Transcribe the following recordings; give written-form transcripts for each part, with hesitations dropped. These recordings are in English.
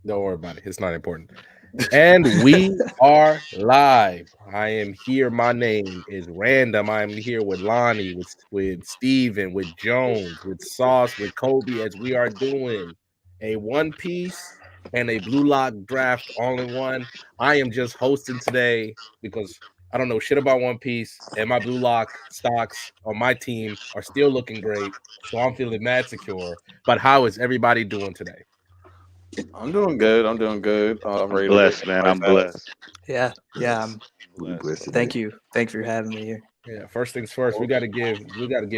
Don't worry about it. It's not important. And we are live. I am here. My name is Random. I am here with Lonnie, with Steven, with Jones, with Sauce, with Kobe, as we are doing a One Piece and a Bluelock draft all in one. I am just hosting today because I don't know shit about One Piece, and my Bluelock stocks on my team are still looking great. So I'm feeling mad secure. But how is everybody doing today? I'm doing good. I'm doing good. I'm I'm ready to get blessed, man. my I'm fast. blessed. Yeah, yeah. Yes. We Blessed. blessed Thank today. you. Thanks for having me here. Yeah, first things first, we gotta give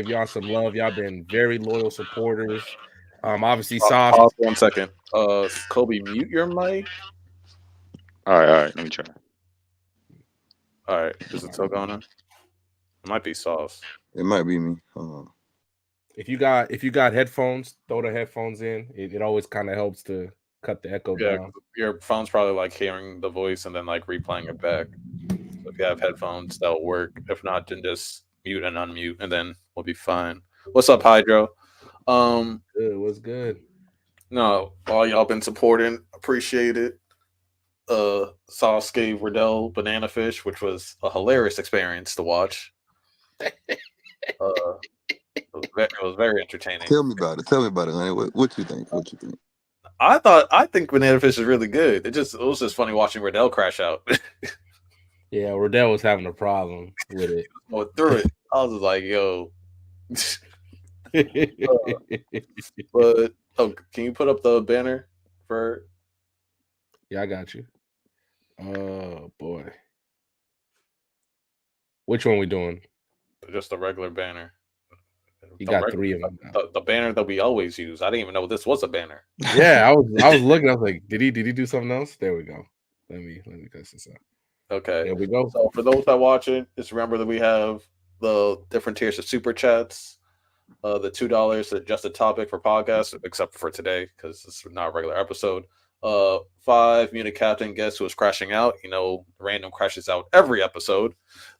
y'all some love. Y'all been very loyal supporters. Obviously Sauce. Pause 1 second. Kobe, mute your mic. All right. Let me try. All right, is it still going on? It might be sauce. It might be me. If you got headphones, throw the headphones in. It always kind of helps to cut the echo Yeah, down. 'cause your phone's probably like hearing the voice and then like replaying it back. So if you have headphones, that'll work. If not, then just mute and unmute, and then we'll be fine. What's up, Hydro? Um, Good, was good. no, all y'all been supporting, appreciate it. Sauce gave Riddell Banana Fish, which was a hilarious experience to watch. It was very entertaining. Tell me about it. Tell me about it, honey. What you think? What you think? I think Banana Fish is really good. It was just funny watching Riddell crash out. Yeah, Rodell was having a problem with it. Going through it. I was just like, yo. But can you put up the banner for Yeah, I got you. Oh boy. Which one we doing? just the regular banner? You The, got reg- 3 of them. the banner that we always use. I didn't even know this was a banner. Yeah, I was looking. I was like, did he do something else? There we go. Let me test this out. Okay. There we go. So for those that watch it, just remember that we have the different tiers of super chats. The $2 is just a topic for podcasts, except for today because it's not a regular episode. 5 Munich captain guess who is crashing out. Random crashes out every episode.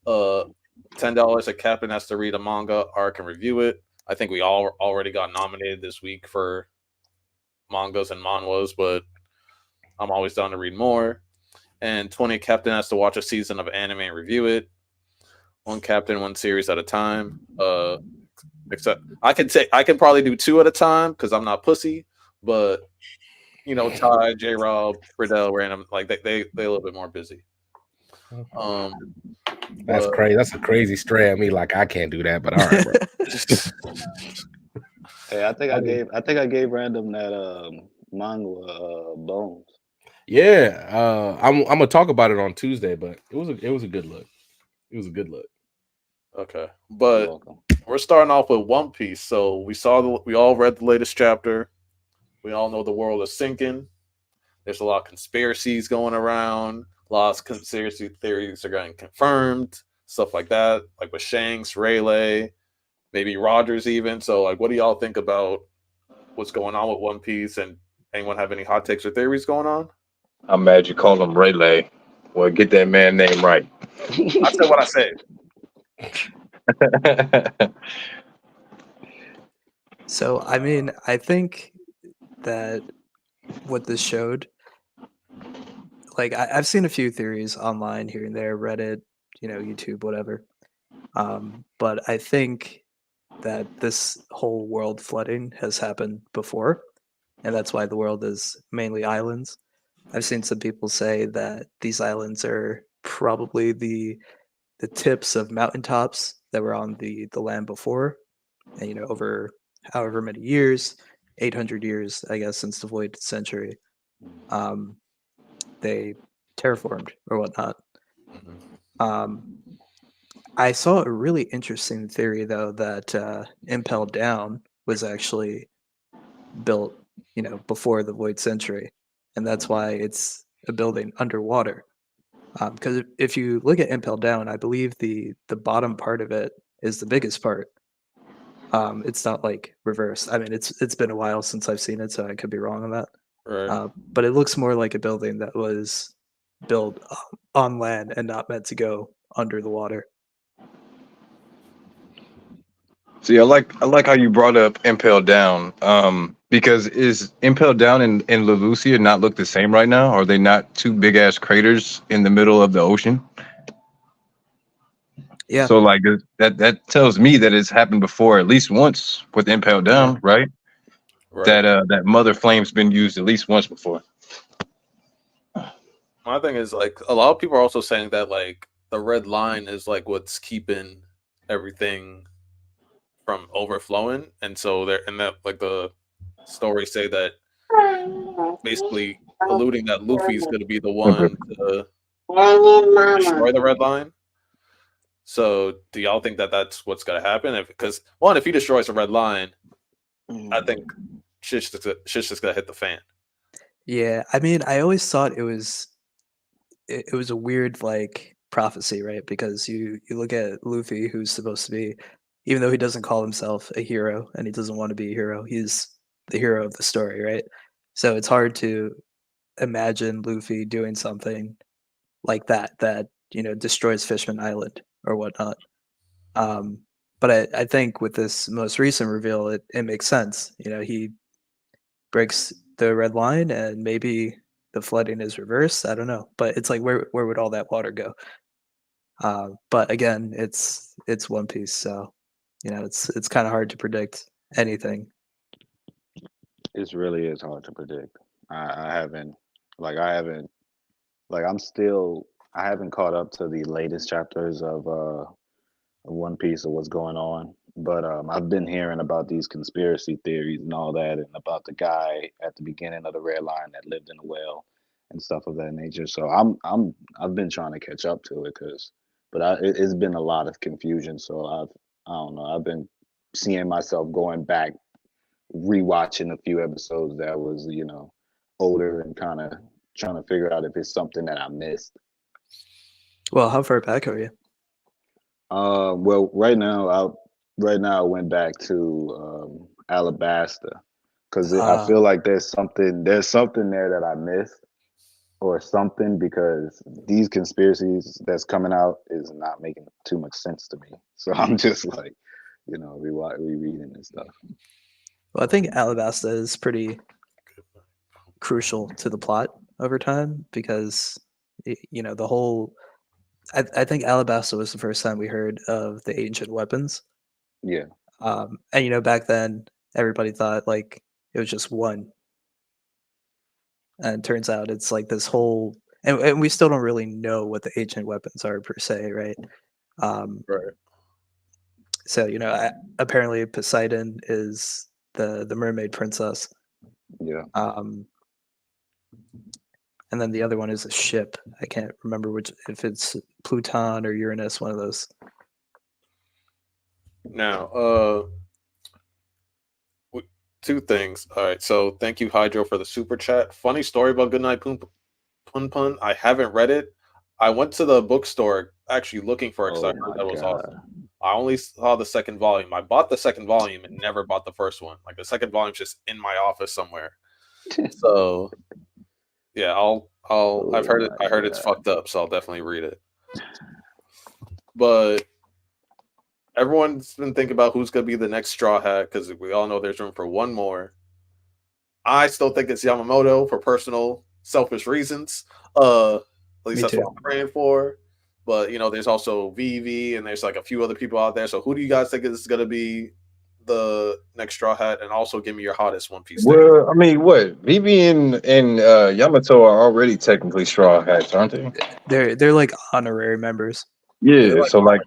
$10 a captain has to read a manga arc and review it. I think we all already got nominated this week for mangas and manhwas, but I'm always down to read more. And 20 captain has to watch a season of anime and review it. 1 captain, 1 series at a time. Except I can probably do 2 at a time because I'm not pussy. But Ty, J. Rob, Riddell, Random, like they a little bit more busy. That's crazy. That's a crazy stray at me. Like I can't do that, but all right, bro. Hey, I think I gave Random that manga Bones. Yeah, I'm gonna talk about it on Tuesday, but it was a good look. It was a good look. Okay, You're but welcome. we're starting off with One Piece. So we all read the latest chapter. We all know the world is sinking. There's a lot of conspiracies going around. A lot of conspiracy theories are getting confirmed. Stuff like that, like with Shanks, Rayleigh, maybe Rogers even. So, like, what do y'all think about what's going on with One Piece? And anyone have any hot takes or theories going on? I'm mad you called him Rayleigh. Well, get that man name right. I said what I said. So, I mean, I think that what this showed, like, I've seen a few theories online here and there, Reddit, YouTube, whatever. But I think that this whole world flooding has happened before, and that's why the world is mainly islands. I've seen some people say that these islands are probably the tips of mountaintops that were on the land before, and over however many years, 800 years, I guess, since the void century, they terraformed or whatnot. I saw a really interesting theory though that Impel Down was actually built, before the void century, and that's why it's a building underwater. Because if you look at Impel Down, I believe the bottom part of it is the biggest part. It's not like reversed. I mean, it's been a while since I've seen it, so I could be wrong on that. Right. But it looks more like a building that was built on land and not meant to go under the water. See, I like how you brought up Impel Down. Because is Impel Down and Lelucia not look the same right now? Are they not two big ass craters in the middle of the ocean? Yeah. So like that tells me that it's happened before at least once with Impel Down, right? Right. That mother flame's been used at least once before. My thing is like a lot of people are also saying that like the red line is like what's keeping everything from overflowing, and so they're and that like the stories say that basically alluding that Luffy's going to be the one to destroy the red line. So do y'all think that that's what's going to happen? Because one, if he destroys the red line, I think shit's just going to hit the fan. Yeah, I mean, I always thought it was a weird like prophecy, right? Because you look at Luffy, who's supposed to be, even though he doesn't call himself a hero and he doesn't want to be a hero, he's the hero of the story, right? So it's hard to imagine Luffy doing something like that destroys Fishman Island or whatnot. But I think with this most recent reveal, it makes sense. He breaks the red line and maybe the flooding is reversed. I don't know, but it's like where would all that water go? But again, it's One Piece, so it's kind of hard to predict anything. It really is hard to predict. I haven't like I haven't caught up to the latest chapters of One Piece of what's going on. But I've been hearing about these conspiracy theories and all that, and about the guy at the beginning of the red line that lived in a well and stuff of that nature. So I've been trying to catch up to it it's been a lot of confusion. So I don't know. I've been seeing myself going back, rewatching a few episodes that was older and kind of trying to figure out if it's something that I missed. Well, how far back are you? Well, right now I went back to Alabasta because I feel like there's something there that I missed or something, because these conspiracies that's coming out is not making too much sense to me. So I'm just like, rereading and stuff. Well, I think Alabasta is pretty crucial to the plot over time because the whole. I think Alabasta was the first time we heard of the ancient weapons. Yeah. And back then everybody thought like it was just one, and it turns out it's like this whole, and we still don't really know what the ancient weapons are per se, right? Right. So apparently Poseidon is the mermaid princess. Yeah. And then the other one is a ship. I can't remember if it's Pluton or Uranus, one of those. Now, two things. All right, so thank you, Hydro, for the super chat. Funny story about Goodnight Pun Pun. I haven't read it. I went to the bookstore actually looking for it because I heard that was awesome. I only saw the second volume. I bought the second volume and never bought the first one. Like the second volume's just in my office somewhere. So yeah, I've heard it. I heard it's fucked up, so I'll definitely read it. But everyone's been thinking about who's going to be the next Straw Hat because we all know there's room for one more. I still think it's Yamamoto for personal, selfish reasons. At least that's what I'm praying for. But, there's also VV and there's like a few other people out there. So who do you guys think is going to be the next Straw Hat? And also give me your hottest One Piece thing. Well, I mean, what? VV and Yamato are already technically Straw Hats, aren't they? They're like honorary members. Yeah, so like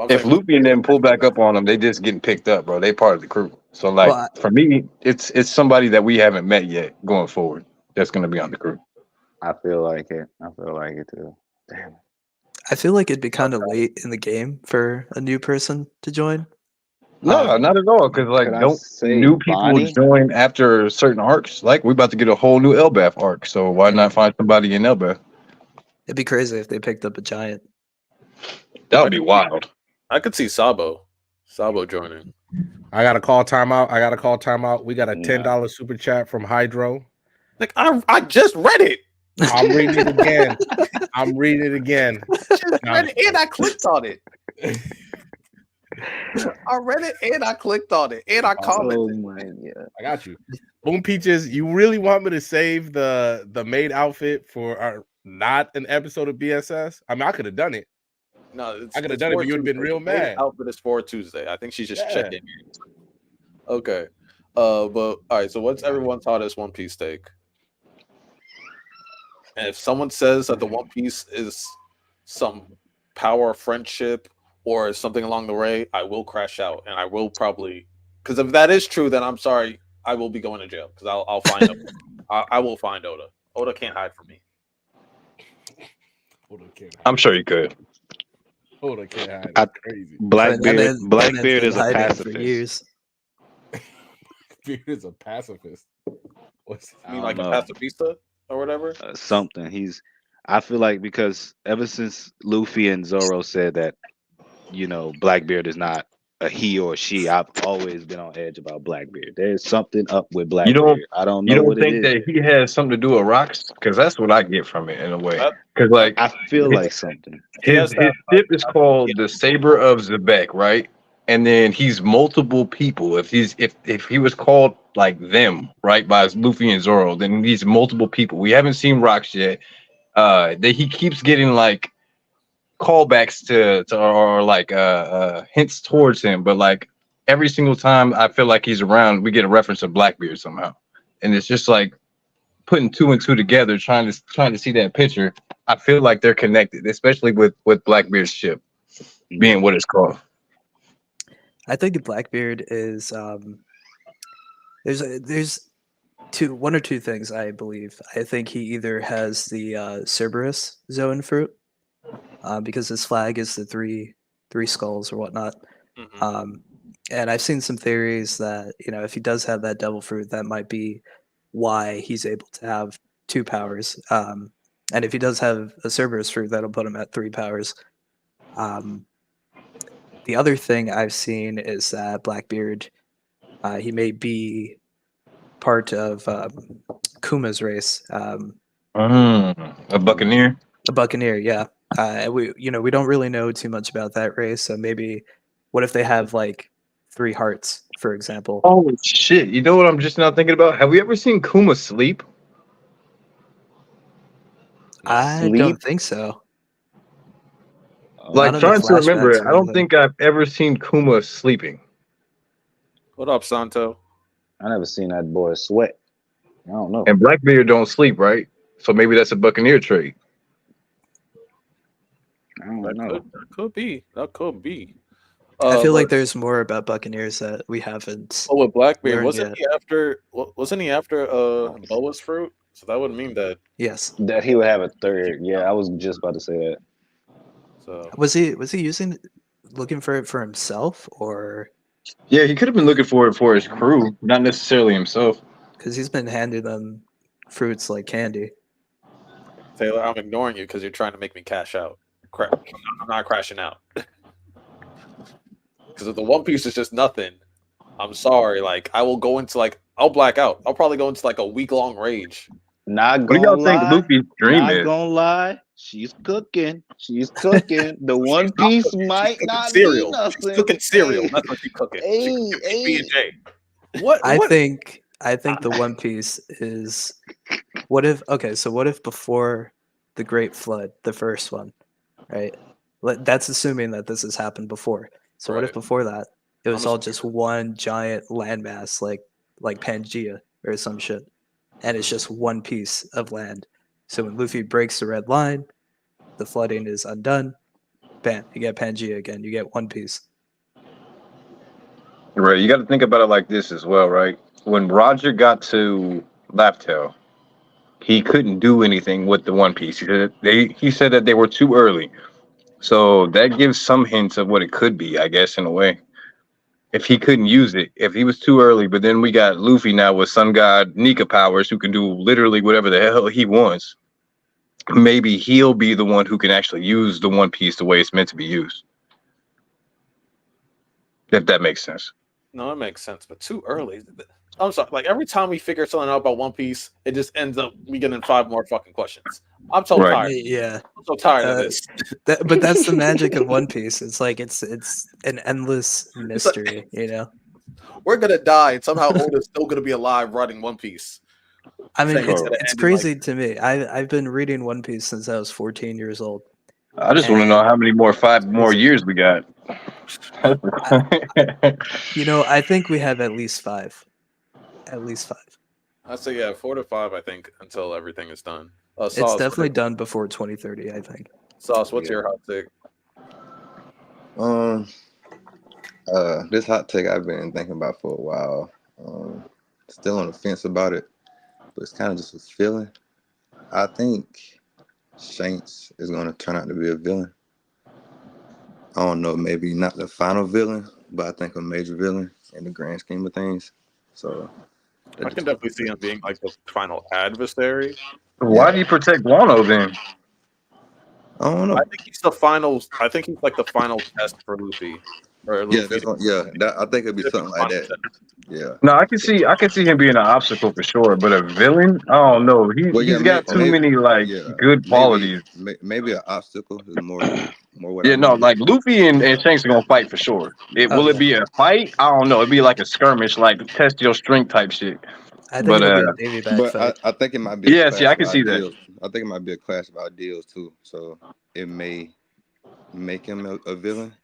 if Luffy and them pull back up on them, they just getting picked up, bro. They part of the crew. So like for me, it's somebody that we haven't met yet going forward that's going to be on the crew. I feel like it too. Damn. I feel like it'd be kind of late in the game for a new person to join. No, not at all. Because like don't new people join after certain arcs. Like we're about to get a whole new Elbaf arc, so why not find somebody in Elbaf? It'd be crazy if they picked up a giant. That would be wild. I could see Sabo joining. I gotta call timeout. We got a $10 super chat from Hydro. Like I just read it. I'm reading it again. I just read it and I clicked on it. I read it and I clicked on it and I commented. Oh my god! I got you. Boom Peaches, you really want me to save the maid outfit for our not an episode of BSS? I mean, I could have done it. No, I could have done it, but you would have been real mad. Outfit is for Tuesday. I think she's just checking. Okay. But all right. So what's everyone's hottest One Piece take? And if someone says that the One Piece is some power friendship or something along the way, I will crash out, and I will probably, because if that is true, then I'm sorry, I will be going to jail because I'll find him. I will find Oda. Oda can't hide from me. Oda can't hide. I'm sure he could. Oda can't hide. That's crazy. Blackbeard is a For pacifist. years. Blackbeard is a pacifist. What's You mean like a pacifista or whatever? Something. I feel like because ever since Luffy and Zoro said that, Blackbeard is not a he or she, I've always been on edge about Blackbeard. There's something up with Blackbeard. I don't know what it is. You don't think that he has something to do with rocks? Because that's what I get from it in a way. Because like I feel like something. His ship is called the Saber of Zebek, right? And then he's multiple people. If he was called like them, right, by Luffy and Zoro, then he's multiple people. We haven't seen rocks yet. That he keeps getting like callbacks to or like hints towards him, but like every single time I feel like he's around, we get a reference to Blackbeard somehow, and it's just like putting two and two together, trying to see that picture. I feel like they're connected, especially with Blackbeard's ship being what it's called. I think Blackbeard is there's one or two things I believe. I think he either has the Cerberus Zoan fruit, because his flag is the three skulls or whatnot. And I've seen some theories that if he does have that devil fruit, that might be why he's able to have 2 powers. And if he does have a Cerberus fruit, that'll put him at 3 powers. The other thing I've seen is that Blackbeard, he may be part of Kuma's race. A buccaneer. A buccaneer, yeah. We don't really know too much about that race, so maybe what if they have like 3 hearts, for example? Oh shit! You know what I'm just now thinking about? Have we ever seen Kuma sleep? I don't think so. Like trying to remember it, I don't think I've ever seen Kuma sleeping. What up, Santo? I never seen that boy sweat. I don't know. And Blackbeard don't sleep, right? So maybe that's a buccaneer trait. I don't know. That could be. I feel like there's more about buccaneers that we haven't. Oh, with Blackbeard, wasn't he after Boa's fruit? So that would mean that. Yes. That he would have a 3rd. Yeah, I was just about to say that. So was he looking for it for himself, or? Yeah, he could have been looking for it for his crew, not necessarily himself. Because he's been handing them fruits like candy. Taylor, I'm ignoring you because you're trying to make me cash out. Crap, I'm not crashing out. Because if the One Piece is just nothing, I'm sorry. Like I will go into I'll black out. I'll probably go into a week-long rage. Not gonna gonna lie. Think Luffy's dream not is? Gonna lie. She's cooking. The One Piece might not cereal. be nothing. She's cooking cereal. That's what she's cooking. She's cooking B&J. I think the One Piece is what if before the Great Flood, the first one, right? That's assuming that this has happened before. So what if before that it was all just one giant landmass like Pangea or some shit, and it's just one piece of land. So when Luffy breaks the red line, the flooding is undone. Bam, you get Pangea again. You get One Piece. Right, you got to think about it like this as well, right? When Roger got to Laptail, he couldn't do anything with the One Piece. He said that they were too early. So that gives some hints of what it could be, I guess, in a way. If he couldn't use it, if he was too early, but then we got Luffy now with Sun God Nika powers who can do literally whatever the hell he wants. Maybe he'll be the one who can actually use the One Piece the way it's meant to be used. If that makes sense. No, that makes sense, but too early. I'm sorry. Like every time we figure something out about One Piece, it just ends up we getting 5 more fucking questions. I'm so Right. tired. Yeah, I'm so tired of this. but that's the magic of One Piece. It's like it's an endless It's like, mystery, you know. we're gonna die, and somehow Oda's still gonna be alive running One Piece. I mean, Saying it's gonna it's end in, like, crazy to me. I've been reading One Piece since I was 14 years old. I just want to know And how many more 5 more years we got. you know, I think we have at least 5. At least 5. I say 4 to 5. I think until everything is done. It's Sauce, definitely done before 2030, I think. Sauce, what's Yeah. your hot take? This hot take I've been thinking about for a while. Still on the fence about it, but it's kind of just a feeling. I think Shanks is going to turn out to be a villain. I don't know, maybe not the final villain, but I think a major villain in the grand scheme of things. So I can definitely see him being like the final adversary. Why do you protect Wano then? I don't know. I think he's the final. I think he's like the final test for Luffy. Or Yeah, Luffy. I think it'd be something like that. Yeah. No, I can see him being an obstacle for sure, but a villain, I don't know. He's got too many good qualities. Maybe an obstacle is more what Yeah, I no, mean. like Luffy and Shanks are gonna fight for sure. Will it be a fight? I don't know. It'd be like a skirmish, like test your strength type shit. I think But it'll be a Davy back But fight. I think it might be yeah, a see, clash I of can see that. ideals. I think it might be a clash of ideals too. So it may make him a villain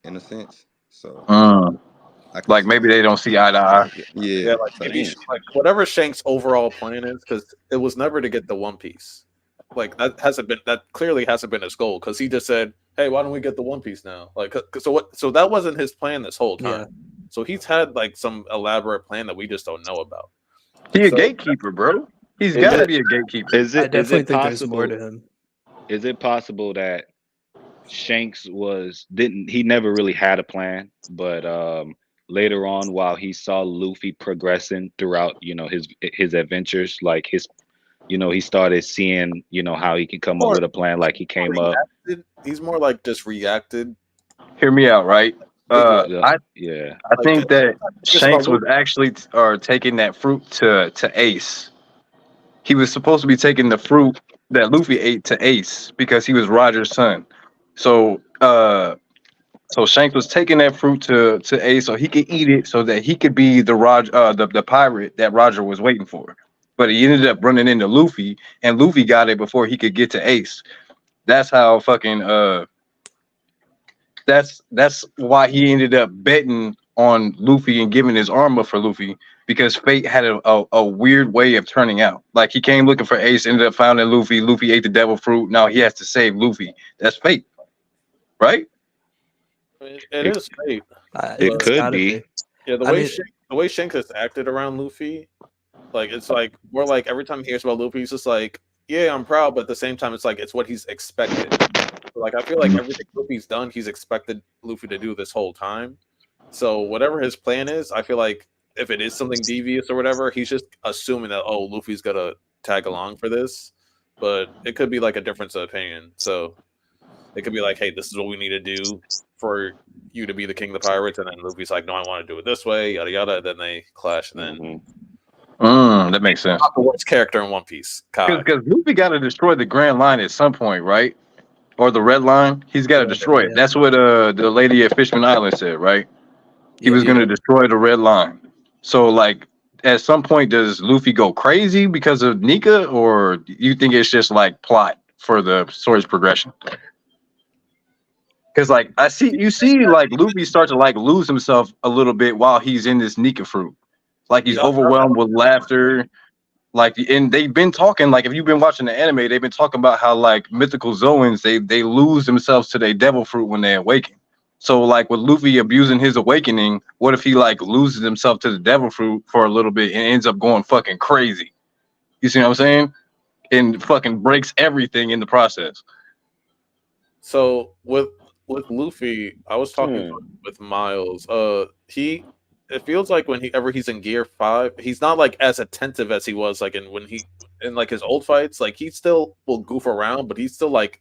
in a sense. So Like maybe they don't see eye to eye. Yeah, like maybe like whatever Shank's overall plan is, because it was never to get the One Piece. Like that clearly hasn't been his goal, because he just said, "Hey, why don't we get the One Piece now?" Like, so that wasn't his plan this whole time. Yeah. So he's had like some elaborate plan that we just don't know about. He's a gatekeeper, bro. He's got to be a gatekeeper. I definitely think there's more to him. Is it possible that Shanks he never really had a plan, but later on, while he saw Luffy progressing throughout, his adventures, like he started seeing, how he can come up with a plan. Like he came up. He's more like just reacted. Hear me out, right? I think that Shanks was actually taking that fruit to Ace. He was supposed to be taking the fruit that Luffy ate to Ace because he was Roger's son. So Shanks was taking that fruit to Ace so he could eat it so that he could be the pirate that Roger was waiting for. But he ended up running into Luffy, and Luffy got it before he could get to Ace. That's how fucking that's why he ended up betting on Luffy and giving his armor for Luffy, because fate had a weird way of turning out. Like he came looking for Ace, ended up finding Luffy. Luffy ate the devil fruit. Now he has to save Luffy. That's fate, right? It is fate. It could be. Yeah, the way Shanks has acted around Luffy, like it's like more like every time he hears about Luffy, he's just like, "Yeah, I'm proud," but at the same time, it's like it's what he's expected. So, like I feel like everything Luffy's done, he's expected Luffy to do this whole time. So whatever his plan is, I feel like if it is something devious or whatever, he's just assuming that Luffy's gonna tag along for this. But it could be like a difference of opinion. So it could be like, "Hey, this is what we need to do for you to be the king of the pirates," and then Luffy's like, "No, I want to do it this way," yada yada. And then they clash, and then that makes sense. Not the worst character in One Piece, because Luffy got to destroy the Grand Line at some point, right? Or the Red Line. He's got to destroy it. That's what the lady at Fishman Island said, right? He was going to destroy the Red Line. So, like, at some point, does Luffy go crazy because of Nika, or you think it's just like plot for the story's progression? Because, like, you see, like Luffy start to like lose himself a little bit while he's in this Nika fruit. Like he's overwhelmed with laughter. Like, and they've been talking, like, if you've been watching the anime, they've been talking about how, like, mythical Zoans, they lose themselves to their devil fruit when they awaken. So, like, with Luffy abusing his awakening, what if he, like, loses himself to the devil fruit for a little bit and ends up going fucking crazy? You see what I'm saying? And fucking breaks everything in the process. So, with Luffy, I was talking with Miles. It feels like whenever he's in Gear 5, he's not like as attentive as he was like in like his old fights. Like he still will goof around, but he's still like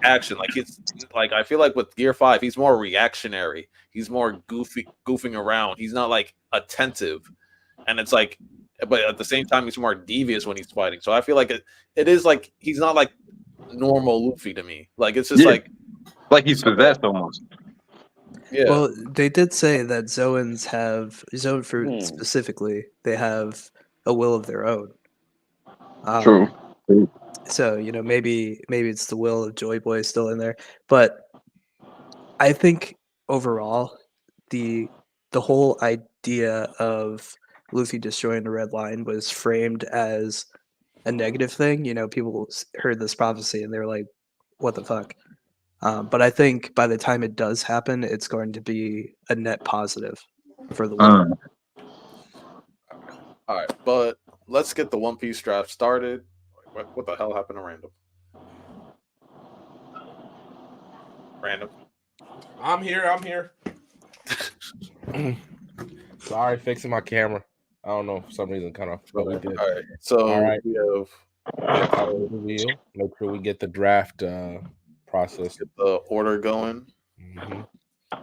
action. Like it's like I feel like with Gear 5, he's more reactionary. He's more goofing around. He's not like attentive, and it's like, but at the same time, he's more devious when he's fighting. So I feel like it is like he's not like normal Luffy to me. Like it's just like he's possessed almost. yeah. Well, they did say that Zoan fruit specifically, they have a will of their own. True. So maybe it's the will of Joy Boy still in there, but I think overall the whole idea of Luffy destroying the Red Line was framed as a negative thing. People heard this prophecy and they're like, "What the fuck?" But I think by the time it does happen, it's going to be a net positive for the world. All right, but let's get the One Piece draft started. What the hell happened to Random? Random. I'm here. Sorry, fixing my camera. I don't know for some reason cut off, but we did. All right, so All right. we have the wheel. Make sure we get the draft process. get the order going. Mm-hmm.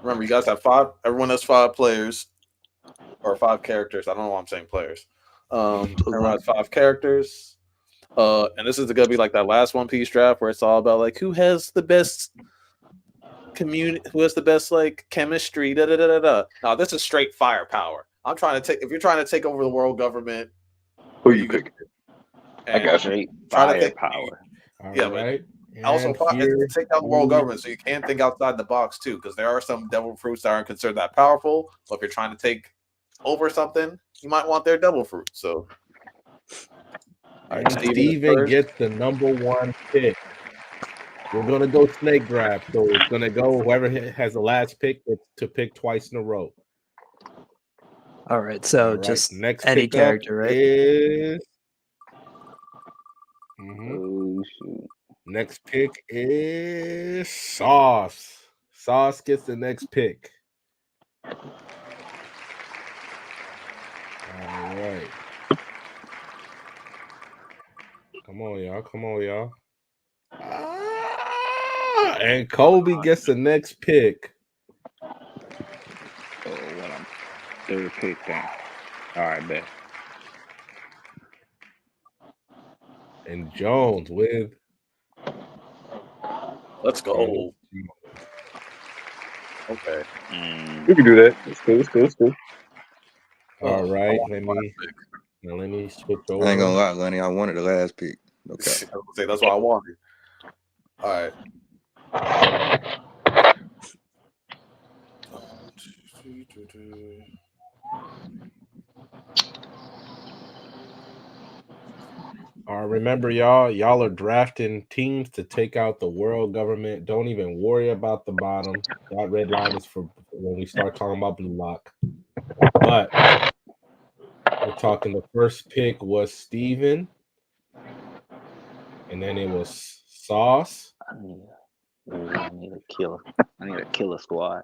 Remember, you guys have 5. Everyone has 5 players or 5 characters. I don't know why I'm saying players. Everyone has 5 characters. And this is going to be like that last One Piece draft where it's all about like who has the best community, who has the best like chemistry. Da da da da da. Now this is straight firepower. I'm trying to take. If you're trying to take over the world government, Who you pick? I got you. Firepower. Yeah, right. but also it's take down the world government, so you can't think outside the box too, because there are some devil fruits that aren't considered that powerful. But if you're trying to take over something, you might want their devil fruit. So, all right, Steven gets the number 1 pick. We're gonna go snake draft, so it's gonna go whoever has the last pick to pick twice in a row. All right, so just next any character, right? Is... Oh shoot! Next pick is Sauce. Sauce gets the next pick. All right. Come on, y'all. And Kobe gets the next pick. Oh, what I'm third pick then. All right, bet. And Jones with. Let's go. Okay. We can do that. It's cool. All right, let me switch over. I ain't gonna lie, Lenny. I wanted the last pick. Okay. That's what I wanted. All right. Remember, y'all are drafting teams to take out the world government. Don't even worry about the bottom. That red line is for when we start talking about Bluelock. But we're talking the first pick was Steven. And then it was Sauce. I need a killer. I need a killer squad.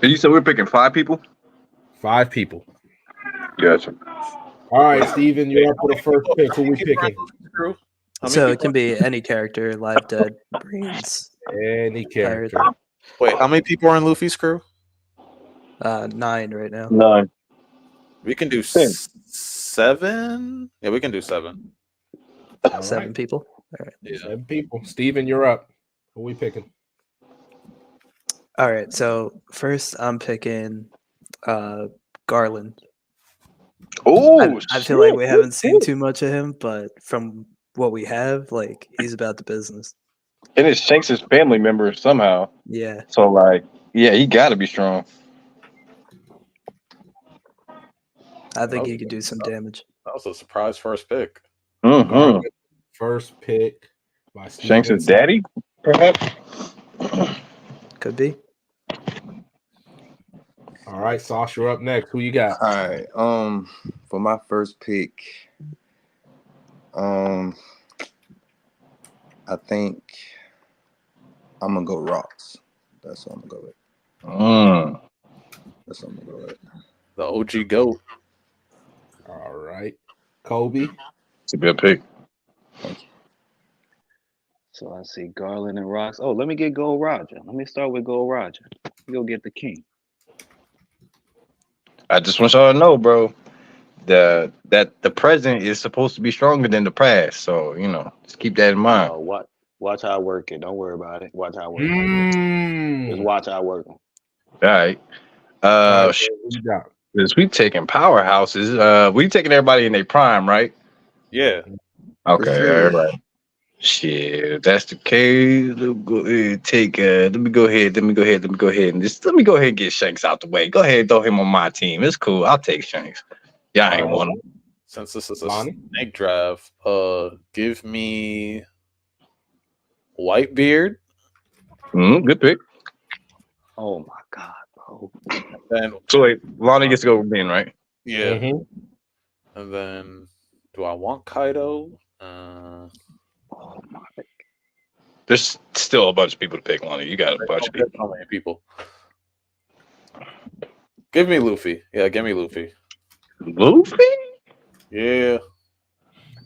Did you say we're picking 5 people? 5 people. Gotcha. All right, Steven, you're up for the first pick. Who we picking? So it can be any character, live, dead, brains. Any character. Wait, how many people are in Luffy's crew? 9 right now. 9. We can do 7. Yeah, we can do 7. 7 people. All right. Yeah. 7 people. Steven, you're up. Who we picking? All right. So first, I'm picking Garland. Oh, I feel like we haven't seen too much of him, but from what we have, like he's about the business. And it's Shanks' family member somehow. Yeah. So like, yeah, he got to be strong. I think he could do some damage. That was a surprise first pick. Mm-hmm. First pick by Shanks' daddy, perhaps. Could be. All right, Sauce, you're up next. Who you got? All right. For my first pick, I think I'm gonna go Rocks. That's what I'm gonna go with. That's what I'm gonna go with. The OG GOAT. All right, Kobe. It's a good pick. Thank you. So I see Garland and Rocks. Oh, let me get Gold Roger. Let me start with Gold Roger. Let me go get the king. I just want y'all to know, bro, that the present is supposed to be stronger than the past. So just keep that in mind. Oh, watch how I work it. Don't worry about it. Watch how I work it. Just Mm. watch how I work it. All right. All right, what you got? Since we taking powerhouses, we taking everybody in their prime, right? Yeah. For Okay, sure. all right. Shit, if that's the case, let me go ahead and let me go ahead and get Shanks out the way. Go ahead and throw him on my team. It's cool. I'll take Shanks. Yeah, I ain't want him. Since this is a Lonnie? snake draft, give me Whitebeard. Good pick. Oh my God, bro. Then So wait, Lonnie gets to go with Ben, right? yeah. Mhm. And then do I want Kaido? Oh my. There's still a bunch of people to pick, Lonnie. You got a bunch of people. How many people? Give me Luffy. Yeah, give me Luffy. Luffy? Yeah.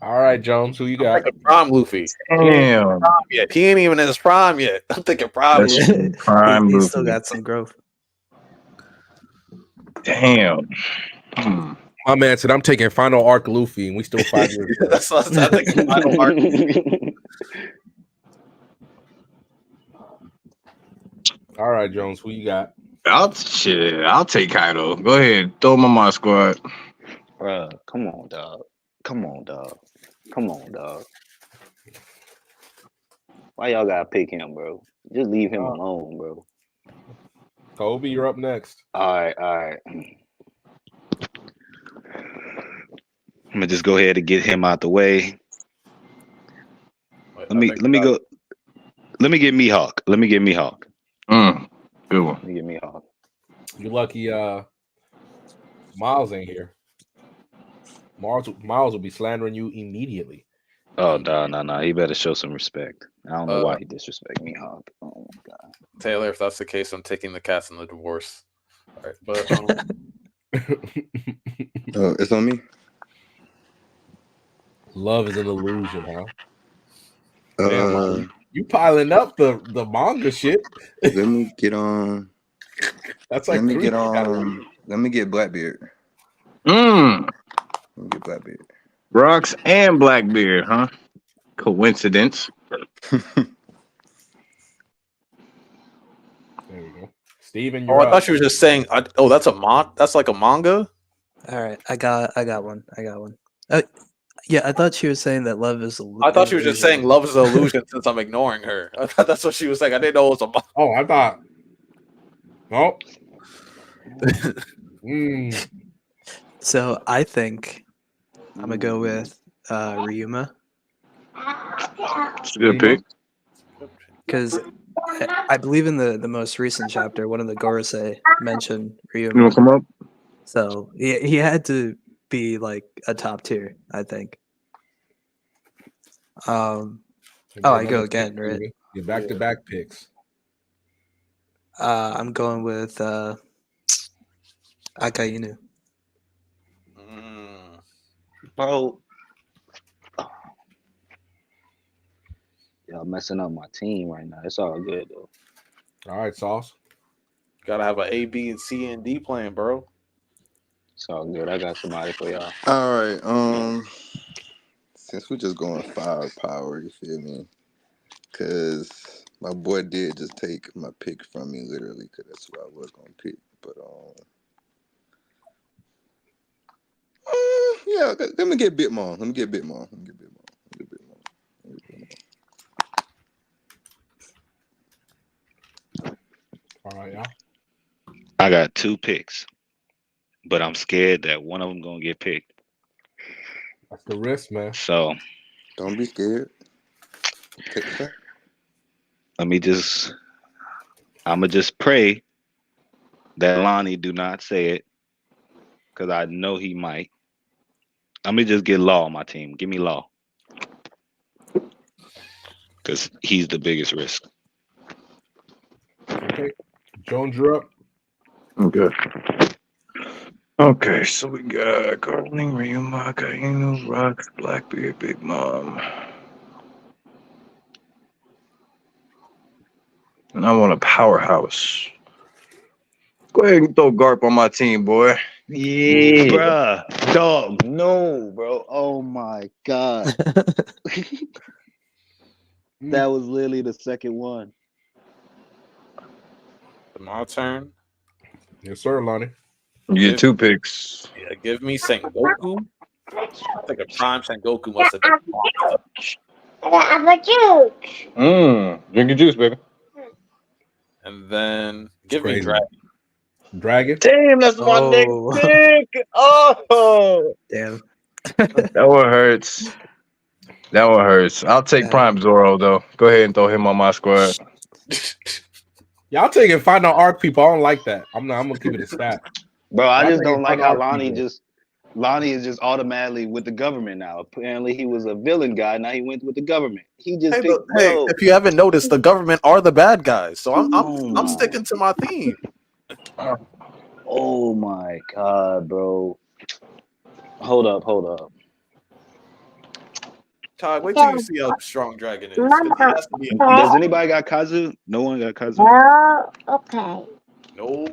All right, Jones, who you I'm got? thinking prime Luffy. Damn. He ain't even in his prime yet. I'm thinking prime That's Luffy. prime He's still Luffy. got some growth. Damn. My man said I'm taking final arc Luffy, and we still 5 years ago. That's what I think. Final arc. All right, Jones, who you got? I'll take Kaido. Go ahead. Throw him on my squad. Bruh, come on, dog. Come on, dog. Come on, dog. Why y'all gotta pick him, bro? Just leave him alone, bro. Kobe, you're up next. All right. I'm gonna just go ahead and get him out the way. Let me go. Let me get Mihawk. Good one. Let me get Mihawk. You're lucky Miles ain't here. Miles will be slandering you immediately. Oh no. He better show some respect. I don't know why he disrespect Mihawk. Oh my God. Taylor, if that's the case, I'm taking the cats in the divorce. All right, but It's on me. Love is an illusion, huh? Uh, You piling up the manga shit. let me get on. That's like Let me 3 get you gotta read. on. Let me get Blackbeard. Mm. Let me get Blackbeard. Rocks and Blackbeard, huh? Coincidence. There we go. Steven, I you're up. thought you were just saying. That's that's like a manga. All right, I got one. Yeah, I thought she was saying that love is. I thought she was just saying love is an illusion since I'm ignoring her. I thought that's what she was saying. I didn't know it was a manga. Oh, I thought. Nope. So I think I'm gonna go with Ryuma It's a good pick. because I believe in the most recent chapter, one of the Gorosei mentioned You want to Ryuma. come up? So he had to be like a top tier, I think. I go again, right? Your back-to-back picks. I'm going with Akainu. Bro. Y'all messing up my team right now. It's all good though. All right, Sauce. Gotta have an A, B, and C and D plan, bro. It's all good. I got somebody for y'all. All right. Since we're just going firepower, you feel me? Because my boy did just take my pick from me, literally, because that's what I was gonna pick. But yeah, let me get Bitmon. Let me get Bitmon. All right, y'all. I got 2 picks, but I'm scared that one of them gonna get picked. That's the risk, man. So Don't be scared. Take the shot. I'ma just pray that Lonnie do not say it, because I know he might. Let me just get Law on my team. Give me Law, because he's the biggest risk. Okay. Jones, you're up. Okay. Okay, so we got Gardening, Ryuma, Akainu, Rocks, Blackbeard, Big Mom. And I want a powerhouse. Go ahead and throw Garp on my team, boy. Yeah. Bruh, dog, no, bro. Oh my god. That was literally the second one. My turn. Yes, sir, Lonnie. You get 2 picks. Yeah, give me Sengoku. I think a prime Sengoku must have been monster. Drink your juice, baby. And then give me Crazy. Dragon. Damn, that's my next Oh, pick. Oh, damn. that one hurts. That one hurts. I'll take Prime Zoro though. Go ahead and throw him on my squad. Y'all taking final arc people. I don't like that. I'm gonna keep it a stat. Bro, I Y'all just taking don't like final how arc people. Lonnie is just automatically with the government now. Apparently he was a villain guy, now he went with the government. He just picked, bro. If you haven't noticed, the government are the bad guys. So I'm Oh sticking to my theme. Oh my god, bro. Hold up. Ty, wait till you see how strong Dragon is. He has to be Does anybody got Kazu? No one got Kazu. Okay. no.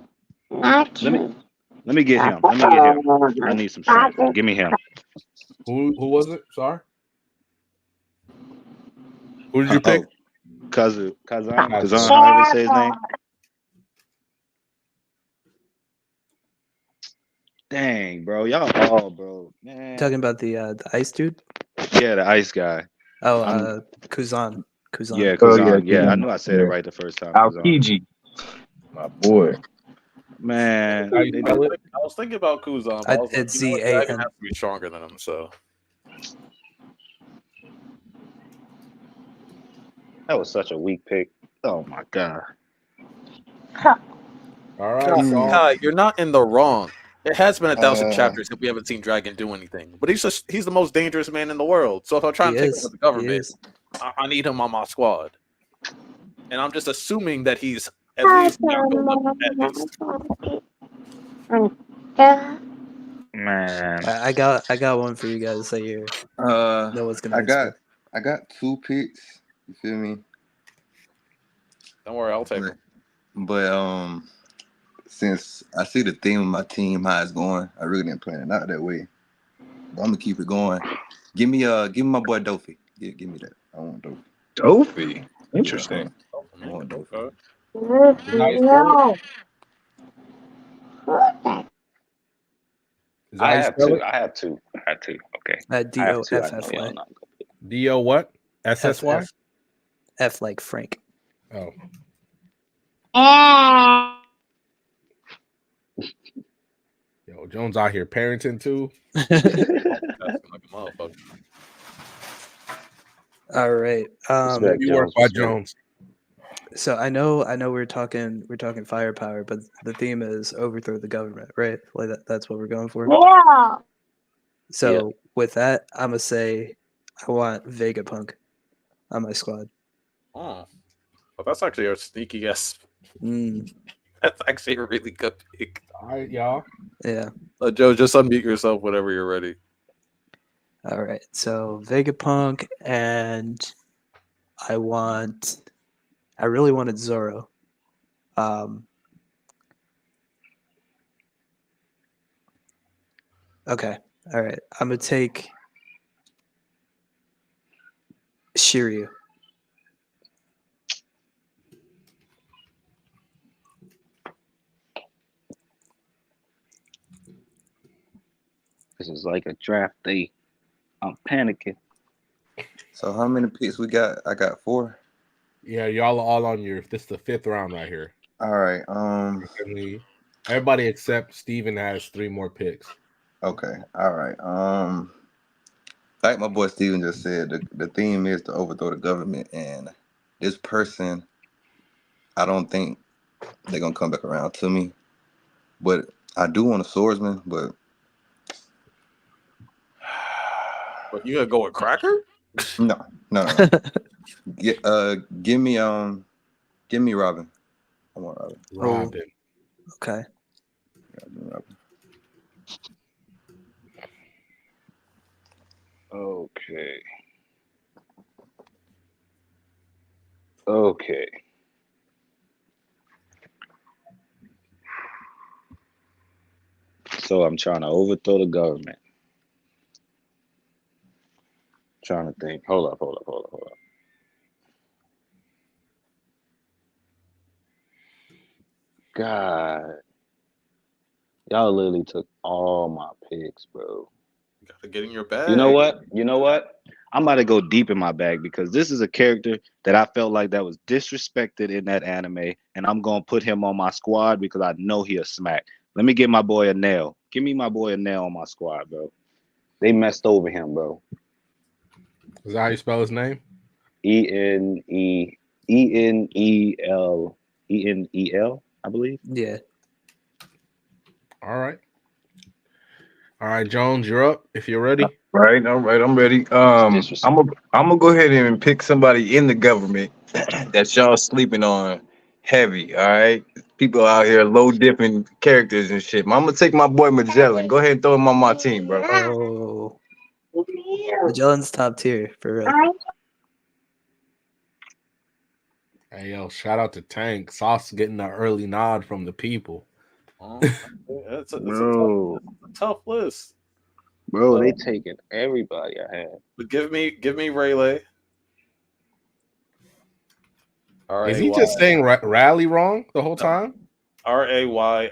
Let me get him. I need some strength. Give me him. Who was it? Sorry. Who did you pick? Kazan, Kazan. however you say his name. Dang, bro, y'all all, bro. Man. Talking about the ice dude? Yeah, the ice guy. Oh, Kuzan. Yeah, Oh, Kazan. yeah, Yeah, I knew I said it right the first time. Kazan. Aokiji. My boy. Man, How you spell it? I was thinking about Kuzan, but I was like, It's you know what, Dragon Z-A-N. has to be stronger than him. So that was such a weak pick. Oh my god. All right, so Kai, you're not in the wrong. It has been 1,000 chapters if we haven't seen Dragon do anything. But he's the most dangerous man in the world. So if I'm trying He to take is. over the He government, is. I need him on my squad. And I'm just assuming that he's at least Yako level, at least. Man. I got one for you guys that you know what's gonna expect. I got 2 picks. You feel me? Don't worry, I'll take him. But since I see the theme of my team, how it's going, I really didn't plan it out that way. But I'm gonna keep it going. Give me my boy Dofi. Give me that. I want Dofi. Dofi. Interesting. I want Dofi. I have two. Okay. DOFFY. D-O what? SSY? F like Frank. Oh. Yo, Jones out here parenting too. All right. You work by Jones. So I know we're talking firepower, but the theme is overthrow the government, right? Like that's what we're going for. Yeah. So with that, I'm gonna say I want Vegapunk on my squad. Oh, well, that's actually a sneaky guess. Mm. That's actually a really good pick. All right, y'all. Yeah. Joe, just unmute yourself whenever you're ready. All right. So Vegapunk, and I really wanted Zoro. Okay. All right. I'm gonna take Shiryu. This is like a draft day. I'm panicking. So how many picks we got? I got 4. Yeah, y'all are all on your. This is the 5th round right here. All right. Everybody except Steven has 3 more picks. Okay. All right. Like my boy Steven just said, the theme is to overthrow the government, and this person, I don't think they're gonna come back around to me. But I do want a swordsman, but But you gonna go with Cracker? no. Give me Robin. I want Robin. Robin. Okay. Robin. Okay. So I'm trying to overthrow the government. Trying to think. Hold up. God, y'all literally took all my picks, bro. You gotta get in your bag. You know what? I'm about to go deep in my bag because this is a character that I felt like that was disrespected in that anime, and I'm gonna put him on my squad because I know he'll smack. Let me get my boy a nail. Give me my boy a nail on my squad, bro. They messed over him, bro. Is that how you spell his name? Enel, I believe. Yeah. All right, Jones, you're up if you're ready. All right, I'm ready. I'm gonna go ahead and pick somebody in the government that y'all sleeping on heavy. All right, people out here low dipping characters and shit. I'm gonna take my boy Magellan. Go ahead and throw him on my team, bro. Oh, Magellan's top tier for real. Hey, yo, shout out to Tank. Sauce getting the early nod from the people. It's a Bro, tough list. bro, they taking everybody I had. But give me Rayleigh. Is he just saying rally wrong the whole time? Rayleigh.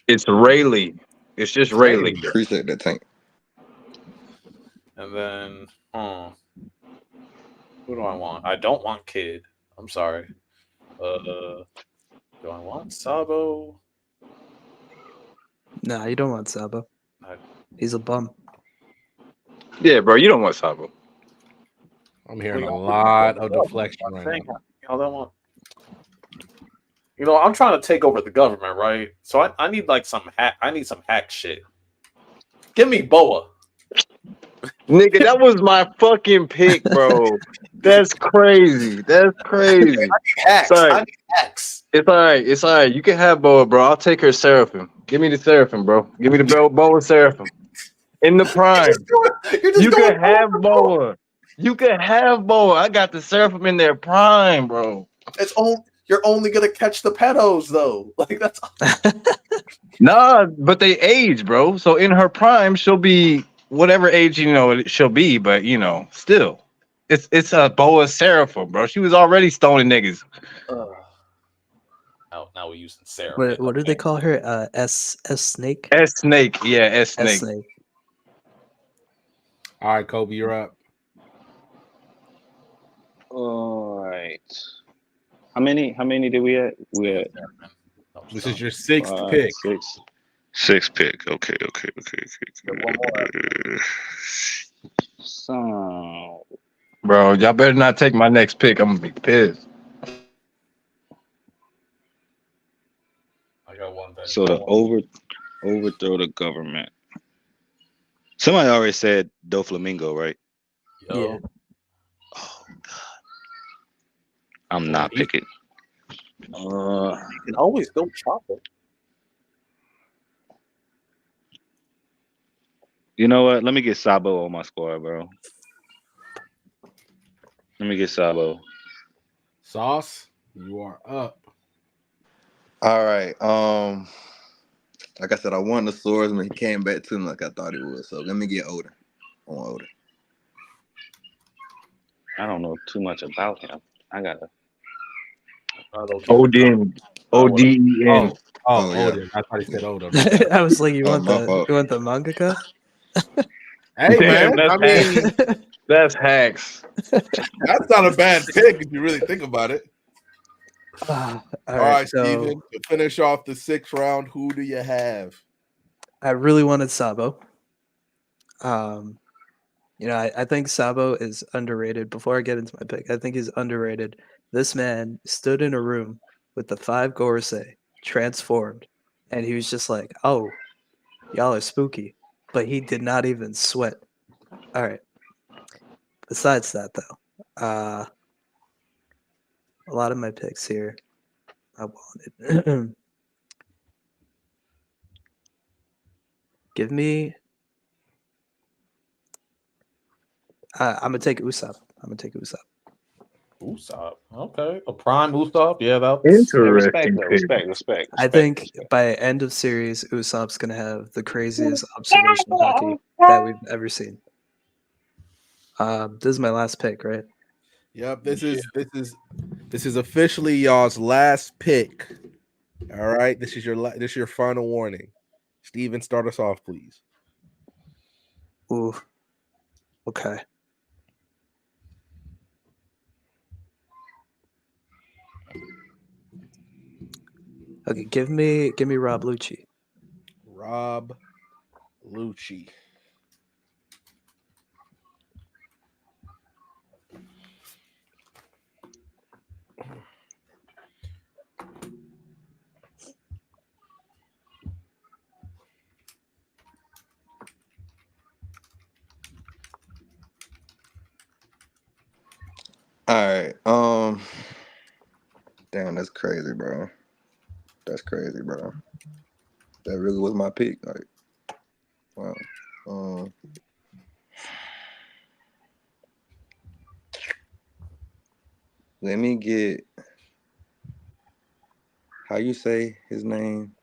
It's Rayleigh. It's just Rayleigh. Appreciate that, Tank. And then, who do I want? I don't want Kid. I'm sorry. Do I want Sabo? Nah, you don't want Sabo. He's a bum. Yeah, bro, you don't want Sabo. I'm hearing a lot of deflection right now. I'm trying to take over the government, right? So I need like some hack shit. Give me Boa. Nigga, that was my fucking pick, bro. That's crazy. I need hacks. Sorry. I need hacks. It's all right. You can have Boa, bro. I'll take her Seraphim. Give me the Seraphim, bro. Give me the Boa Seraphim. In the prime. You can have Boa. You can have Boa. I got the Seraphim in their prime, bro. You're only gonna catch the pedos though. Like that's Nah, but they age, bro. So in her prime, she'll be whatever age she'll be, but still. It's a Boa Seraphim, bro. She was already stoning niggas. Now we're using Sarah. What do they call her? S Snake? S Snake. Yeah, S Snake. S Snake. All right, Kobe, you're up. All right. How many did we have? We had. This is your sixth pick. Sixth pick. Okay. So, bro, y'all better not take my next pick. I'm gonna be pissed. I got one. So to overthrow the government. Somebody already said Doflamingo, right? Yeah. Oh God. I'm not picking. You can always go Chopper. You know what? Let me get Sabo on my squad, bro. Let me get Sabo. Sauce, you are up. All right. Like I said, I won the swordsman. He came back to me like I thought he would. So let me get Odin. I want Odin. I don't know too much about him. I gotta. Odin. ODEN. Oh, yeah. Odin. I thought he said Odin. I was like, you want my fault. the mangaka? Hey, Damn, man. that's hacks. That's not a bad pick if you really think about it. All right, so Steven, to finish off the 6th round, who do you have? I really wanted Sabo. I think Sabo is underrated. Before I get into my pick, I think he's underrated. This man stood in a room with the 5 Gorosei transformed, and he was just like, "Oh, y'all are spooky," but he did not even sweat. All right. Besides that, though, a lot of my picks here, I wanted. Give me. I'm gonna take Usopp. Usopp. Okay. A prime Usopp. Yeah, that's Hey, respect Interesting though. pick. Respect. I think by end of series, Usopp's gonna have the craziest observation hockey that we've ever seen. This is my last pick, right? Yep, this is officially y'all's last pick. All right, this is your final warning. Steven, start us off, please. Ooh. Okay. Okay, give me Rob Lucci. Rob Lucci. All right. Damn, that's crazy, bro. That's crazy, bro. That really was my pick. Like, wow. Let me get how you say his name.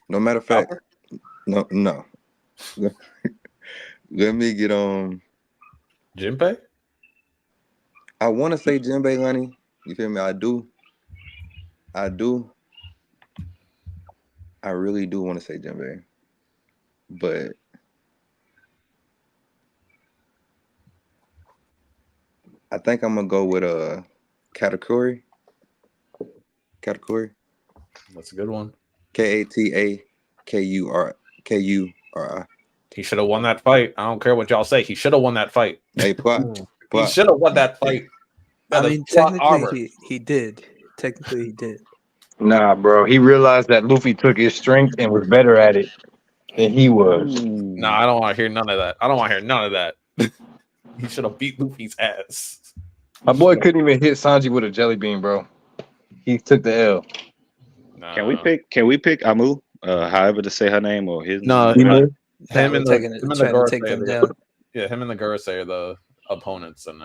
No matter of fact, no. Let me get Jinpei? I want to say Jinbei Lani. You feel me? I do. I really do want to say Jinbei, but I think I'm gonna go with Katakuri. Katakuri. That's a good one. Katakuri. He should have won that fight. I don't care what y'all say. He should have won that fight. Hey, plot. He should have won that fight. I mean, technically he did. Technically he did. Nah, bro. He realized that Luffy took his strength and was better at it than he was. No, I don't want to hear none of that. I don't want to hear none of that. He should have beat Luffy's ass. My boy couldn't even hit Sanji with a jelly bean, bro. He took the L. Nah. Can we pick Amu? However to say her name or his No, name. him and trying the to Gorosei take them are down. him and the Gorosei are the opponents, and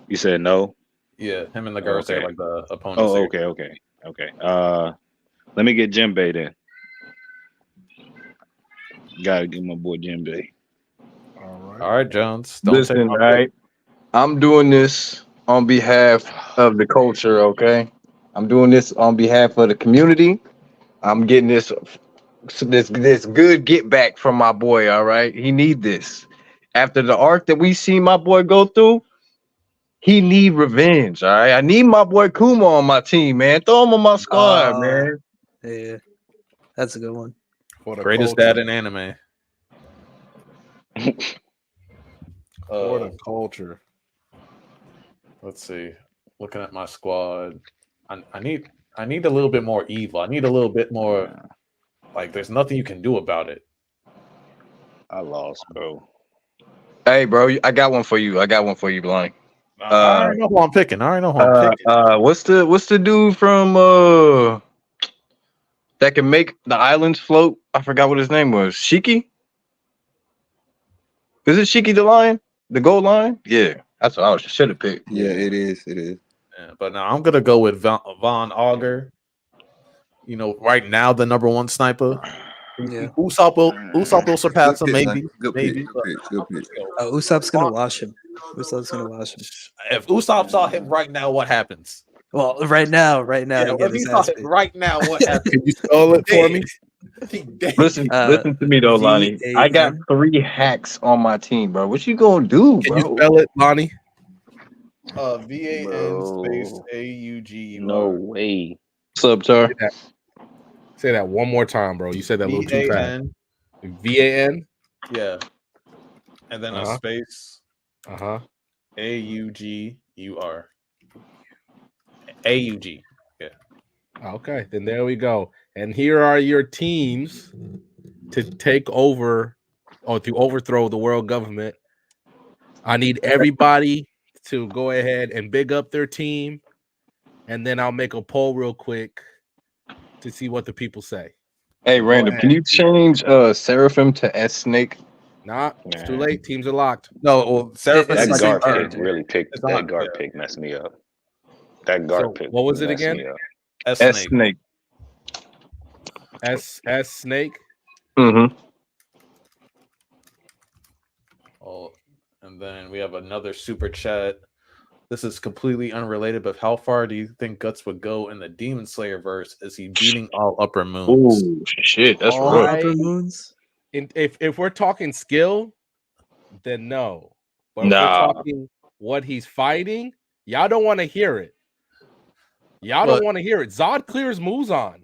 You said no. yeah, him and the Gorosei are like the opponents. Oh, okay. Let me get Jinbei then. Gotta get my boy Jinbei. All right, Jones. Listen, all right. I'm doing this on behalf of the culture, okay? I'm doing this on behalf of the community. I'm getting this good get back from my boy, all right? He need this. After the arc that we see my boy go through, he need revenge, all right? I need my boy Kuma on my team, man. Throw him on my squad, man. Yeah, that's a good one. Greatest dad in anime. For the culture. Let's see. Looking at my squad, I need a little bit more evil. I need a little bit more. Like, there's nothing you can do about it. I lost, bro. Hey, bro, I got one for you. Blaine. I already know who I'm picking. What's the dude from that can make the islands float? I forgot what his name was. Shiki? Is it Shiki the lion? The gold lion? Yeah, that's what I should have picked. Yeah, it is. Yeah, but now I'm gonna go with Von Auger. You know, right now the number one sniper. Yeah. Usopp will surpass him, maybe. Good pick. Usopp's gonna wash him. If Usopp saw him right now, what happens? Well, right now, if he saw him right now, what happens? Can you spell it for me? Listen to me though, Lonnie. I got 3 hacks on my team, bro. What you gonna do, bro? Can you spell it, Lonnie? VAN space AUG. No way. Subtar. Say that one more time, bro. You said that a little too fast. VAN? Yeah. And then a space. AUGUR. AUG. Yeah. Okay, then there we go. And here are your teams to take over or to overthrow the world government. I need everybody to go ahead and big up their team, and then I'll make a poll real quick to see what the people say. Hey, Random, can you change Seraphim to S Snake? Nah, it's too Man. late. Teams are locked. No, well, Seraphim It's That the same guard pick character. really picked. It's That not, guard yeah. pick messed me up. That guard So pick. what was it messed again? me up. S S Snake. Snake. S Snake. Mm-hmm. Oh, and then we have another super chat. This is completely unrelated, but how far do you think Guts would go in the Demon Slayer verse? Is he beating all upper moons? Ooh, shit, that's All rough. right. Upper moons. If we're talking skill, then no. But if we're Nah. talking what he's fighting, y'all don't want to hear it. Y'all But- don't want to hear it. Zod clears Muzan.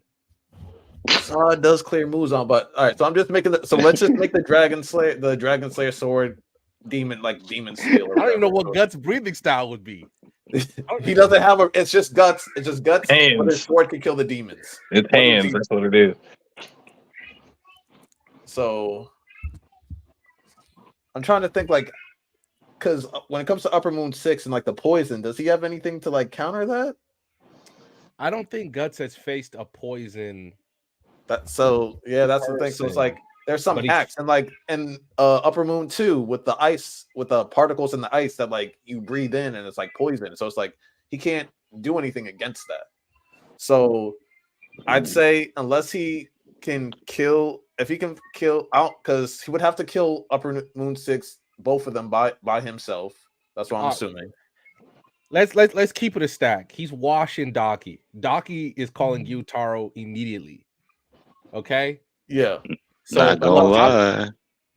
It does clear moves on, but all right. So I'm just making so let's just make the Dragon Slayer sword demon steel. I don't even know what Guts' breathing style would be. He doesn't have a. It's just guts. It's just guts. But his Hands. sword can kill the demons. It's hands. That's what it is. So I'm trying to think because when it comes to Upper Moon 6 and the poison, does he have anything to counter that? I don't think Guts has faced a poison. That's the thing. So it's there's some But hacks and in Upper Moon 2 with the ice, with the particles in the ice that you breathe in and it's poison. So it's he can't do anything against that. So I'd say unless he can kill, if he can kill out, because he would have to kill Upper Moon 6, both of them by himself. That's what I'm assuming. Let's keep it a stack. He's washing Daki. Daki is calling you Taro immediately. Okay. Yeah. So Not gonna lie.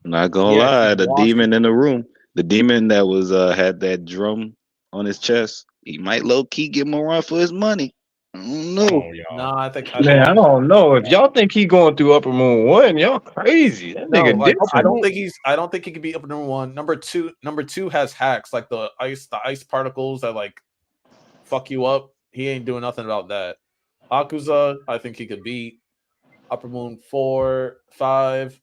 Not gonna lie. The demon in the room, the demon that was had that drum on his chest, he might low key give him a run for his money. I don't know. No, I think Man, I don't know. If y'all think he going through Upper Moon 1, y'all crazy. That nigga different. I don't think he could be up number 1. Number two has hacks the ice particles that fuck you up. He ain't doing nothing about that. Akuza, I think he could beat. Upper Moon 4, 5.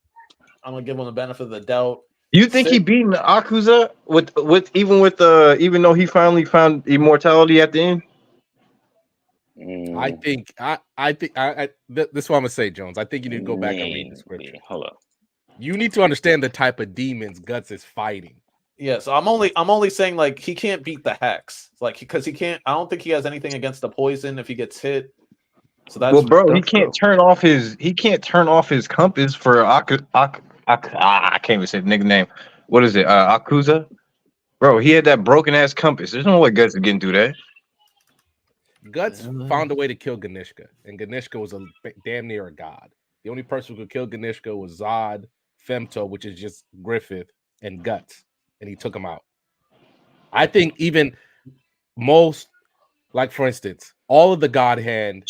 I'm gonna give him the benefit of the doubt. You think he beating Akuza even though he finally found immortality at the end? I think this is what I'm gonna say, Jones. I think you need to go back and read the scripture. Hold up. You need to understand the type of demons Guts is fighting. Yeah, so I'm only saying he can't beat the hacks. Because he can't. I don't think he has anything against the poison if he gets hit. So that's he can't turn off his compass for I can't even say the nigga name. What is it? Akuza? Bro, he had that broken ass compass. There's no way Guts is getting through that. Guts found a way to kill Ganishka, and Ganishka was damn near a god. The only person who could kill Ganishka was Zod, Femto, which is just Griffith, and Guts, and he took him out. I think even most, for instance, all of the God Hand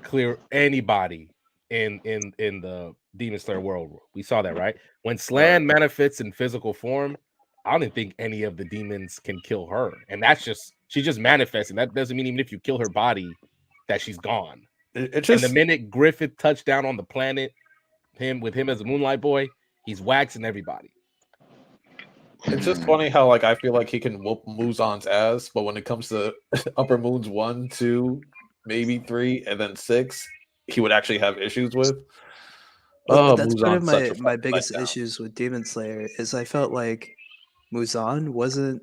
clear anybody in the Demon Slayer world. We saw that, right? When Slan manifests in physical form, I don't think any of the demons can kill her, and she just manifests, and that doesn't mean even if you kill her body that she's gone. And the minute Griffith touched down on the planet, with him as a Moonlight Boy, he's waxing everybody. It's just funny how I feel he can whoop Muzan's ass, but when it comes to Upper Moons 1, 2, maybe 3, and then 6, he would actually have issues with. That's one of my biggest issues with Demon Slayer is I felt like Muzan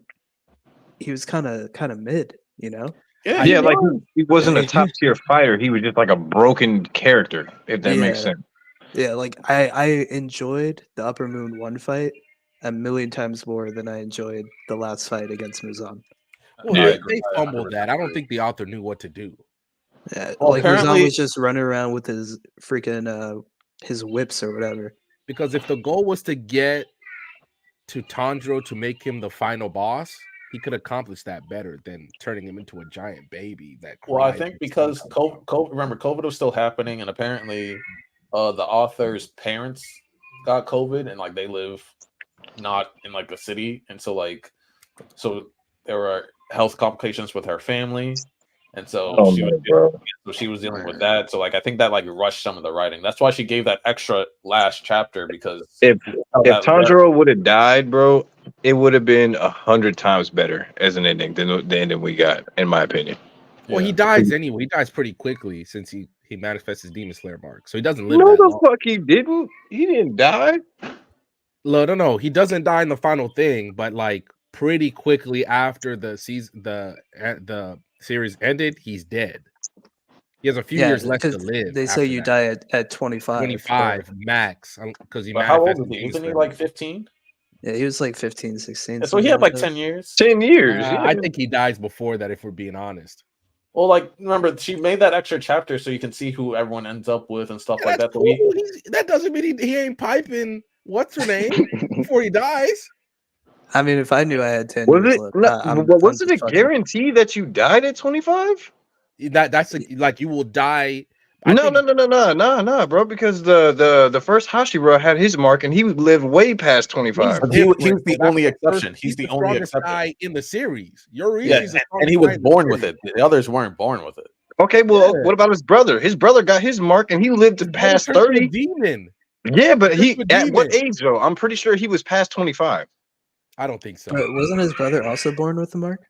he was kind of mid, you know? Yeah, he wasn't a top tier fighter. He was just a broken character, if that makes sense. Yeah, I enjoyed the Upper Moon 1 fight a million times more than I enjoyed the last fight against Muzan. Well, they fumbled that. I don't think the author knew what to do. Yeah, Muzan was just running around with his freaking his whips or whatever. Because if the goal was to get to Tanjiro to make him the final boss, he could accomplish that better than turning him into a giant baby. I think because COVID was still happening, and apparently the author's parents got COVID, and they live not in the city, and so there were health complications with her family, and so she was dealing with that. So I think that rushed some of the writing. That's why she gave that extra last chapter, because if Tanjiro would have died, bro, it would have been 100 times better as an ending than the ending we got, in my opinion. Well, he dies anyway. He dies pretty quickly since he manifests his Demon Slayer mark, so he doesn't live. No, the fuck he didn't. He didn't die. No. He doesn't die in the final thing, but like pretty quickly after the season, the series ended, he's dead. He has a few years left to because live. they say after you that. die at 25. 25 max, because he But how old manifested is he? things Isn't he from- like 15? Yeah, he was like 15, 16. So he had something like that. 10 years. 10 years. I think he dies before that, if we're being honest. Well, like, remember, she made that extra chapter so you can see who everyone ends up with and stuff like That's that. So cool. That doesn't mean he ain't piping. What's her name before he dies? I mean, if I knew I had 10 Was years it? left, No, wasn't it guaranteed that you died at 25? That's like you will die. No, bro. Because the first Hashira had his mark, and he lived way past 25. He was the only exception. He's the only strongest exception guy in the series. Yoruichi's Yeah, the and strongest he was guy in the born with series. it. The others weren't born with it. Okay, well, Yeah. what about his brother? His brother got his mark, and he lived to past Turned to a 30. demon. Yeah, but Turned he to a at what demon. age though? I'm pretty sure he was past 25. I don't think so. But wasn't his brother also born with the mark?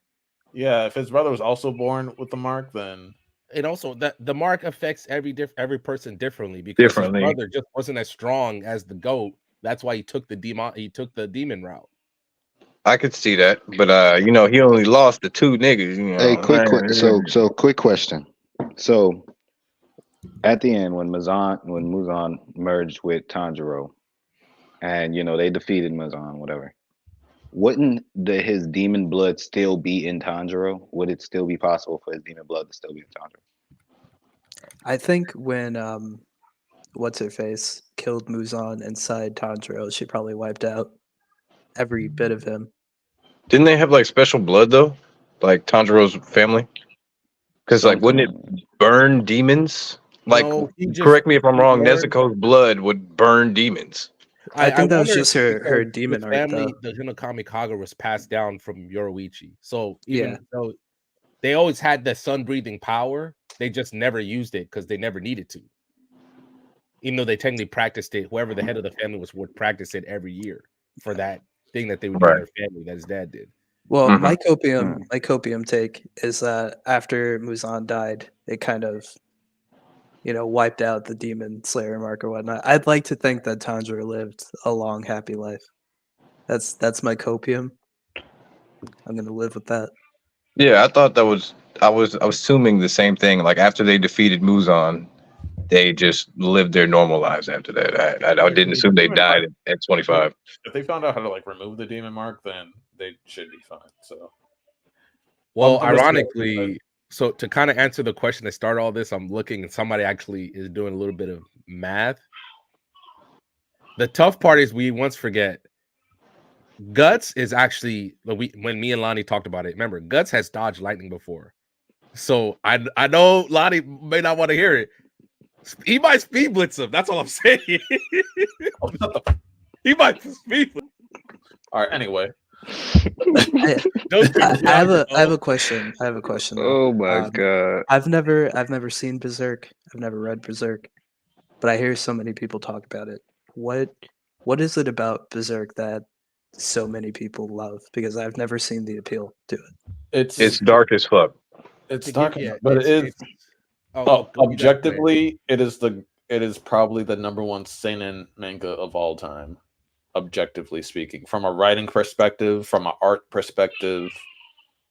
Yeah, if his brother was also born with the mark, then And also that the mark affects every person differently, because his brother just wasn't as strong as the goat. That's why he took the demon route. I could see that, but you know, he only lost the 2 niggas. You know, Hey, quick question. So at the end, when Muzan merged with Tanjiro, and you know they defeated Muzan, whatever, wouldn't his demon blood still be in Tanjiro? Would it still be possible for his demon blood to still be in Tanjiro? I think when what's her face killed Muzan inside Tanjiro, she probably wiped out every bit of him. Didn't they have like special blood though, like Tanjiro's family? Because like, wouldn't it burn demons? Like, No, correct me if I'm wrong. burned- Nezuko's blood would burn demons. I think that was wonder just if her because demon the art, family, though. the Hinokami Kaga was passed down from Yoruichi. So even Yeah. though they always had the sun breathing power, they just never used it because they never needed to. Even though they technically practiced it, whoever the head of the family was would practice it every year for that thing that they would do in their family that his dad did. Well, my copium take is that after Muzan died, it kind of, you know, wiped out the demon slayer mark or whatnot. I'd like to think that Tanjiro lived a long, happy life. That's my copium. I'm gonna live with that. Yeah, I thought that was. I was assuming the same thing. Like after they defeated Muzan, they just lived their normal lives after that. I didn't assume they died at 25. if they found out how to like remove the demon mark, then they should be fine. So, Well, ironically, so to kind of answer the question that started all this, I'm looking and somebody actually is doing a little bit of math. The tough part is we once forget Guts is actually when me and Lani talked about it. Remember, Guts has dodged lightning before, so I know Lani may not want to hear it. He might speed blitz him. That's all I'm saying. He might speed blitz. All right. Anyway, I have a question. I have a question. Oh my god! I've never seen Berserk. I've never read Berserk, but I hear so many people talk about it. What is it about Berserk that so many people love? Because I've never seen the appeal to it. It's dark as fuck. It's dark, but it is. Objectively, it is probably the #1 seinen manga of all time. Objectively speaking, from a writing perspective, from an art perspective,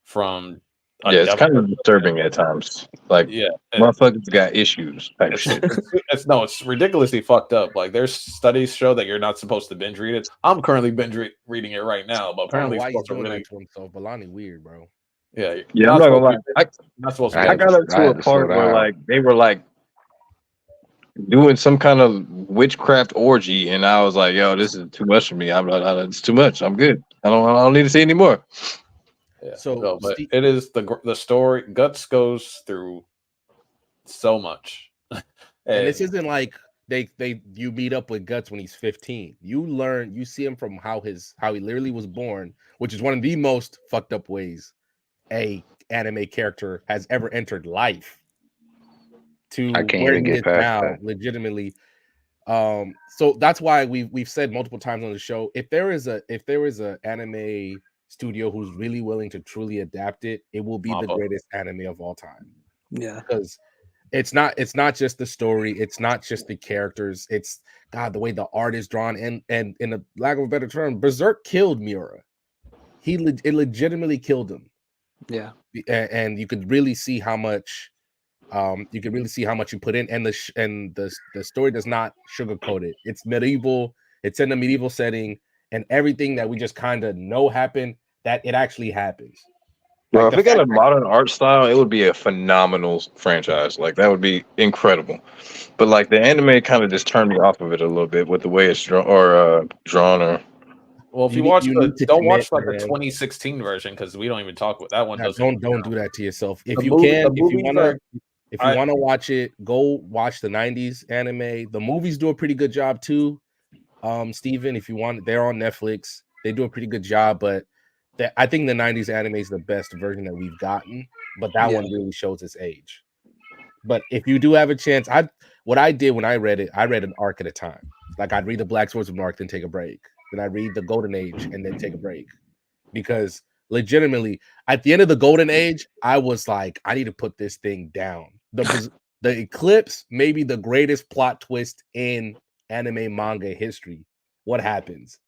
from it's kind of disturbing at times. Like, motherfuckers got issues type shit. It's ridiculously fucked up. Like, there's studies show that you're not supposed to binge read it. I'm currently binge reading it right now, but apparently, why he's doing that to himself. Balani weird, bro. Yeah, I'm not gonna lie. I got up to a part where like they were like doing some kind of witchcraft orgy, and I was like, "Yo, this is too much for me. It's too much. I'm good. I don't need to see anymore." Yeah. So, but it is the story. Guts goes through so much, and this isn't like you meet up with Guts when he's 15. You see him from how he literally was born, which is one of the most fucked up ways a anime character has ever entered life. To I can't where even he get is past now, that. legitimately. So that's why we've said multiple times on the show, if there is a anime studio who's really willing to truly adapt it, it will be the greatest anime of all time. Yeah, because It's not just the story, it's not just the characters, it's God, the way the art is drawn, and in a lack of a better term, Berserk killed Miura. It legitimately killed him. Yeah. And you could really see how much you put in, and the story does not sugarcoat it. It's medieval, it's in a medieval setting, and everything that we just kind of know happened, that it actually happens. Bro, Like if it got a modern art style, it would be a phenomenal franchise. Like that would be incredible. But like the anime kind of just turned me off of it a little bit with the way it's drawn or. Well, if you watch don't watch like the 2016 version because we don't even talk about that one. Don't do that to yourself. If you want to watch it, go watch the 90s anime. The movies do a pretty good job too. Steven, if you want, they're on Netflix. They do a pretty good job, but I think the 90s anime is the best version that we've gotten, but that one really shows its age. But if you do have a chance, what I did when I read it, I read an arc at a time. Like I'd read the Black Swordsman arc, then take a break. Then I'd read the Golden Age and then take a break. Because legitimately, at the end of the Golden Age, I was like, I need to put this thing down. The Eclipse may be the greatest plot twist in anime manga history. What happens?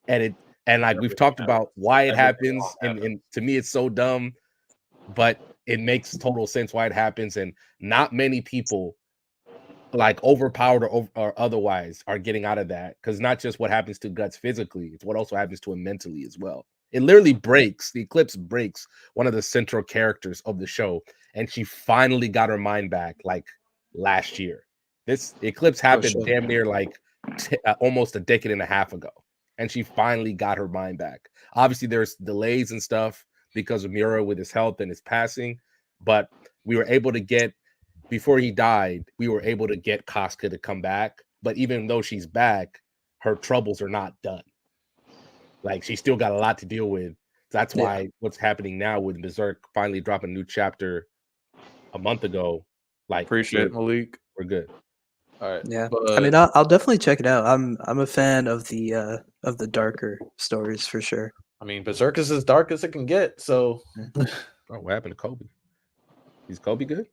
And like we've talked about why it happens, and to me it's so dumb, but it makes total sense why it happens, and not many people, like overpowered or otherwise, are getting out of that, because not just what happens to Guts physically, it's what also happens to him mentally as well. It literally breaks, the Eclipse breaks one of the central characters of the show, and she finally got her mind back like last year. This Eclipse happened damn near like almost a decade and a half ago, and she finally got her mind back. Obviously, there's delays and stuff because of Miura with his health and his passing, but we were able to get, before he died, we were able to get Casca to come back. But even though she's back, her troubles are not done. Like, she's still got a lot to deal with. That's why what's happening now with Berserk finally dropping a new chapter a month ago. Like, appreciate it, Malik. We're good. All right. Yeah, I mean, I'll definitely check it out. I'm a fan of the darker stories for sure. I mean, Berserk is as dark as it can get. So, oh, what happened to Kobe? Is Kobe good?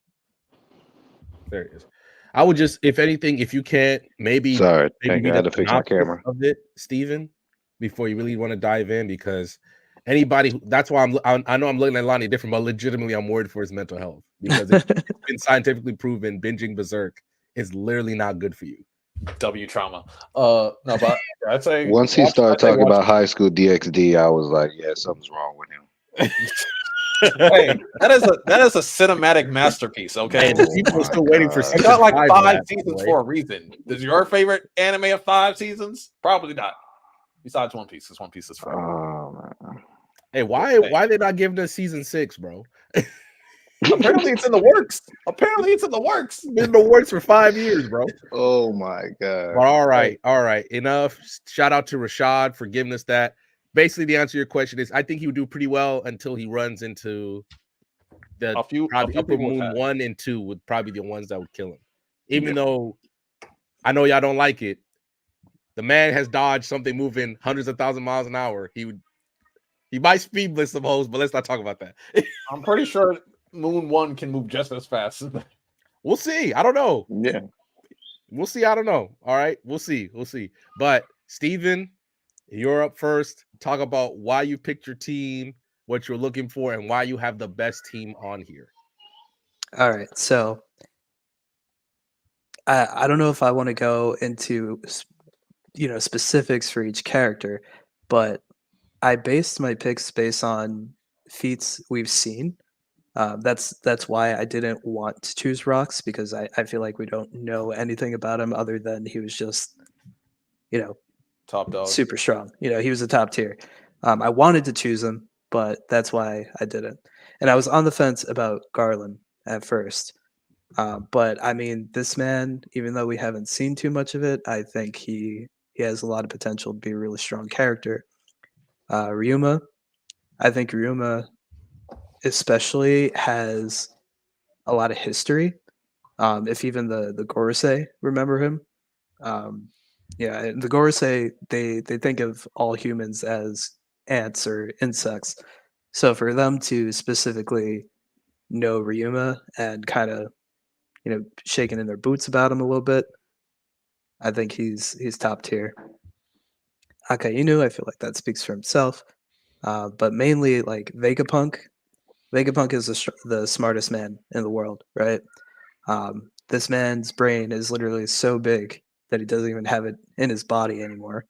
There it is. I would just, if anything, if you can't, maybe I read had to fix my camera of it, Steven, before you really want to dive in, because anybody, that's why I know I'm looking at Lonnie different, but legitimately I'm worried for his mental health, because it's been scientifically proven binging Berserk is literally not good for you. W trauma. No, but I'd say once he started talking about high school DxD, I was like, yeah, something's wrong with him. Hey, that is a cinematic masterpiece. Okay, people are still waiting for. It got like 5 seasons for a reason. Is your favorite anime of 5 seasons? Probably not. Besides One Piece, because One Piece is forever. Oh, man. Hey, why they not giving us season 6, bro? Apparently it's in the works. Been in the works for 5 years, bro. Oh my god. But all right. Enough. Shout out to Rashad for giving us that. Basically, the answer to your question is I think he would do pretty well until he runs into the probably Upper Moon 1 and 2 would probably be the ones that would kill him. Even though I know y'all don't like it, the man has dodged something moving hundreds of thousands of miles an hour. He might speed blitz some hoes, but let's not talk about that. I'm pretty sure Moon 1 can move just as fast. We'll see. I don't know. Yeah. We'll see. I don't know. All right. We'll see. But Steven, you're up first. Talk about why you picked your team, what you're looking for, and why you have the best team on here. All right. So I don't know if I want to go into specifics for each character, but I based my picks based on feats we've seen. That's why I didn't want to choose Rocks, because I feel like we don't know anything about him other than he was just, top dog, super strong. He was a top tier. I wanted to choose him, but that's why I didn't. And I was on the fence about Garland at first. But I mean, this man, even though we haven't seen too much of it, I think he has a lot of potential to be a really strong character. Ryuma, I think Ryuma especially has a lot of history. If even the Gorosei remember him. The Gorosei, they think of all humans as ants or insects. So for them to specifically know Ryuma and kind of shaking in their boots about him a little bit. I think he's top tier. Akainu, I feel like that speaks for himself. But mainly like Vegapunk. Vegapunk is the smartest man in the world, right? This man's brain is literally so big that he doesn't even have it in his body anymore.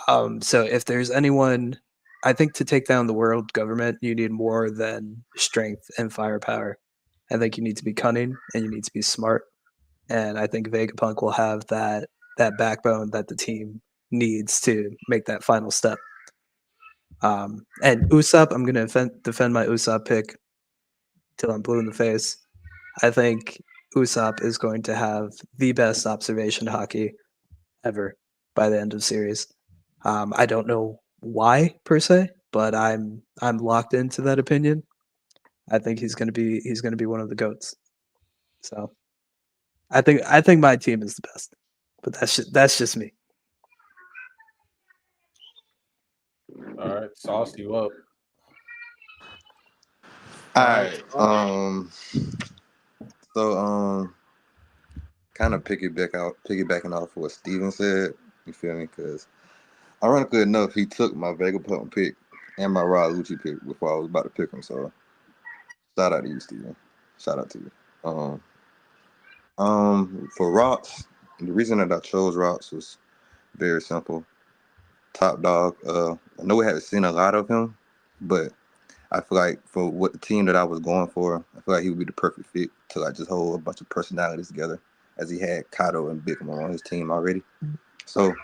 So if there's anyone, I think to take down the world government, you need more than strength and firepower. I think you need to be cunning and you need to be smart. And I think Vegapunk will have that backbone that the team needs to make that final step. And Usopp, I'm going to defend my Usopp pick till I'm blue in the face. I think Usopp is going to have the best observation hockey ever by the end of series. I don't know why per se, but I'm locked into that opinion. I think he's going to be one of the goats. So I think my team is the best, but that's just me. All right, sauce you up. All right. So kind of piggybacking off what Steven said. You feel me? Because ironically enough, he took my Vegapunk pick and my Rod Lucci pick before I was about to pick him. So shout out to you, Steven. Shout out to you. For Rocks, the reason that I chose Rocks was very simple. Top dog. I know we haven't seen a lot of him, but I feel like for what the team that I was going for, I feel like he would be the perfect fit to like just hold a bunch of personalities together, as he had Kato and Big Mom on his team already. So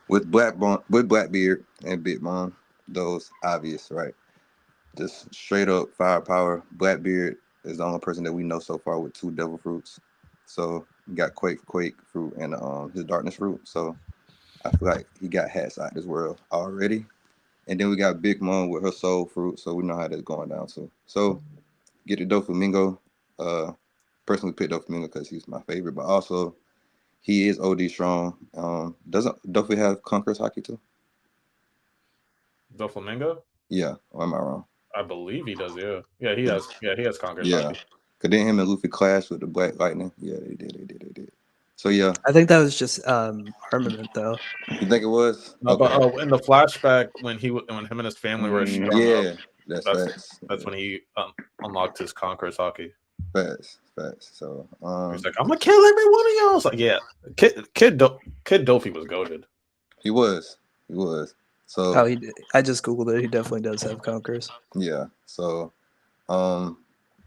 with Blackbeard and Big Mom, those obvious, right? Just straight up firepower. Blackbeard is the only person that we know so far with 2 devil fruits. So we got Quake fruit and his darkness fruit. So I feel like he got hats out this world already. And then we got Big Mom with her soul fruit, so we know how that's going down too. So get the Doflamingo. Personally picked Doflamingo because he's my favorite, but also he is OD strong. Doesn't Dofi have Conqueror's Hockey too? Doflamingo? Yeah, or am I wrong? I believe he does. Yeah, he has. Yeah, he has Conqueror's Yeah, Hockey. cause then him and Luffy clashed with the Black Lightning. Yeah, they did. So yeah, I think that was just armament though. you think it was? No, Okay. but in the flashback when him and his family were strung up, Yeah, that's facts. that's when he unlocked his Conqueror's Hockey. Facts. So He's like, I'm gonna kill every one of y'all. It's like, yeah, Kid Dofi was goated. he was. So Oh, I just googled it. He definitely does have Conquerors. yeah. So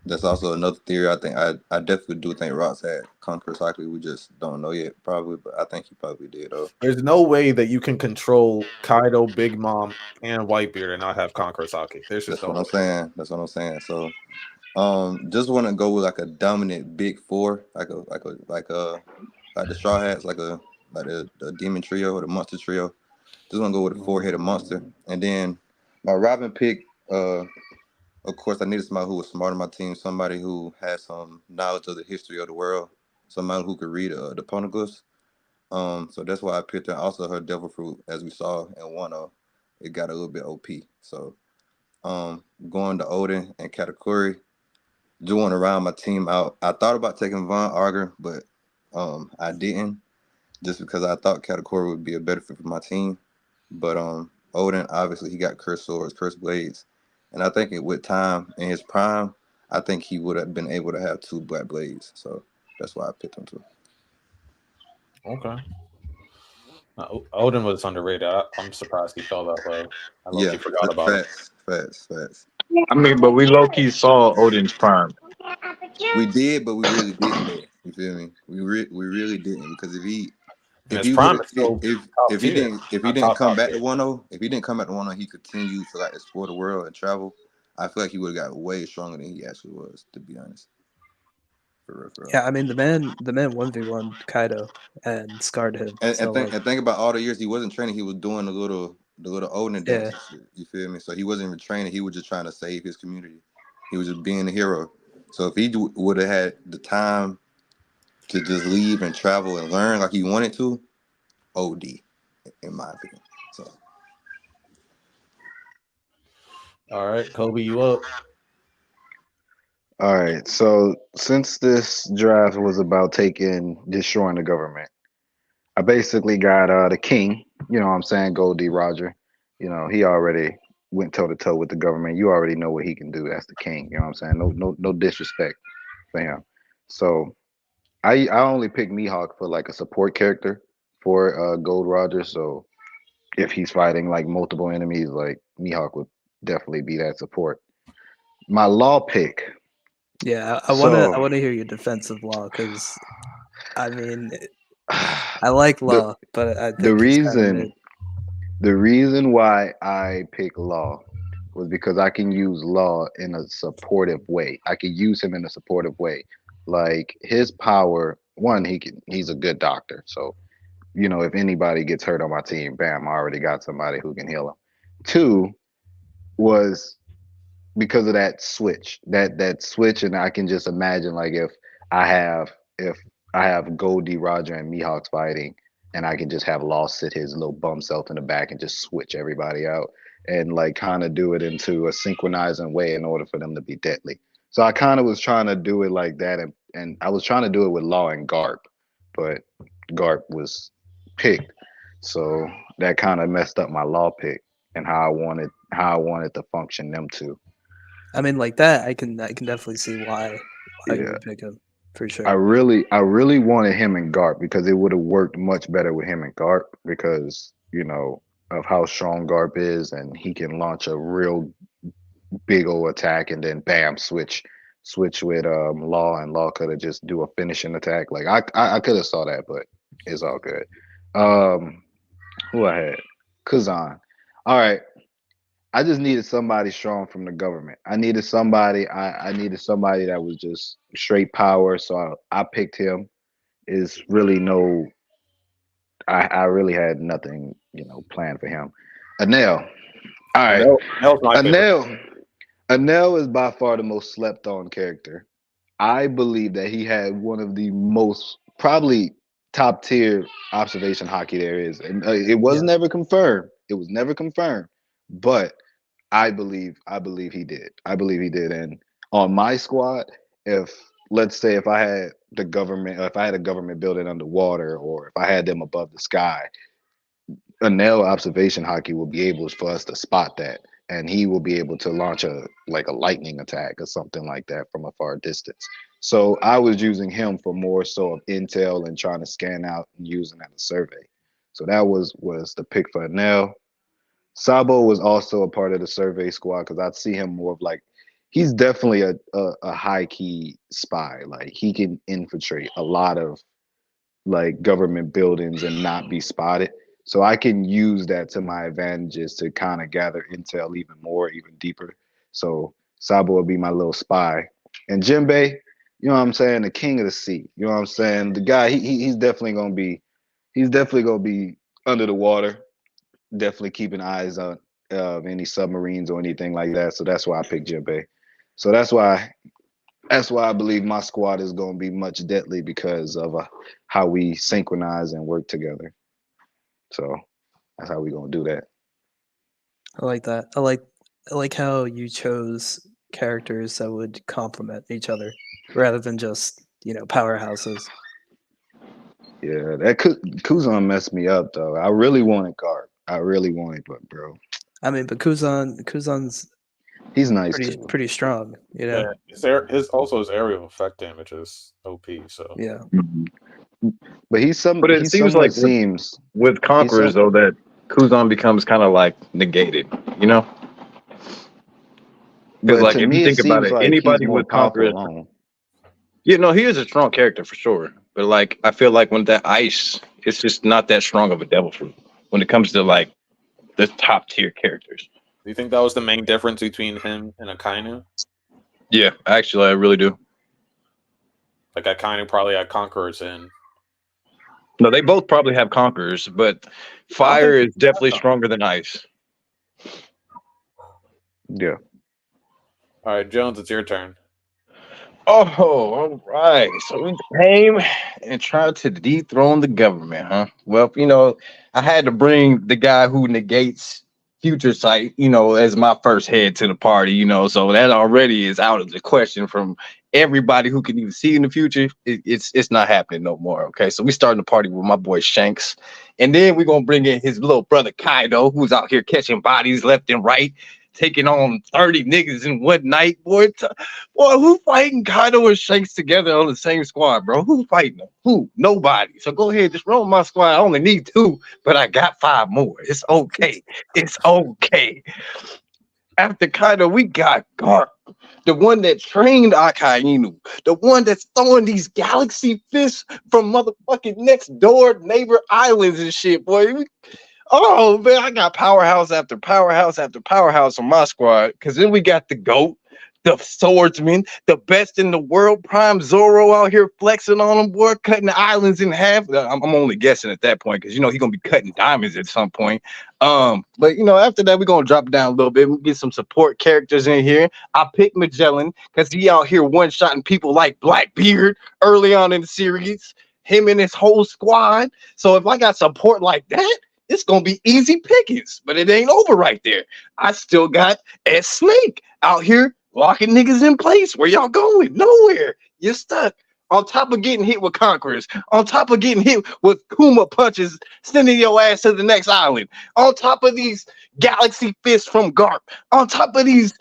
that's also another theory. I think I definitely do think Ross had Conqueror's Hockey. We just don't know yet, probably, but I think he probably did though. There's no way that you can control Kaido, Big Mom, and Whitebeard and not have Conqueror's Hockey. There's just That's what no I'm saying. So just want to go with like a dominant big 4, like the Straw Hats, like the Demon Trio or the Monster Trio. Just want to go with a 4-headed monster, and then my Robin pick. Of course, I needed somebody who was smart on my team, somebody who had some knowledge of the history of the world, somebody who could read the poneglyphs. So that's why I picked her. Also, her devil fruit, as we saw in 1-0, it got a little bit OP. So going to Odin and Katakuri, doing around my team out. I thought about taking Von Auger, but I didn't, just because I thought Katakuri would be a better fit for my team. But Odin, obviously, he got cursed swords, cursed blades. And I think with time in his prime, I think he would have been able to have 2 black blades. So that's why I picked him too. Okay. Odin was underrated. I'm surprised he fell that low. I low-key forgot about it. Facts. I mean, but we low key saw Odin's prime. We did, but we really didn't though. You feel me? We really didn't, because And his prime is still top if he tier. didn't come back to 1-0, if he didn't come back to 1-0, he continued to like explore the world and travel. I feel like he would have got way stronger than he actually was, to be honest. For real. Yeah, I mean the man 1v1 Kaido and scarred him. And, So and think about all the years he wasn't training. He was doing the little Odin dance and shit. You feel me? So he wasn't even training. He was just trying to save his community. He was just being a hero. So if he would have had the time to just leave and travel and learn like he wanted to, OD, in my opinion. So All right, Kobe, you up? All right. So since this draft was about destroying the government, I basically got the king. You know what I'm saying? Goldie Roger. You know, he already went toe to toe with the government. You already know what he can do. That's the king. You know what I'm saying? No disrespect for him. So I only picked Mihawk for like a support character for Gold Roger. So if he's fighting like multiple enemies, like Mihawk would definitely be that support. My law pick. Yeah, I So wanna hear your defensive law because I mean I like the law, but I the think he's kind of mid. reason the reason why I pick Law was because I can use Law in a supportive way. I can use him in a supportive way. Like his power, one, he's a good doctor. So, you know, if anybody gets hurt on my team, bam, I already got somebody who can heal him. Two was because of that switch. That switch, and I can just imagine like I have if I have Goldie, Roger, and Mihawks fighting, and I can just have Law sit his little bum self in the back and just switch everybody out and like kind of do it into a synchronizing way in order for them to be deadly. So I kind of was trying to do it like that, and I was trying to do it with Law and Garp, but Garp was picked, so that kind of messed up my Law pick and how I wanted to function them two. I mean, like that, I can definitely see why you Yeah, would pick him for I sure. really wanted him and Garp because it would have worked much better with him and Garp because you know of how strong Garp is and he can launch a real big old attack and then bam switch with Law and Law could have just do a finishing attack. Like I could have saw that, but it's all good. Um, who I had? Kazan. All right. I just needed somebody strong from the government. I needed somebody. I needed somebody that was just straight power. So I picked him. Is really no. I really had nothing, you know, planned for him. Anel. All right. That was my favorite. Anel. Anel is by far the most slept on character. I believe that he had one of the most probably top tier observation hockey there is, and it was Yeah. never confirmed. It was never confirmed, but I believe he did. I believe he did. And on my squad, if let's say if I had the government, or if I had a government building underwater, or if I had them above the sky, a nail observation hockey will be able for us to spot that, and he will be able to launch a like a lightning attack or something like that from a far distance. So I was using him for more so of intel and trying to scan out and using as a survey. So that was the pick for Nail. Sabo was also a part of the survey squad because I'd see him more of like he's definitely a high key spy. Like he can infiltrate a lot of like government buildings and not be spotted. So I can use that to my advantages to kind of gather intel even more, even deeper. So Sabo will be my little spy. And Jinbei, you know what I'm saying, the king of the sea. You know what I'm saying? The guy, he's definitely gonna be under the water, definitely keeping eyes on any submarines or anything like that. So that's why I picked Jinbei. So that's why I believe my squad is going to be much deadly because of how we synchronize and work together. So that's how we're going to do that. I like that. I like how you chose characters that would complement each other rather than just, powerhouses. Yeah, that Kuzan messed me up though. I really wanted Garp. I really wanted, but bro, I mean, but Kuzan's he's nice pretty too. pretty strong, Yeah, his area of effect damage is OP. So Yeah. But But it he seems somewhat like seems with he's Conquerors some though that Kuzan becomes kind of like negated, you know? Because but like to if you me it think about seems it, like he's anybody more with powerful Conquerors, alone. he is a strong character for sure. But like I feel like when that ice, it's just not that strong of a devil fruit when it comes to like the top tier characters. do you think that was the main difference between him and Akainu? Yeah, actually, I really do. Like Akainu probably had Conquerors in. No, they both probably have Conquerors, but I don't fire think. is definitely stronger than ice. Yeah. All right, Jones, it's your turn. Oh, all right. So we came and tried to dethrone the government, huh? Well, I had to bring the guy who negates future sight, you know, as my first head to the party, you know, so that already is out of the question from everybody who can even see in the future. It's not happening no more. Okay, so we starting the party with my boy Shanks, and then we're gonna bring in his little brother Kaido, who's out here catching bodies left and right, taking on 30 niggas in one night. Boy, who fighting Kaido and Shanks together on the same squad, bro? Who fighting them? Who? Nobody. So go ahead, just roll my squad. I only need 2, but I got 5 more. It's okay. It's okay. After Kaido, we got Garp, the one that trained Akainu, the one that's throwing these galaxy fists from motherfucking next door neighbor islands and shit, boy. Oh man, I got powerhouse after powerhouse after powerhouse on my squad. Cause then we got the GOAT, the swordsman, the best in the world, Prime Zoro out here flexing on them, boy, cutting the islands in half. I'm only guessing at that point, because you know he's gonna be cutting diamonds at some point. But you know, after that, we're gonna drop it down a little bit. We'll get some support characters in here. I picked Magellan because he out here one-shotting people like Blackbeard early on in the series. Him and his whole squad. So if I got support like that, it's gonna be easy pickings, but it ain't over right there. I still got Ed Snake out here locking niggas in place. Where y'all going? Nowhere. You're stuck. On top of getting hit with conquerors, on top of getting hit with Kuma punches, sending your ass to the next island, on top of these galaxy fists from Garp, on top of these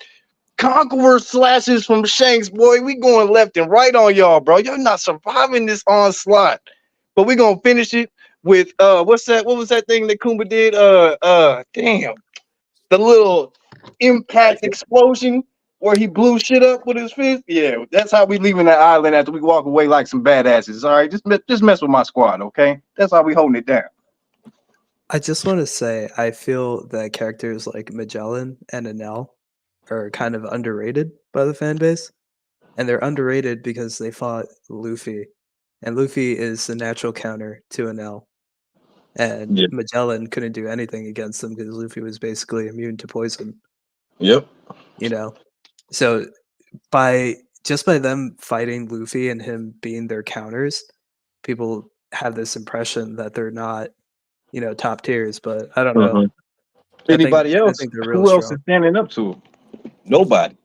conqueror slashes from Shanks, boy, we going left and right on y'all, bro. You're not surviving this onslaught. But we gonna finish it with what was that thing that Kuma did? Damn, the little impact explosion where he blew shit up with his fist. Yeah, that's how we leaving that island after we walk away like some badasses. All right, just mess with my squad, okay? That's how we holding it down. I just want to say I feel that characters like Magellan and Enel are kind of underrated by the fan base, and they're underrated because they fought Luffy, and Luffy is the natural counter to Enel, and Yeah. Magellan couldn't do anything against them because Luffy was basically immune to poison. Yep. You know, so by them fighting Luffy and him being their counters, people have this impression that they're not, you know, top tiers. But I don't know. Anybody else? I think they're real Who else strong. is standing up to him? Nobody.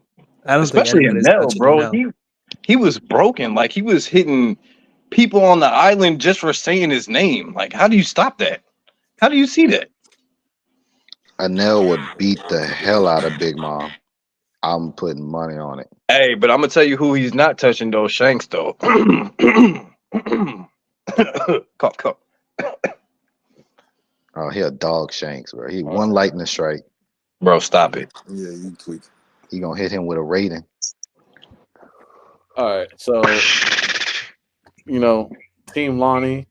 I don't Especially think anybody's Enel, touching bro. Enel. He was broken. Like he was hitting people on the island just for saying his name. Like, how do you stop that? How do you see that? Enel would beat the hell out of Big Mom. I'm putting money on it. Hey, but I'm gonna tell you who he's not touching those Shanks though. Cough. Oh, he a dog Shanks, bro. He one lightning strike. Bro, stop it. Yeah, you tweak. He gonna hit him with a rating. All right, so you know, Team Lonnie,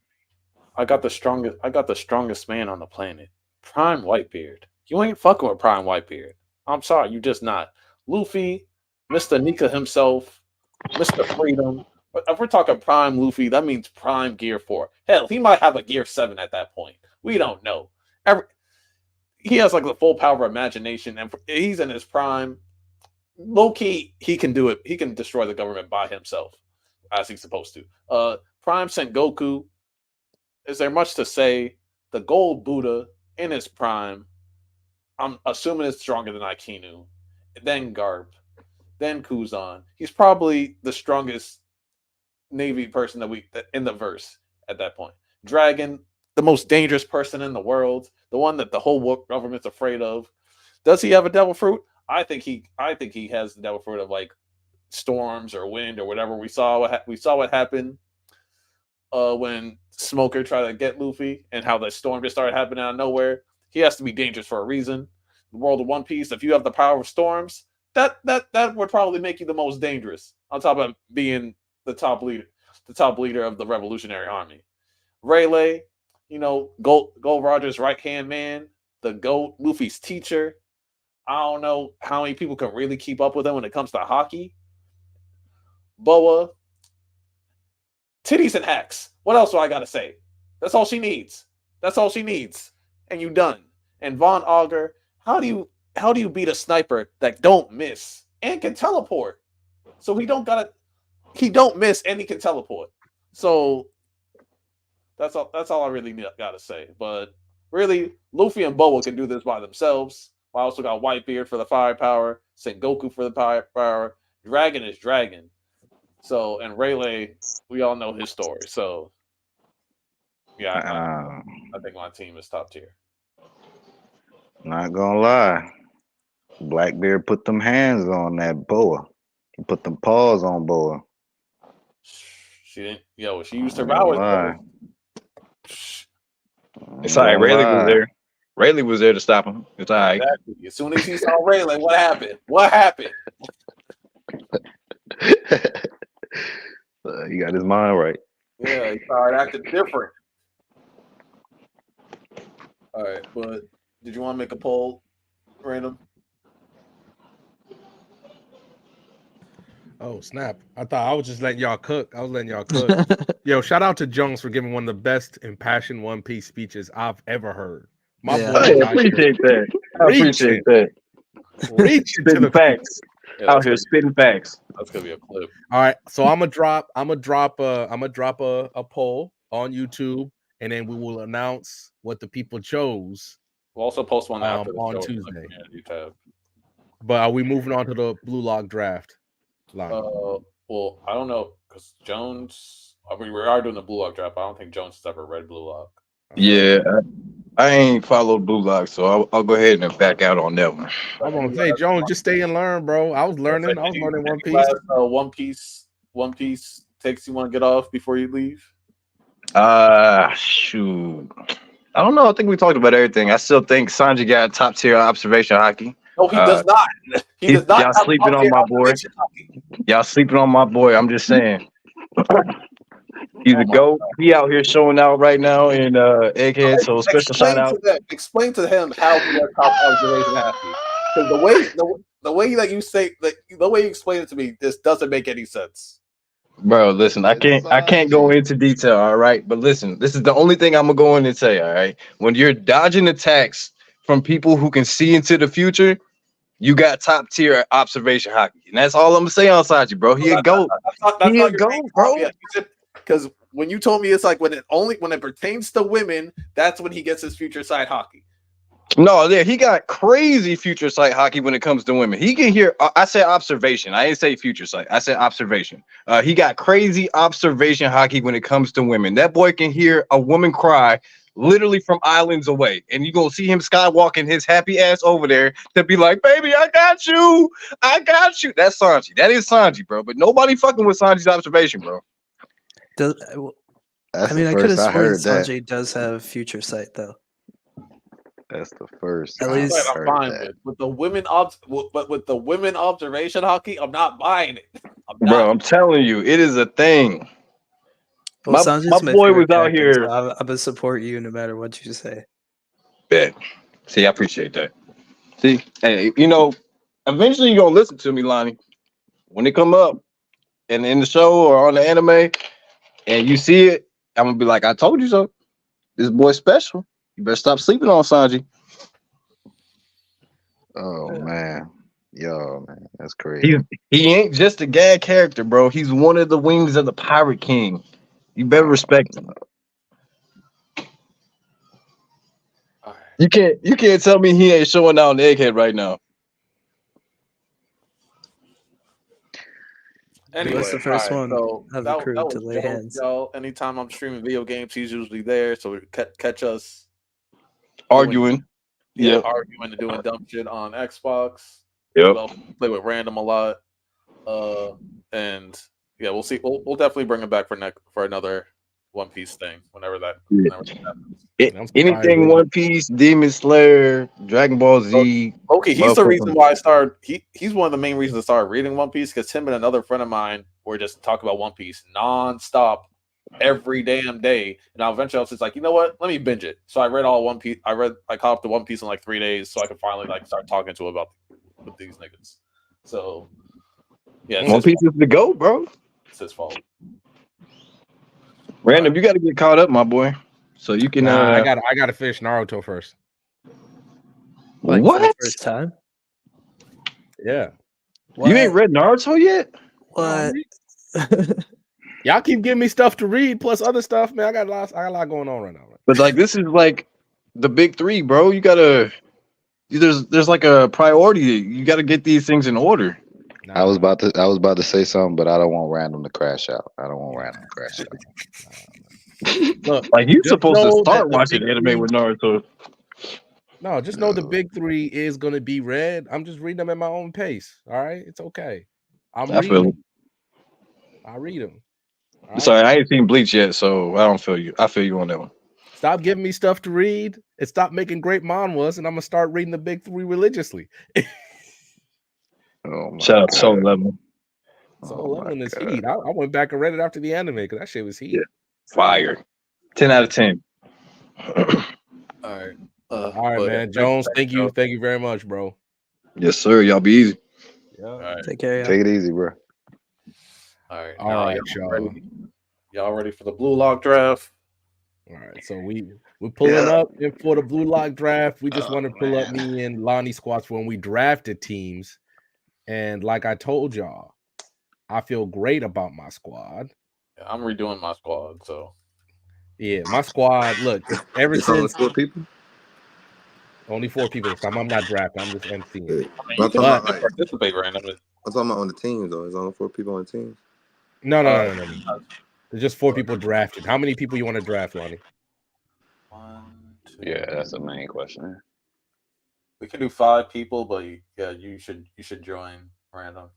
I got the strongest man on the planet, Prime Whitebeard. You ain't fucking with Prime Whitebeard. I'm sorry, you just not. Luffy, Mr. Nika himself, Mr. Freedom. If we're talking Prime Luffy, that means Prime Gear 4. Hell, he might have a Gear 7 at that point. We don't know. He has like the full power of imagination, and he's in his prime. Low key, he can do it. He can destroy the government by himself, as he's supposed to. Prime Sengoku. Is there much to say? The Gold Buddha in his prime. I'm assuming it's stronger than Aikinu. Then Garp. Then Kuzan. He's probably the strongest Navy person that in the verse at that point. Dragon, the most dangerous person in the world, the one that the whole government's afraid of. Does he have a devil fruit? I think he has the devil fruit of like storms or wind or whatever. We saw what happened when Smoker tried to get Luffy and how the storm just started happening out of nowhere. He has to be dangerous for a reason. The world of One Piece, if you have the power of storms, that would probably make you the most dangerous on top of being the top leader of the Revolutionary Army. Rayleigh, you know, Gold Roger's right-hand man, the GOAT, Luffy's teacher. I don't know how many people can really keep up with him when it comes to hockey. Boa, titties and hacks. What else do I gotta say? That's all she needs. And you done. And Von Auger, how do you beat a sniper that don't miss and can teleport? So he don't miss and he can teleport. So that's all I really gotta say. But really, Luffy and Boa can do this by themselves. I also got Whitebeard for the firepower, Sengoku for the firepower. Dragon is Dragon. So, and Rayleigh, we all know his story. So, yeah, I think my team is top tier. Not gonna lie, Blackbeard put them hands on that boa. He put them paws on boa. She didn't. Yo, she used her powers. It's all right. Rayleigh was there. Rayleigh was there to stop him. It's all right. Exactly. As soon as he saw Rayleigh, what happened? What happened? He got his mind right. Yeah, he started acting different. All right, but did you want to make a poll, Random? Oh, snap. I thought I was just letting y'all cook. I was letting y'all cook. Yo, shout out to Jones for giving one of the best impassioned One Piece speeches I've ever heard. My boy, I appreciate that. I appreciate that. Reaching to the facts. Out here spitting facts. That's gonna be a clip. All right, so I'm gonna drop a poll on YouTube, and then we will announce what the people chose. We'll also post one after the on show Tuesday. tab. But are we moving on to the Bluelock draft? Well, I don't know because Jones. I mean, we are doing the Bluelock draft. I don't think Jones has ever read Bluelock. Yeah, I ain't followed Bluelock, so I'll go ahead and back out on that one. I'm gonna say, Jones, just stay and learn, bro. I was learning One Piece. One Piece takes you want to get off before you leave? Shoot. I don't know. I think we talked about everything. I still think Sanji got top tier observation hockey. No, he does not. He does not. Y'all sleeping on my boy. Y'all sleeping on my boy. I'm just saying. He's a GOAT. He out here showing out right now in Egghead. So special shout out. Explain to him how he has top observation hockey. Because the way that you say the way you explain it to me, this doesn't make any sense. Bro, listen, I can't go into detail, all right? But listen, this is the only thing I'm gonna go in and say, all right? When you're dodging attacks from people who can see into the future, you got top tier observation hockey. And that's all I'm gonna say on Sanji, bro. He a GOAT. He a GOAT, bro. Because when you told me it's like when it pertains to women, that's when he gets his future side hockey. No, yeah, he got crazy future sight hockey when it comes to women. He can hear. I said observation. I didn't say future sight. I said observation. He got crazy observation hockey when it comes to women. That boy can hear a woman cry literally from islands away, and you gonna see him skywalking his happy ass over there to be like, "Baby, I got you. I got you." That's Sanji. That is Sanji, bro. But nobody fucking with Sanji's observation, bro. I could have sworn Sanji does have future sight though. That's the first. At least I'm fine with the women but with the women observation hockey, I'm not buying it. Bro, I'm telling you, it is a thing. Well, my boy was out here. So I'm gonna support you no matter what you say. Bet. See, I appreciate that. See, hey, eventually you're gonna listen to me, Lonnie. When it come up and in the show or on the anime, and you see it, I'm gonna be like, I told you so. This boy's special. You better stop sleeping on Sanji. Oh man, that's crazy. He ain't just a gag character, bro. He's one of the wings of the Pirate King. You better respect him. You can't tell me he ain't showing out in Egghead right now. Anyway, what's the first one? So of the crew to lay hands. Anytime I'm streaming video games, he's usually there. So catch us arguing. Arguing and doing dumb shit on Xbox. Yep. We'll play with Random a lot. And yeah, we'll see. We'll definitely bring him back for another One Piece thing whenever that happens. Anything One Piece, Demon Slayer, Dragon Ball Z. Okay, he's the reason why I started. He's one of the main reasons I started reading One Piece because him and another friend of mine were just talking about One Piece nonstop every damn day. And now eventually I was just like, you know what? Let me binge it. So I read all One Piece. I caught up to One Piece in like 3 days, so I could finally start talking to him about with these niggas. So yeah, One Piece is the GOAT, bro. It's his fault. Random, you got to get caught up, my boy. So you can. I got to finish Naruto first. Like what? For the first time? Yeah. What? You ain't read Naruto yet? What? Y'all keep giving me stuff to read plus other stuff, man. I got a lot going on right now. But this is like the big three, bro. You gotta there's like a priority. You got to get these things in order. I was about to say something, but I don't want random to crash out. I don't want random to crash out. Look, Like he's just supposed to know that start the watching big anime three- with Naruto. No, just know the big three is gonna be read. I'm just reading them at my own pace. All right, it's okay. I feel it. I read them. All right? Sorry, I ain't seen Bleach yet, so I don't feel you. I feel you on that one. Stop giving me stuff to read and stop making great manhwas, and I'm gonna start reading the big three religiously. Oh my Shout out to Soul God. Level. Soul Oh my 11 is God. heat. I went back and read it after the anime because that shit was heat. Yeah. Fire. 10 out of 10. All right. All right, but man. Jones, thank you. Thank you very much, bro. Yes, sir. Y'all be easy. Yeah. All right. Take care. Take it easy, bro. All right. All Now, right, y'all ready for the Bluelock draft? All right. So we're pulling up and for the Bluelock draft. We just want to pull up me and Lonnie squads for when we drafted teams. And like I told y'all, I feel great about my squad. Yeah, I'm redoing my squad, so Yeah, my squad. Look, ever It's only since 4 people. only 4 people this time. I'm not drafting. I'm just emceeing. Yeah. I mean, I'm you talking can about like, participate randomly. I'm talking about on the teams though. It's only 4 people on the teams. No. There's just 4 people drafted. How many people you want to draft, Lonnie? 1, 2. Yeah, that's the main question. We can do 5 people, but you should join random.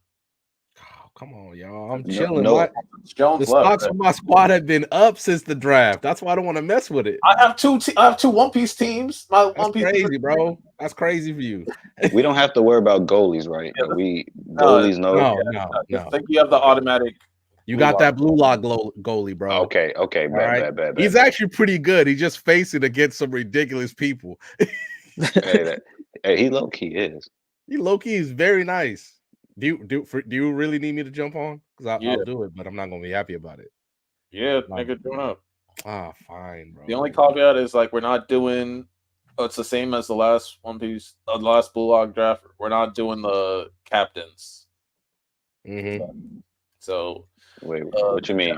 Oh, come on, y'all. I'm No- chilling. no. Jones The left. stocks on my squad have been up since the draft. That's why I don't want to mess with it. I have two One Piece teams. My That's One Piece crazy, bro. That's crazy for you. We don't have to worry about goalies, right? Yeah, Goalies know. No. I think you have the automatic. You got that Bluelock goalie, bro. Okay, All right. bet. He's actually pretty good. He just facing against some ridiculous people. Hey, he low key is. He low key is very nice. Do you really need me to jump on? Because Yeah. I'll do it, but I'm not gonna be happy about it. Yeah, Like- nigga, doing up. Ah, fine, bro. The only caveat is like we're not doing. It's the same as the last One Piece, the last Bluelock draft. We're not doing the captains. Mhm. So Wait, what you mean?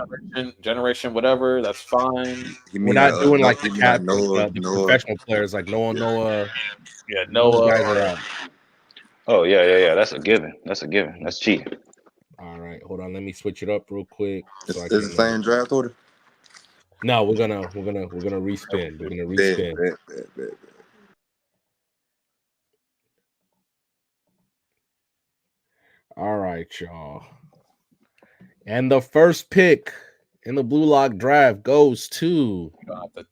generation, whatever. That's fine. We're not doing like the you mean captain, Noah, the Noah. professional players like Noah. Yeah, Those Noah. guys are out. Oh yeah. That's a given. That's cheating. All right, hold on. Let me switch it up real quick. It's So I the can. same draft order. No, we're gonna respin. We're gonna respin. Bet. All right, y'all. And the first pick in the Bluelock draft goes to.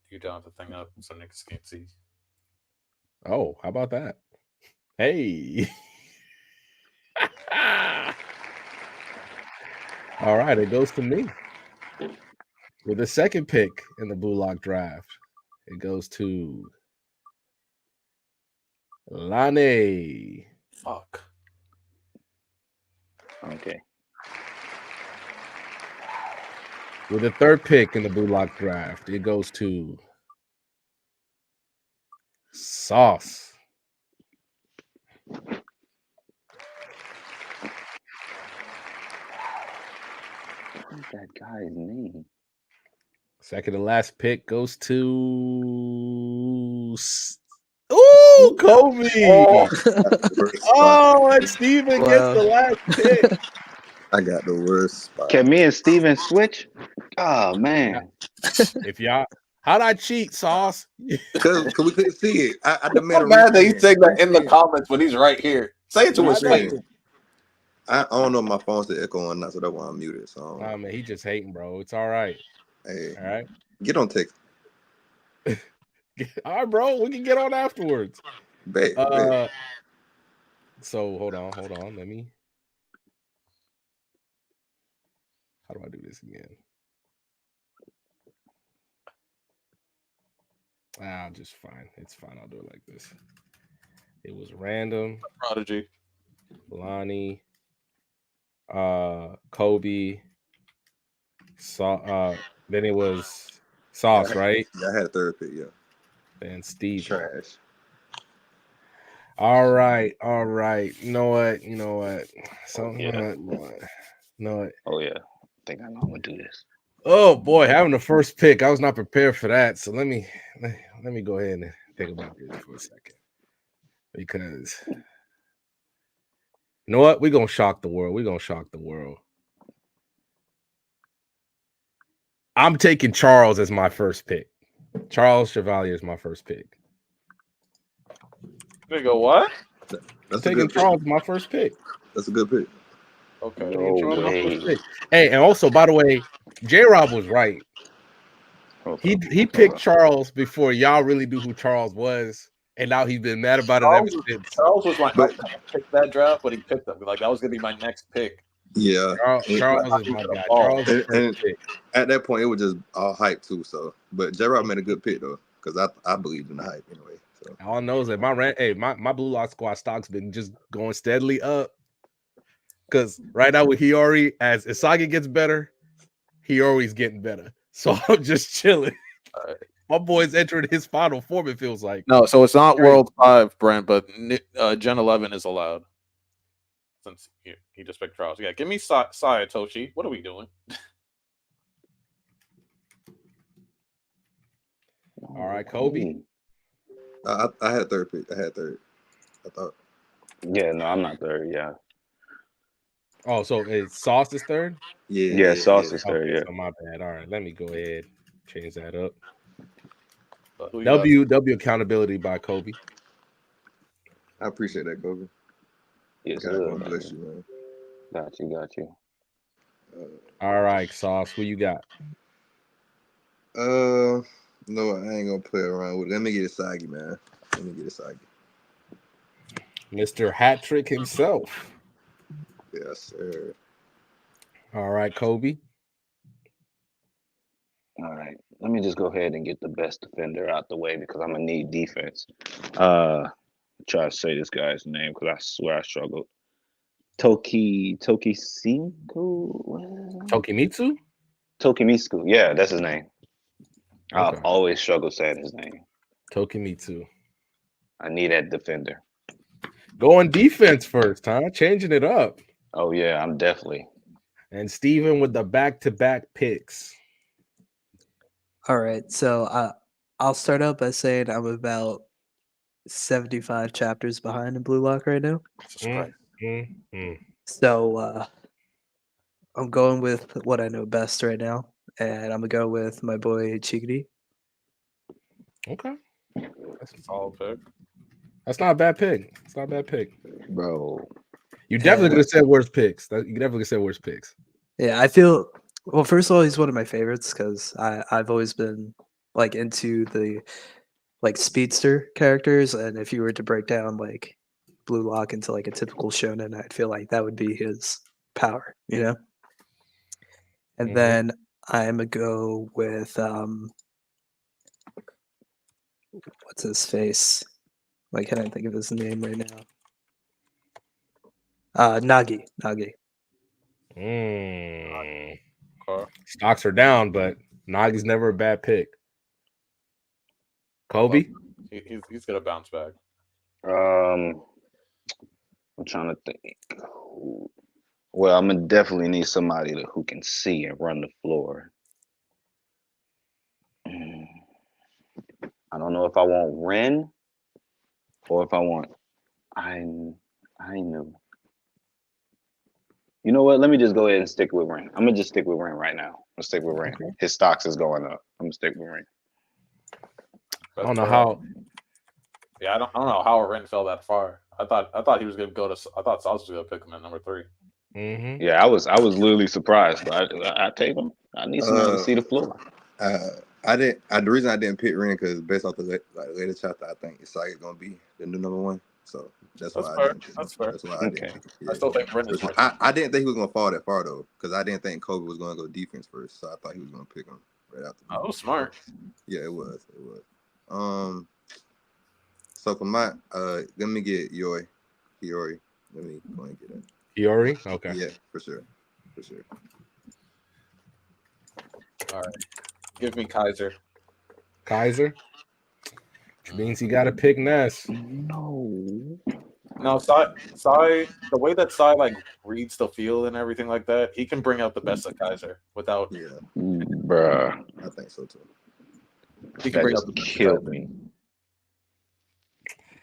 You don't have to thing up so niggas can't see. Oh, how about that? Hey. All right, it goes to me. With the second pick in the Bluelock draft, it goes to Lani. Fuck. Okay. With the third pick in the Bluelock draft, it goes to Sauce. What's that guy's name? Second to last pick goes to Kobe. Oh, and Steven gets the last pick. I got the worst spot. Can me and Steven switch? Oh man. If y'all, how'd I cheat, Sauce? Because we couldn't see it. I demand I'm mad that he's saying that in the comments when he's right here. Say it to his face. I don't know if my phone's still echoing or not, so that's why I'm muted. So Nah, man, he just hating, bro. It's all right. hey, All right. get on text. All right, bro. We can get on afterwards. Bet. So hold on. Let me. How do I do this again? Just fine. It's fine. I'll do it like this. It was random. Prodigy. Lonnie, Kobe, then it was Sauce, right? Yeah, I had a third pick, yeah. And Steve. Trash. All right. You know what? So Yeah. no. Oh yeah. I think I know how to do this. Oh boy, having the first pick, I was not prepared for that. So let me go ahead and think about this for a second. because you know what? We're gonna shock the world. We're gonna shock the world. I'm taking Charles as my first pick. Charles Chevalier is my first pick. There you go. What? I'm taking Charles my first pick. That's a good pick. Okay. No way. Hey, and also by the way, J-Rob was right. Okay. He picked Charles before y'all really knew who Charles was, and now he's been mad about it ever since. Charles was my pick that draft, but he picked him. Like that was gonna be my next pick. Yeah, Charles is my guy. Charles is first pick. At that point, it was just all hype too. So, but J-Rob made a good pick though, because I believed in the hype anyway. So all knows that my Bluelock squad stock's been just going steadily up. Because right now with Hiyori, as Isagi gets better, Hiyori's getting better. So I'm just chilling. My boy's entering his final form, it feels like. No, so it's not World 5, Brent, but Gen 11 is allowed. Since he just picked Charles. Yeah, give me Sayatoshi. What are we doing? All right, Kobe. I had third pick. I thought. Yeah, no, I'm not third. Yeah. Oh, so it's Sauce is third? Yeah, Sauce is third. Yeah. So my bad. All right, let me go ahead change that up. W accountability by Kobe. I appreciate that, Kobe. Yes, God bless you, man. Got you. All right, Sauce, who you got? No, I ain't gonna play around with it. Let me get Isagi, man. Let me get Isagi. Mr. Hat Trick himself. Yes, sir. All right, Kobe. All right. Let me just go ahead and get the best defender out the way because I'm gonna need defense. Try to say this guy's name because I swear I struggled. Tokimitsu? Tokimitsu. Yeah, that's his name. Okay. I've always struggled saying his name. Tokimitsu. I need that defender. Going defense first, huh? Changing it up. Oh yeah, I'm definitely. And Steven with the back-to-back picks. All right, so I'll start out by saying I'm about 75 chapters behind in Bluelock right now. So I'm going with what I know best right now, and I'm gonna go with my boy Chigiri. Okay, that's a solid pick. That's not a bad pick. It's not a bad pick, bro. You definitely could have said worst picks. You definitely could have said worst picks. Yeah, I feel. Well, first of all, he's one of my favorites because I've always been like into the like speedster characters, and if you were to break down like Bluelock into like a typical shonen, I'd feel like that would be his power, you know. And then I'm gonna go with what's his face? Why can't I think of his name right now? Nagi. Stocks are down, but Nagi's never a bad pick. Kobe? He's gonna bounce back. I'm trying to think. Well, I'm gonna definitely need somebody who can see and run the floor. I don't know if I want Ren or if I want I knew. You know what? Let me just go ahead and stick with Ren. I'm gonna just stick with Ren right now. I'm gonna stick with Ren. Okay. His stocks is going up. I'm gonna stick with Ren. I don't know how. Yeah, I don't know how Ren fell that far. I thought he was gonna go to. I thought Sauce was gonna pick him at number 3. Yeah, I was literally surprised, but I take him. I need somebody to see the floor. The reason I didn't pick Ren because based off the latest chapter, I think Isagi is gonna be the new number 1. So that's why I didn't pick him. That's fair. That's why I didn't pick him. Yeah. I still think Ren is. I didn't think he was gonna fall that far though, because I didn't think Kobe was gonna go defense first. So I thought he was gonna pick him right after. Oh, smart. Yeah, it was. So for my let me get Hiyori. Let me go and get it. Hiyori? Okay. Yeah, for sure. All right. Give me Kaiser. Which means he gotta pick Ness. No, Sai, the way that Sai like reads the field and everything like that, he can bring out the best of Kaiser without. Yeah, bruh. I think so too. He can bring out the best. Killed me.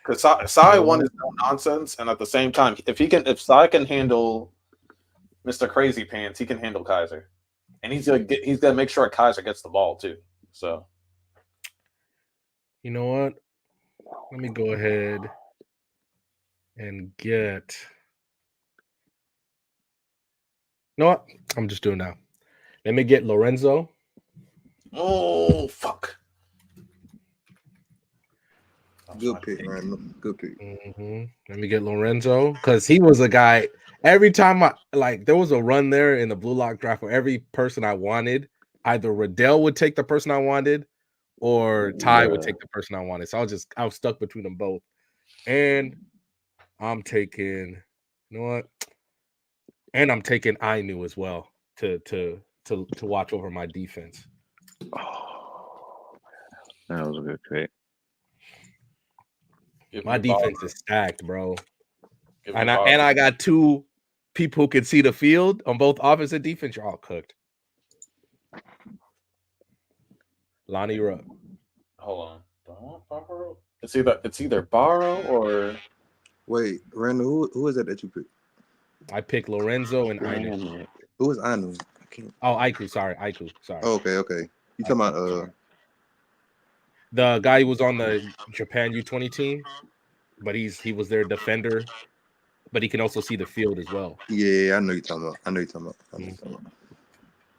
Because Sai one is no nonsense, and at the same time, if Sai can handle Mr. Crazy Pants, he can handle Kaiser, and he's gonna make sure Kaiser gets the ball too. So, you know what? Let me go ahead and get. You know what? I'm just doing now. Let me get Lorenzo. oh fuck! Good pick, Randall. Good pick. Let me get Lorenzo because he was a guy. Every time there was a run there in the Bluelock draft where every person I wanted, either Riddell would take the person I wanted, or Ty would take the person I wanted. So I was stuck between them both. And I'm taking, you know what? And I'm taking Ainu as well to watch over my defense. Oh, that was a good pick. My defense is stacked, bro. And I got two people who can see the field on both offense and defense. You're all cooked. Lonnie, you're up. Hold on. Don't borrow. It's either borrow or Wait, Randall, who is that you picked? I picked Lorenzo and Ainu. Who is Ainu? I can't. Oh, Aiku. Sorry. Oh, okay. You talking about the guy who was on the Japan U20 team, but he was their defender, but he can also see the field as well. Yeah, I know you're talking about.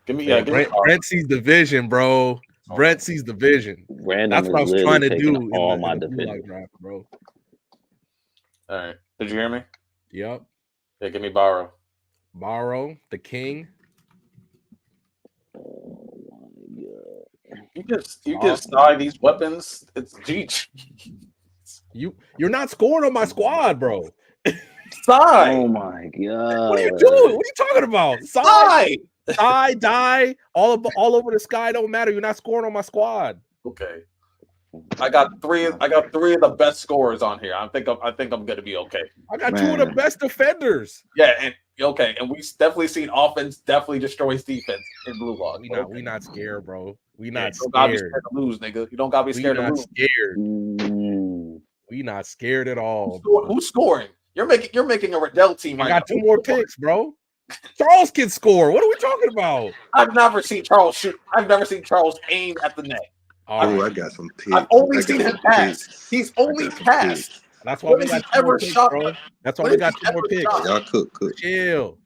Give me Brent sees the vision, bro. Brent sees the vision. That's what I was trying to do in the Bluelock draft, bro. All right. Did you hear me? Yep. Yeah, give me borrow. Borrow, the king. Oh my god! You just buy these weapons. It's Jeech. You're not scoring on my squad, bro. Sai. Oh my god! What are you doing? What are you talking about? Sai. Die, all over the sky. Don't matter. You're not scoring on my squad. Okay. I got three of the best scorers on here. I think I'm gonna be okay. I got two of the best defenders. Yeah, and and we definitely seen offense definitely destroys defense in Bluelock. We not scared, bro. We not scared. You don't gotta be scared scared to lose, nigga. You don't gotta be scared to lose. We not scared at all. Who's scoring? You're making a Riddell team right now. I got two more picks, bro. Charles can score. What are we talking about? I've never seen Charles shoot. I've never seen Charles aim at the net. Oh, I got some picks. I've only seen him pass. He's only passed. That's why we got two more picks, bro. That's why we got two more picks. Y'all cook.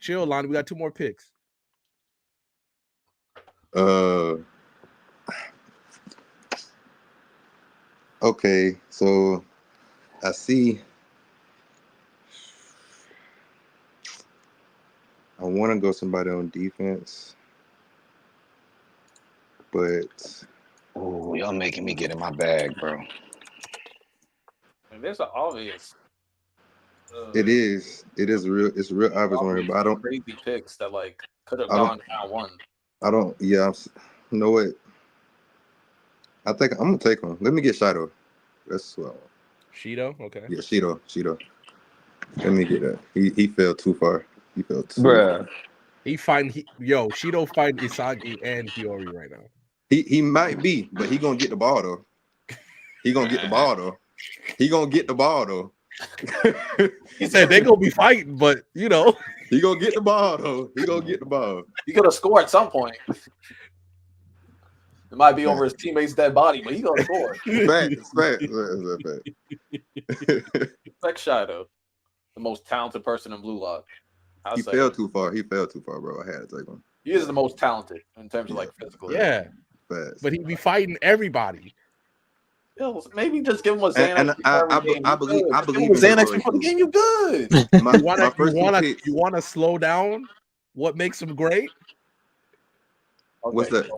Chill, Lonnie. We got two more picks. Okay, so I see. I want to go somebody on defense, but y'all making me get in my bag, bro. And there's an obvious. It is real. It's real obvious on here, but I don't. Crazy picks that could have gone down one. I don't. Yeah, you know what? I think I'm gonna take him. Let me get Shido. That's what I want. Shido, okay. Yeah, Shido. Let me get that. He fell too far. He fell too. Bruh. Shido fighting Isagi and Hiyori right now. He might be, but he gonna get the ball though. He gonna get the ball though. He said they gonna be fighting, but he gonna get the ball though. He gonna score at some point. It might be over his teammate's dead body, but he gonna score. Fact. Like Shido, the most talented person in Bluelock. He fell too far, bro. I had to take him. He is the most talented in terms of physical. Yeah. Fast. But he'd be fighting everybody. Maybe just give him a Xanax. And I believe Xanax before the game. You good? You want to slow down? What makes him great? Okay, what's that?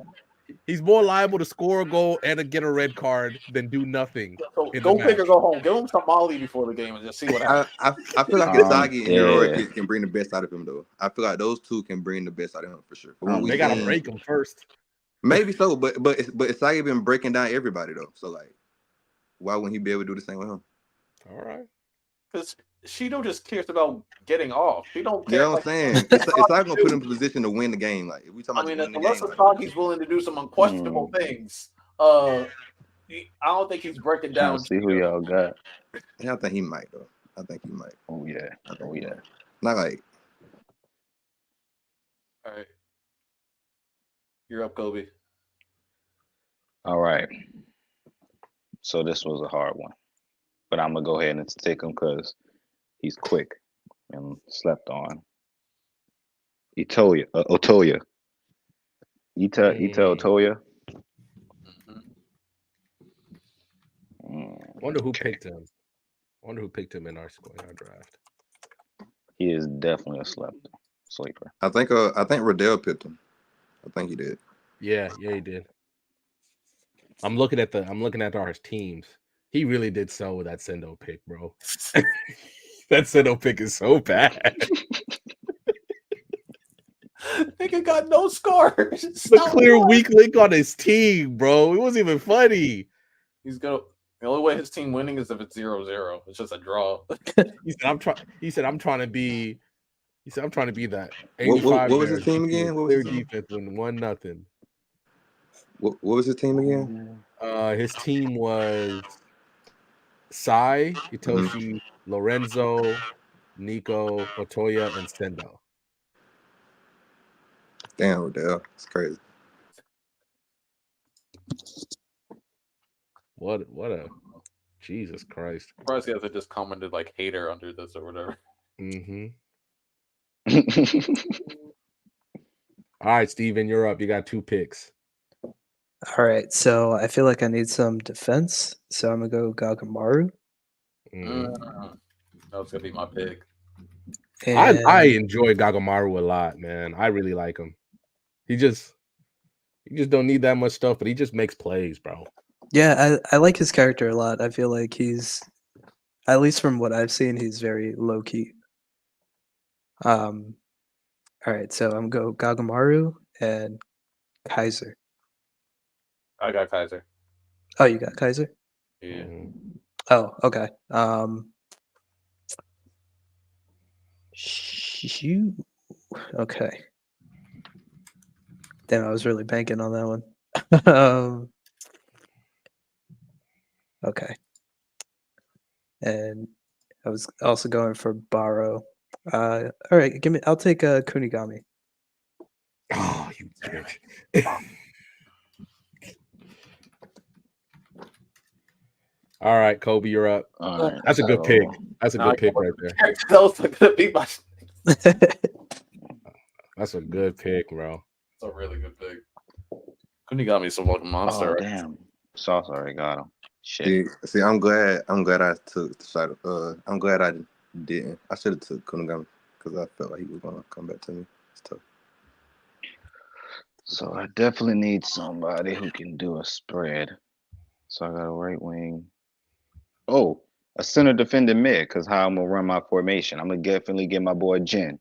He's more liable to score a goal and to get a red card than do nothing. So go big or go home. Give him some Molly before the game and just see what happens. I feel like Isagi and Hiyori can bring the best out of him, though. I feel like those two can bring the best out of him for sure. They gotta break him first. Maybe so, but Isagi been breaking down everybody though. So why wouldn't he be able to do the same with him? All right. Because Shido just cares about getting off. He don't care. You know what I'm saying? It's not gonna put him in position to win the game. If we talking about unless Asagi's willing to do some unquestionable things, I don't think he's breaking Trying down. to see who y'all got. Yeah, I think he might though. I think he might. Oh yeah. I think Oh he yeah. might. Not like All right, you're up, Kobe. All right. So this was a hard one, but I'm gonna go ahead and take him because he's quick and slept on. Otoya. Ita Otoya. Wonder who picked him. Wonder who picked him in our draft. He is definitely a sleeper. I think Riddell picked him. I think he did. Yeah, he did. I'm looking at our teams. He really did so with that Sendo pick, bro. That Sendo pick is so bad. Nigga got no scars. The clear weak link on his team, bro. It wasn't even funny. He's gonna. The only way his team winning is if it's 0-0. It's just a draw. He said I'm trying to be that 85. What was his team again? What was Clear his team? defense when 1-0. What was his team again? His team was Sai, Itoshi, Lorenzo, Nico, Otoya, and Sendo. Damn, Riddell. It's crazy. What a Jesus Christ. I'm surprised he hasn't just commented like hater under this or whatever. Mm-hmm. All right, Steven, you're up. You got 2 picks. All right, so I feel like I need some defense, so I'm gonna go Gagamaru. Mm. That was gonna be my pick. I enjoy Gagamaru a lot, man. I really like him. He just don't need that much stuff, but he just makes plays, bro. Yeah, I like his character a lot. I feel like he's, at least from what I've seen, he's very low key. All right, so I'm gonna go Gagamaru and Kaiser. I got Kaiser. Oh, you got Kaiser? Yeah. Oh, okay. Okay. Damn, I was really banking on that one. Okay. And I was also going for Baro. All right, I'll take Kunigami. Oh, you bitch. All right, Kobe, you're up. All right, That's a good pick. That's a good pick right there. That was gonna be my. That's a good pick, bro. It's a really good pick. Kunigami is some fucking monster. Oh right? damn. Sauce already got him. Shit. See, I'm glad I took the shot. I'm glad I didn't. I should have took Kunigami because I felt like he was gonna come back to me. It's tough. So I definitely need somebody who can do a spread. So I got a right wing. Oh, a center defending mid, because how I'm gonna run my formation. I'm gonna definitely get my boy Jin.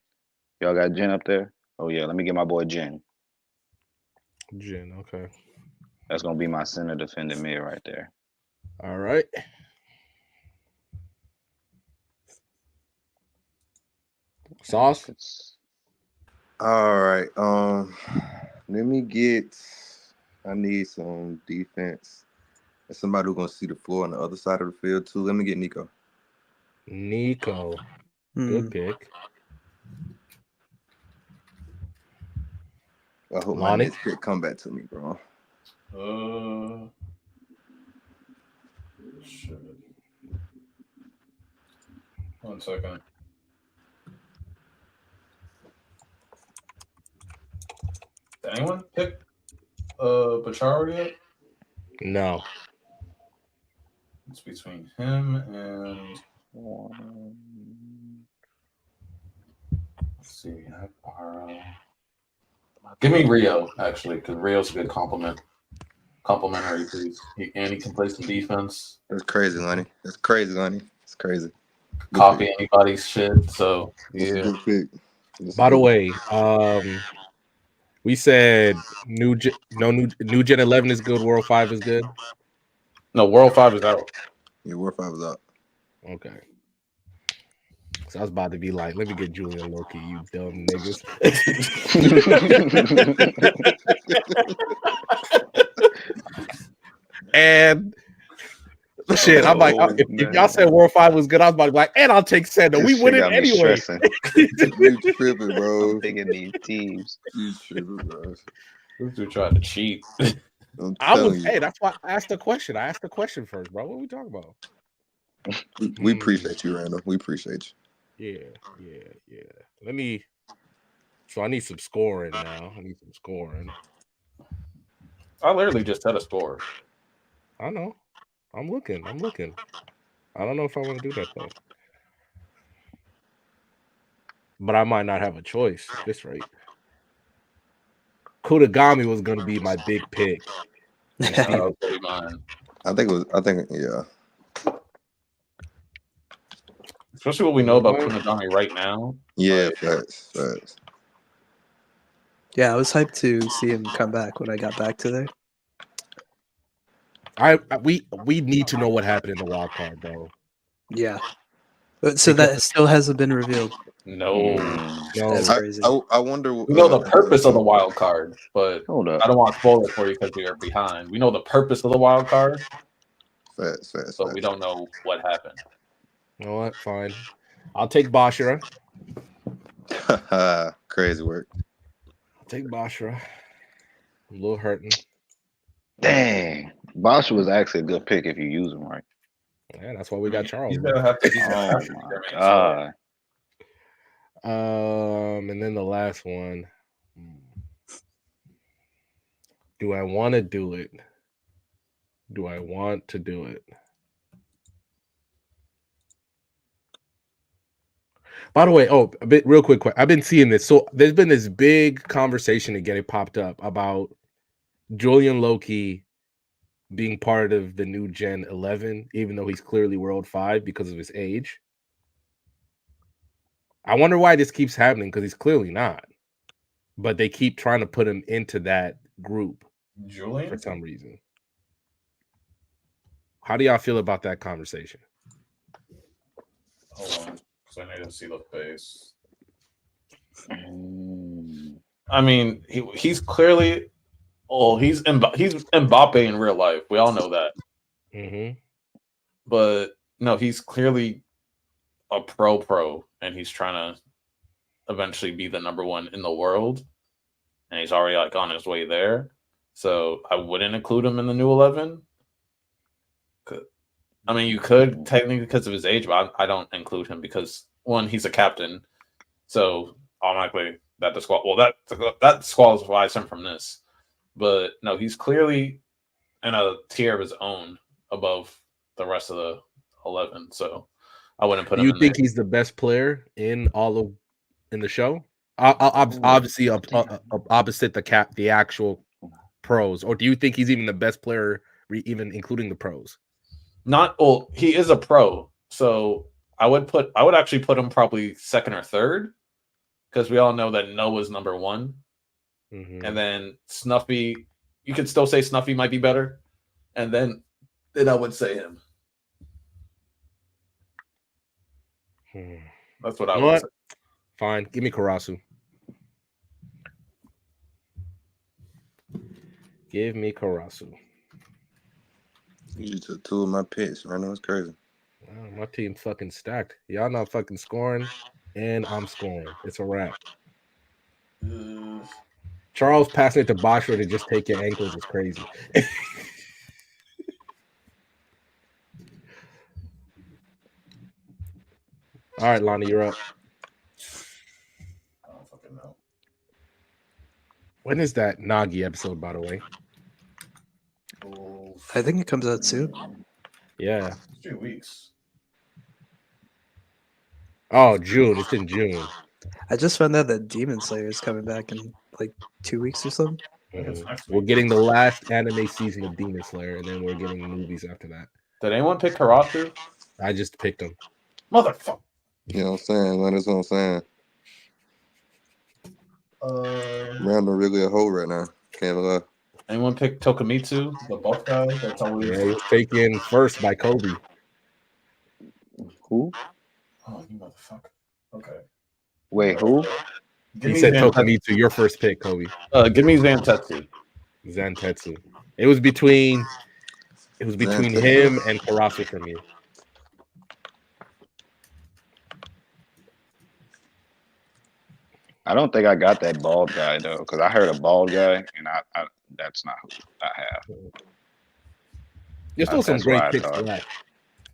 Y'all got Jin up there? Oh yeah, let me get my boy Jin. Jin, okay. That's gonna be my center defending mid right there. All right. Sauce? All right. Let me get. I need some defense. And somebody who's gonna see the floor on the other side of the field too. Let me get Nico. Nico. Good pick. I hope Lonnie? my next pick come back to me, bro. Shit. 1 second. Did anyone pick Bacharo yet? No. It's between him and let's see, Baro. Give me Rio, actually, because Rio's a good complimentary piece. He can play some defense. That's crazy, Lonnie. That's crazy, Lonnie. It's crazy. Good Copy pick. anybody's shit. So That's a yeah. good pick. That's a By the good way, we said new Gen 11 is good, World 5 is good. No, World 5 is out. Yeah, World 5 is out. Okay. So I was about to be like, let me get Julian Loki, you dumb niggas. And Shit, I'm like, Oh, if y'all said World 5 was good, I was about to be like, and I'll take Sendo. This We shit win it got me anyway. stressing. You tripping, bro. I'm thinking these teams. You tripping, bro. This dude tried to cheat. I'm I telling was, you. hey, that's why I asked the question. I asked the question first, bro. What are we talking about? We appreciate you, Randall. We appreciate Yeah. Let me. So I need some scoring now. I literally just set a score. I know. I'm looking. I don't know if I want to do that though. But I might not have a choice at this rate. Kutagami was going to be my big pick. And Steven, Mine. you. I think, yeah. Especially what we know about Kunigami right now. Yeah, Like, facts. Yeah, I was hyped to see him come back when I got back to there. we need to know what happened in the wild card, bro. Yeah. So that still hasn't been revealed. no. That's crazy. I wonder. We know the purpose of the wild card, but Hold up. I don't want to spoil it for you because we are behind. We know the purpose of the wild card, Facts. but we don't know what happened. You know what? Fine. I'll take Bashira. Crazy work. I'll take Bashira. I'm a little hurting. Dang. Bosch was actually a good pick if you use him right. Yeah, that's why we got Charles. He's gonna have to. Oh my god. And then the last one. Do I want to do it? By the way, a bit real quick. I've been seeing this. So there's been this big conversation again. It popped up about Julian Loki being part of the new Gen 11, even though he's clearly World 5 because of his age. I wonder why this keeps happening because he's clearly not. But they keep trying to put him into that group Julian for some reason. How do y'all feel about that conversation? Hold on, because I need to see the face. I mean, he's clearly. Oh, he's Mbappe in real life. We all know that. Mm-hmm. But no, he's clearly a pro, and he's trying to eventually be the number one in the world, and he's already like on his way there. So I wouldn't include him in the new 11. I mean, you could technically because of his age, but I don't include him because one, he's a captain, so automatically that disqualifies him from this. But no, he's clearly in a tier of his own above the rest of the 11. So I wouldn't put him. Do you think he's the best player in the show? Obviously, opposite the actual pros, or do you think he's even the best player, even including the pros? Not well. He is a pro, so I would actually put him probably second or third, because we all know that Noah's number one. Mm-hmm. And then Snuffy, you could still say Snuffy might be better. And then I would say him. That's what I would say. Fine. Give me Karasu. You took two of my picks, right? That's crazy. Wow, my team's fucking stacked. Y'all not fucking scoring, and I'm scoring. It's a wrap. Charles passing it to Bashir to just take your ankles is crazy. All right, Lonnie, you're up. I don't fucking know. When is that Nagi episode, by the way? I think it comes out soon. Yeah. 2 weeks. Oh, June. It's in June. I just found out that Demon Slayer is coming back in like 2 weeks or something. We're getting the last anime season of Demon Slayer, and then we're getting movies after that. Did anyone pick Karatu? I just picked him. Motherfucker. You know what I'm saying? That's what I'm saying. Randall really a hoe right now. Can't lie. Anyone pick Tokumitsu, the buff guy? That's always. Yeah, he was taken first by Kobe. Who? Oh, you motherfucker. Okay. Wait, who? He said Tokumitsu, your first pick, Kobe. Give me Zantetsu. Zantetsu. It was between It was between him and Karasu for me. I don't think I got that bald guy though, because I heard a bald guy, and I that's not who I have. There's still some That's great why I picks thought. left.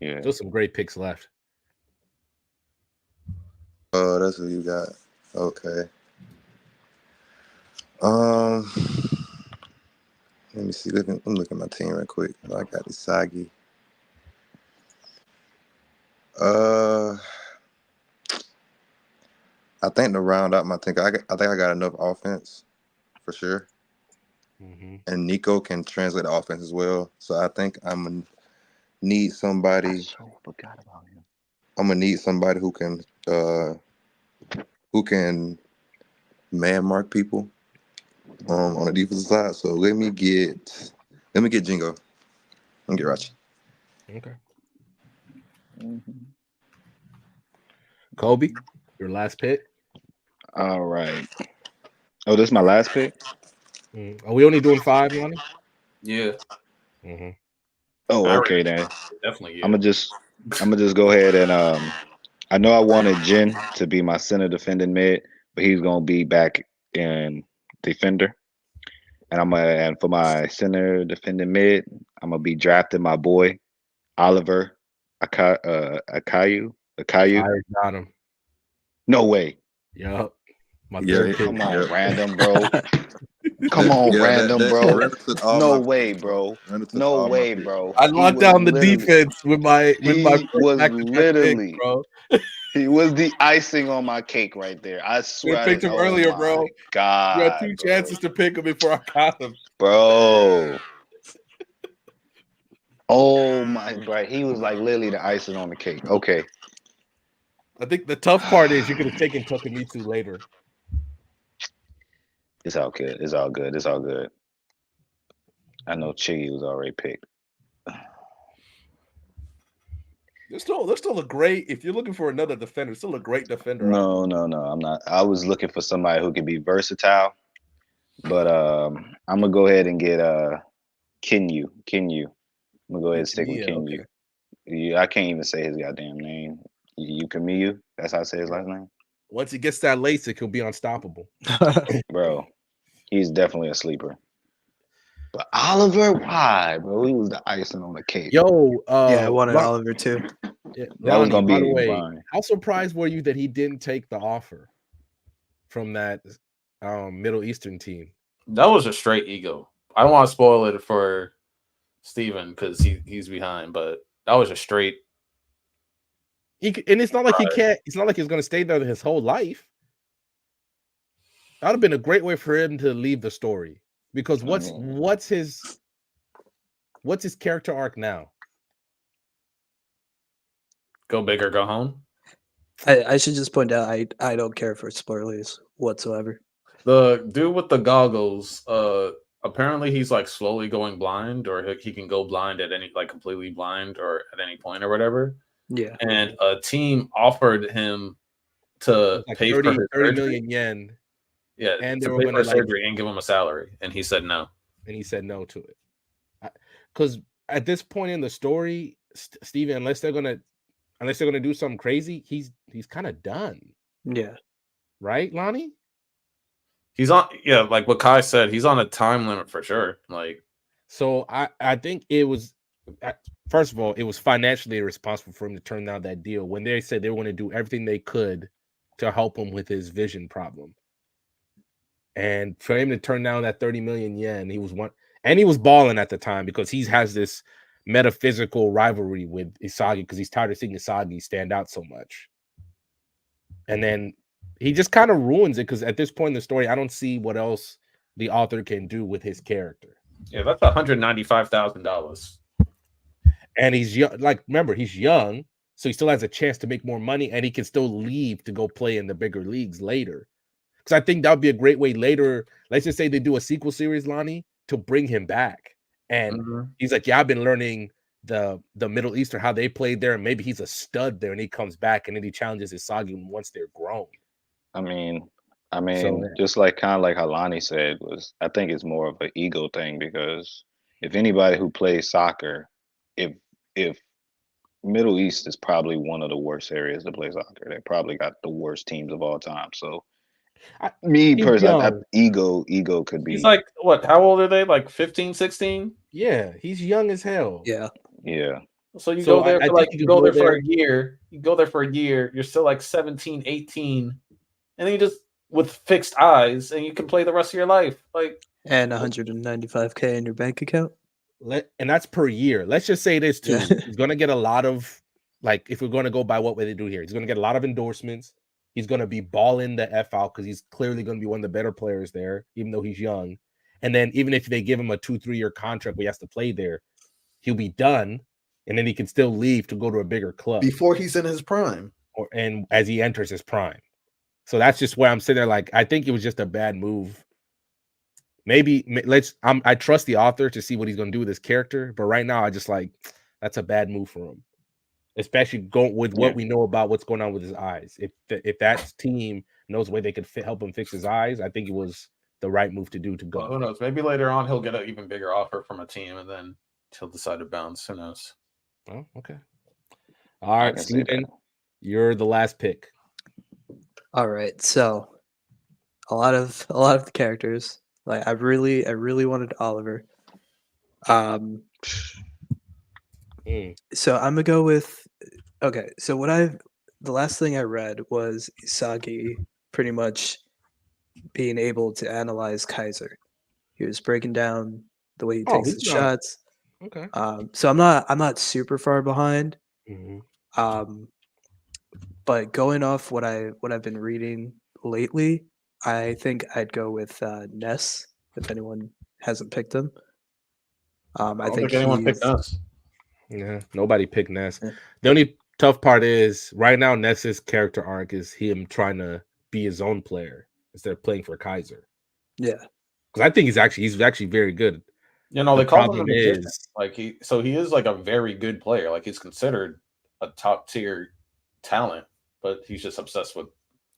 Yeah. Still some great picks left. Oh, that's what you got. Okay. Let me see. Let me look at my team real quick. I got Isagi. I think to round out my team, I think I got enough offense for sure. Mm-hmm. And Nico can translate the offense as well. So I think I'm gonna need somebody. I so forgot about him. I'm gonna need somebody who can man mark people on the defensive side. So let me get Jingo. Let me get Rachi. Okay. Mm-hmm. Kobe, your last pick. All right. Oh, this is my last pick. Are we only doing 5, Lonnie? Yeah. Mm-hmm. Oh, okay then. Definitely. Yeah. I'm gonna just go ahead and I know I wanted Jin to be my center defending mid, but he's gonna be back in defender. And for my center defending mid, I'm gonna be drafting my boy Oliver Akayu. I got him. No way. Yup. My Yeah, third pick. Come on, yeah. random, bro. Come on, Yeah, random, bro. Randall took all No my way, picks, bro. Randall took No all my way, picks. bro. I He locked was down the literally- defense with my He was back-to-back literally pick, bro. He was the icing on my cake right there. I You swear. picked him earlier, bro. You God, had 2 chances to pick him before I got him. bro. Oh my, bro. He was like literally the icing on the cake. Okay. I think the tough part is you could have taken Tokumitsu later. It's all good. It's all good. It's all good. I know Chiggy was already picked. There's still a great. If you're looking for another defender, still a great defender. No, I'm not. I was looking for somebody who could be versatile, but I'm gonna go ahead and get Kinyu. I'm gonna go ahead and stick with Kinyu. Okay. Yeah, I can't even say his goddamn name. Yukamiyu. That's how I say his last name. Once he gets that LASIK, he'll be unstoppable. Bro, he's definitely a sleeper. But Oliver, why, bro? He was the icing on the cake. Yo, Yeah, I wanted Oliver too. Yeah, That was gonna by be the way, fine. how surprised were you that he didn't take the offer from that Middle Eastern team? That was a straight ego. I don't want to spoil it for Steven because he's behind, but that was a straight. And it's not like he can't. It's not like he's going to stay there his whole life. That would have been a great way for him to leave the story. Because what's his character arc now? Go big or go home. I should just point out I don't care for spoilers whatsoever. The dude with the goggles, apparently he's like slowly going blind, or he can go blind at any, like completely blind or at any point or whatever. Yeah. And a team offered him to Like pay 30 for his 30 surgery. million yen. Yeah, and they to were pay going to for surgery and give him a salary, and he said no. And he said no to it. Because at this point in the story, Steven, unless they're gonna do something crazy, he's kind of done. Yeah. Right, Lonnie? He's on, yeah, like what Kai said, he's on a time limit for sure. Like, so I think it was, first of all, it was financially irresponsible for him to turn down that deal when they said they were going to do everything they could to help him with his vision problem. And for him to turn down that 30 million yen, he was balling at the time because he has this metaphysical rivalry with Isagi because he's tired of seeing Isagi stand out so much. And then he just kind of ruins it because at this point in the story, I don't see what else the author can do with his character. yeah, that's $195,000. And he's young, like, remember, he's young, so he still has a chance to make more money, and he can still leave to go play in the bigger leagues later. Because I think that would be a great way later. Let's just say they do a sequel series, Lonnie, to bring him back. And he's like, yeah, I've been learning the Middle Eastern, how they played there, and maybe he's a stud there, and he comes back and then he challenges Isagi once they're grown. I mean, just like kind of like how Lonnie said, I think it's more of an ego thing because if anybody who plays soccer if Middle East is probably one of the worst areas to play soccer. They probably got the worst teams of all time. So, me he's personally, young. ego could be. He's like, what? How old are they? Like 15, 16? Yeah, he's young as hell. Yeah. Yeah. So you So go there I for like think you go there for a year. You go there for a year. You're still like 17, 18, and then you just with fixed eyes, and you can play the rest of your life. Like And 195K in your bank account. And that's per year. Let's just say this too. Yeah. He's gonna get a lot of, like, if we're gonna go by what they do here, he's gonna get a lot of endorsements. He's gonna be balling the F out because he's clearly gonna be one of the better players there, even though he's young. And then even if they give him a 2-3 year contract where he has to play there, he'll be done, and then he can still leave to go to a bigger club before he's in his prime. and as he enters his prime. So that's just where I'm sitting there. Like, I think it was just a bad move. Maybe I trust the author to see what he's going to do with his character, but right now I just like that's a bad move for him, especially going with what we know about what's going on with his eyes. If that team knows a way they could help him fix his eyes, I think it was the right move to do to go. Well, who knows? Maybe later on he'll get an even bigger offer from a team, and then he'll decide to bounce. Who knows? Oh, okay. All right, Steven, you're the last pick. All right, so a lot of the characters. Like I really wanted Oliver. So I'm gonna go with. Okay, so the last thing I read was Isagi pretty much being able to analyze Kaiser. He was breaking down the way he takes his shots. Okay. So I'm not super far behind. But going off what I've been reading lately, I think I'd go with Ness if anyone hasn't picked him. I don't think anyone picked Ness. Yeah, nobody picked Ness. The only tough part is right now Ness's character arc is him trying to be his own player instead of playing for Kaiser. Yeah, because I think he's actually very good. You know, The they call him a problem magician. is Like he is like a very good player. Like he's considered a top tier talent, but he's just obsessed with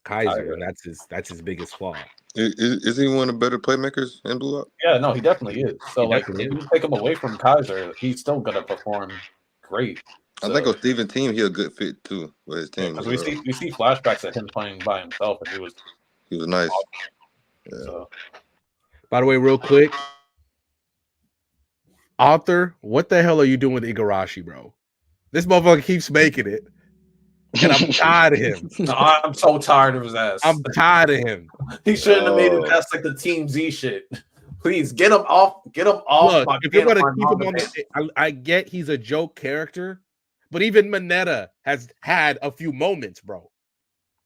Kaiser, and that's his biggest flaw. Is he one of the better playmakers in Bluelock? Yeah, no, he definitely is. So He like, definitely if is. you take him away from Kaiser, he's still gonna perform great. I think on Steven's team, he a good fit too with his team. Because we see flashbacks of him playing by himself, and he was nice. Awesome. Yeah. So, by the way, real quick, author, what the hell are you doing with Igarashi, bro? This motherfucker keeps making it, and I'm tired of him. no, I'm so tired of his ass. I'm tired of him. He shouldn't have made his ass like the Team Z shit. Please get him off. Get him off. Look, my if you're gonna my keep him manga on I get he's a joke character, but even Mineta has had a few moments, bro.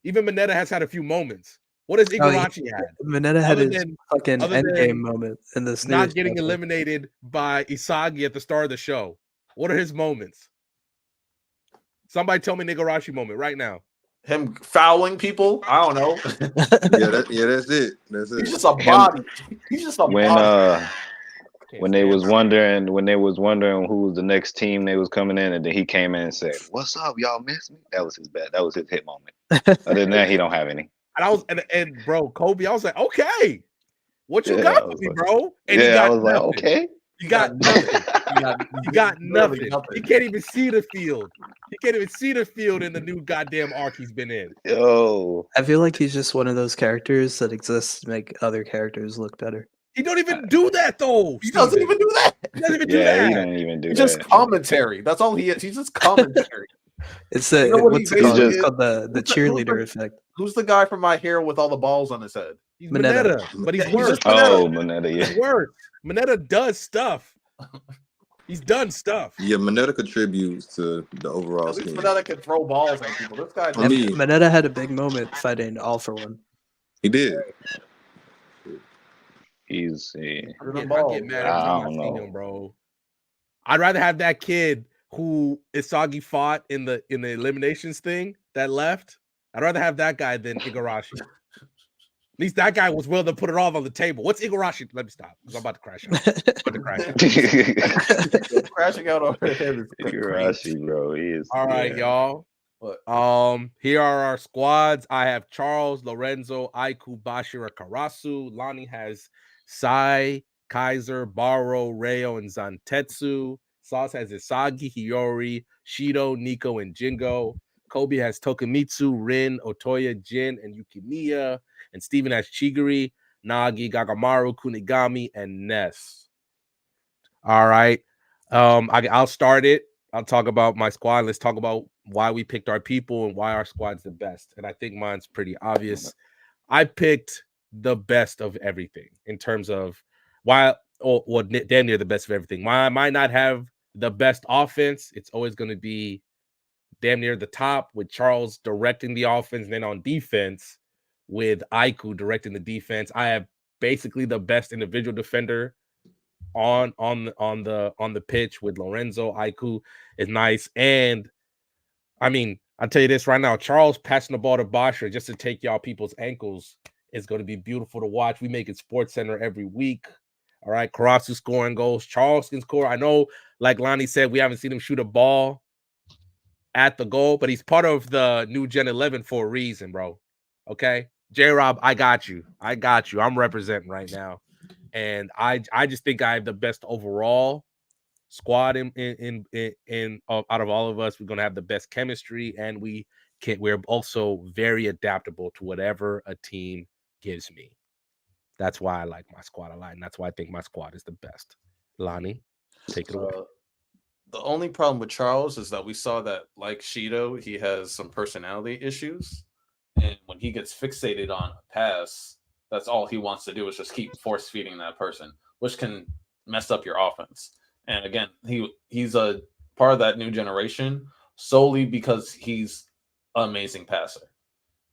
Even Mineta has had a few moments. What has Igarashi had? Mineta had his fucking endgame moment in this. Not getting eliminated by Isagi at the start of the show. What are his moments? Somebody tell me Igarashi moment right now. Him fouling people? I don't know. that's it. That's it. He's just a body. He's just a body. When they was wondering who was the next team they was coming in, and then he came in and said, "What's up, y'all miss me?" That was his that was his hit moment. Other than that, he don't have any. And I was and bro, Kobe, I was like, okay, what you got for me, bro? And he got I was nothing. Like, okay. You got nothing. You got nothing. He can't even see the field. He can't even see the field in the new goddamn arc he's been in. Yo, I feel like he's just one of those characters that exists to make other characters look better. He don't even do that though. He doesn't even do that. He doesn't even do that. He don't even do He's that. just commentary. That's all he is. He's just commentary. It's the what's it called? It's called the cheerleader effect. Who's the guy from My Hero with all the balls on his head? He's Mineta, but he's worse. Mineta, yeah. He's worse. Mineta does stuff. He's done stuff. Yeah, Mineta contributes to the overall At least scheme. Mineta can throw balls at people. This guy, Mineta had a big moment fighting All For One. He did. He's I get mad every time I see him, bro. I'd rather have that kid who Isagi fought in the eliminations thing that left. I'd rather have that guy than Igarashi. At least that guy was willing to put it all on the table. What's Igarashi? Let me stop because I'm about to crash out. Crashing out over him. Igarashi, bro. He is. All right, y'all. What? Here are our squads. I have Charles, Lorenzo, Aiku, Bashira, Karasu. Lani has Sai, Kaiser, Baro, Reo, and Zantetsu. Sauce has Isagi, Hiyori, Shido, Nico, and Jingo. Kobe has Tokimitsu, Rin, Otoya, Jin, and Yukimiya. And Steven has Chigiri, Nagi, Gagamaru, Kunigami, and Ness. All right. I'll start it. I'll talk about my squad. Let's talk about why we picked our people and why our squad's the best. And I think mine's pretty obvious. I picked the best of everything in terms of why, well, damn near the best of everything. Why I might not have the best offense, it's always going to be damn near the top with Charles directing the offense. And then on defense, with Aiku directing the defense, I have basically the best individual defender on the pitch with Lorenzo. Aiku is nice. And I mean, I'll tell you this right now, Charles passing the ball to Bosher just to take y'all people's ankles is going to be beautiful to watch. We make it Sports Center every week. All right, Karasu scoring goals. Charles can score. I know, like Lonnie said, we haven't seen him shoot a ball at the goal, but he's part of the new Gen 11 for a reason, bro. Okay? J-Rob, I got you. I'm representing right now. And I just think I have the best overall squad in out of all of us. We're gonna have the best chemistry, and we're also very adaptable to whatever a team gives me. That's why I like my squad a lot, and that's why I think my squad is the best. Lonnie, take it away. The only problem with Charles is that we saw that, like Shido, he has some personality issues, and when he gets fixated on a pass, that's all he wants to do is just keep force feeding that person, which can mess up your offense. And again, he's a part of that new generation solely because he's an amazing passer.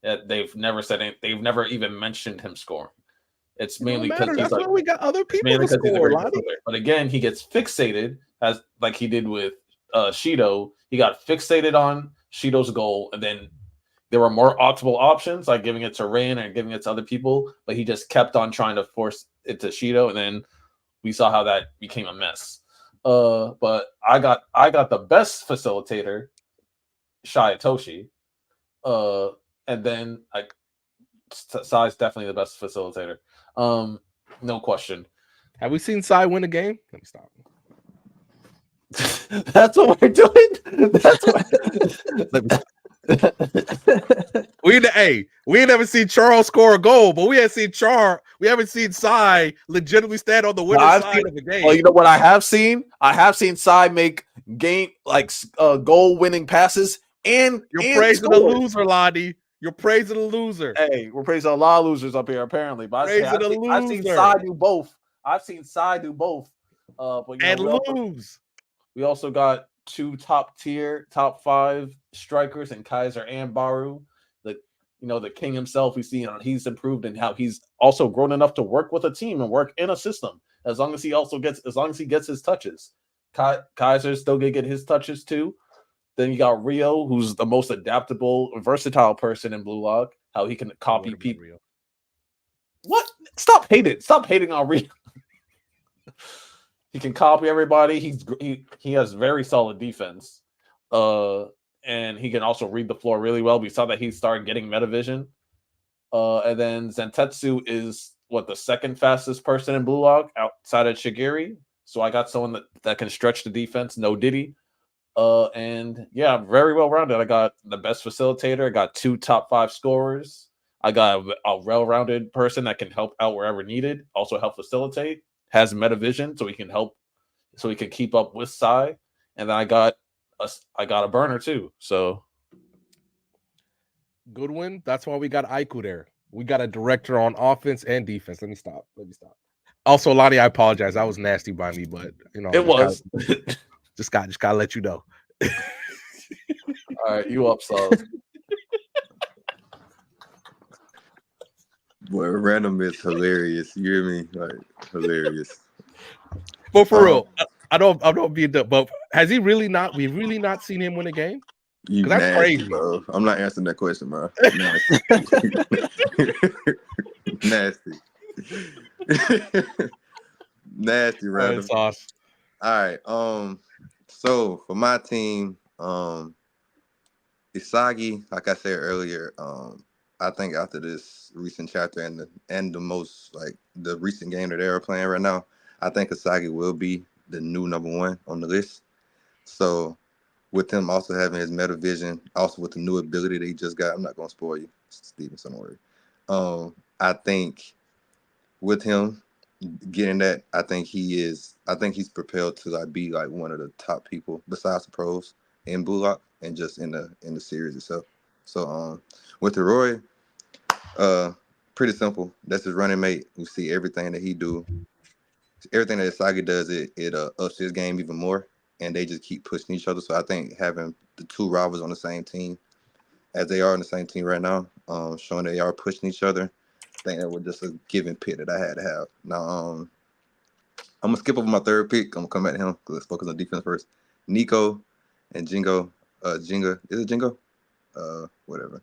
They've never even mentioned him scoring. It's mainly because that's why we got other people to he's a score. great player. But again, he gets fixated as like he did with Shido. He got fixated on Shido's goal, and then there were more optimal options, like giving it to Rain and giving it to other people, but he just kept on trying to force it to Shido, and then we saw how that became a mess. But I got the best facilitator, Shayatoshi. And then Sai's definitely the best facilitator. No question. Have we seen Sai win a game? Let me stop. That's what we're doing. That's what. Let me stop. We ain't never seen Charles score a goal, but we haven't seen Sai legitimately stand on the winner's side of the game. Well, you know what I have seen? I have seen Sai make goal winning passes and praising the loser, Lottie. You're praising the loser. Hey, we're praising a lot of losers up here, apparently. But I've seen Sai do both. But lose. We also got two top 5 strikers in Kaiser and Baru. The king himself. He's improved in how he's also grown enough to work with a team and work in a system. As long as he gets his touches. Kaiser's still gonna get his touches too. Then you got Rio, who's the most adaptable, versatile person in Bluelock. How he can copy people. What? Stop hating on Rio. He can copy everybody. He has very solid defense. And he can also read the floor really well. We saw that he started getting metavision. And then Zentetsu is the second fastest person in Bluelock outside of Shigiri. So I got someone that can stretch the defense. No Diddy. And yeah, very well rounded. I got the best facilitator. I got 2 top 5 scorers. I got a well-rounded person that can help out wherever needed. Also help facilitate. Has metavision, so he can help. So he can keep up with Sai. And then I got a burner too. So good win. That's why we got Aiku there. We got a director on offense and defense. Let me stop. Also, Lonnie, I apologize. That was nasty by me, but it was. Just gotta let you know. All right, you up, Sauce. Boy, random is hilarious. You hear me? Like hilarious. But for real, I don't be dumb. But has he really not? We've really not seen him win a game. That's nasty, crazy, bro. I'm not answering that question, bro. Nasty. Nasty, random. Sauce. All right. So for my team, Isagi, like I said earlier, I think after this recent chapter and the most the recent game that they're playing right now, I think Isagi will be the new number one on the list. So with him also having his meta vision, also with the new ability that he just got, I'm not gonna spoil you, Steven, so don't worry. I think with him getting that, I think he's propelled to like be like one of the top people besides the pros in Bluelock and just in the series itself. So with the Roy, pretty simple. That's his running mate. We see everything that he do. Everything that Sagi does, it ups his game even more, and they just keep pushing each other. So I think having the two rivals on the same team, as they are on the same team right now, showing they are pushing each other, I think that was just a given pick that I had to have. Now, I'm gonna skip over my third pick. I'm gonna come back to him because let's focus on defense first. Nico and Jingo. Jinga, is it Jingo? Whatever.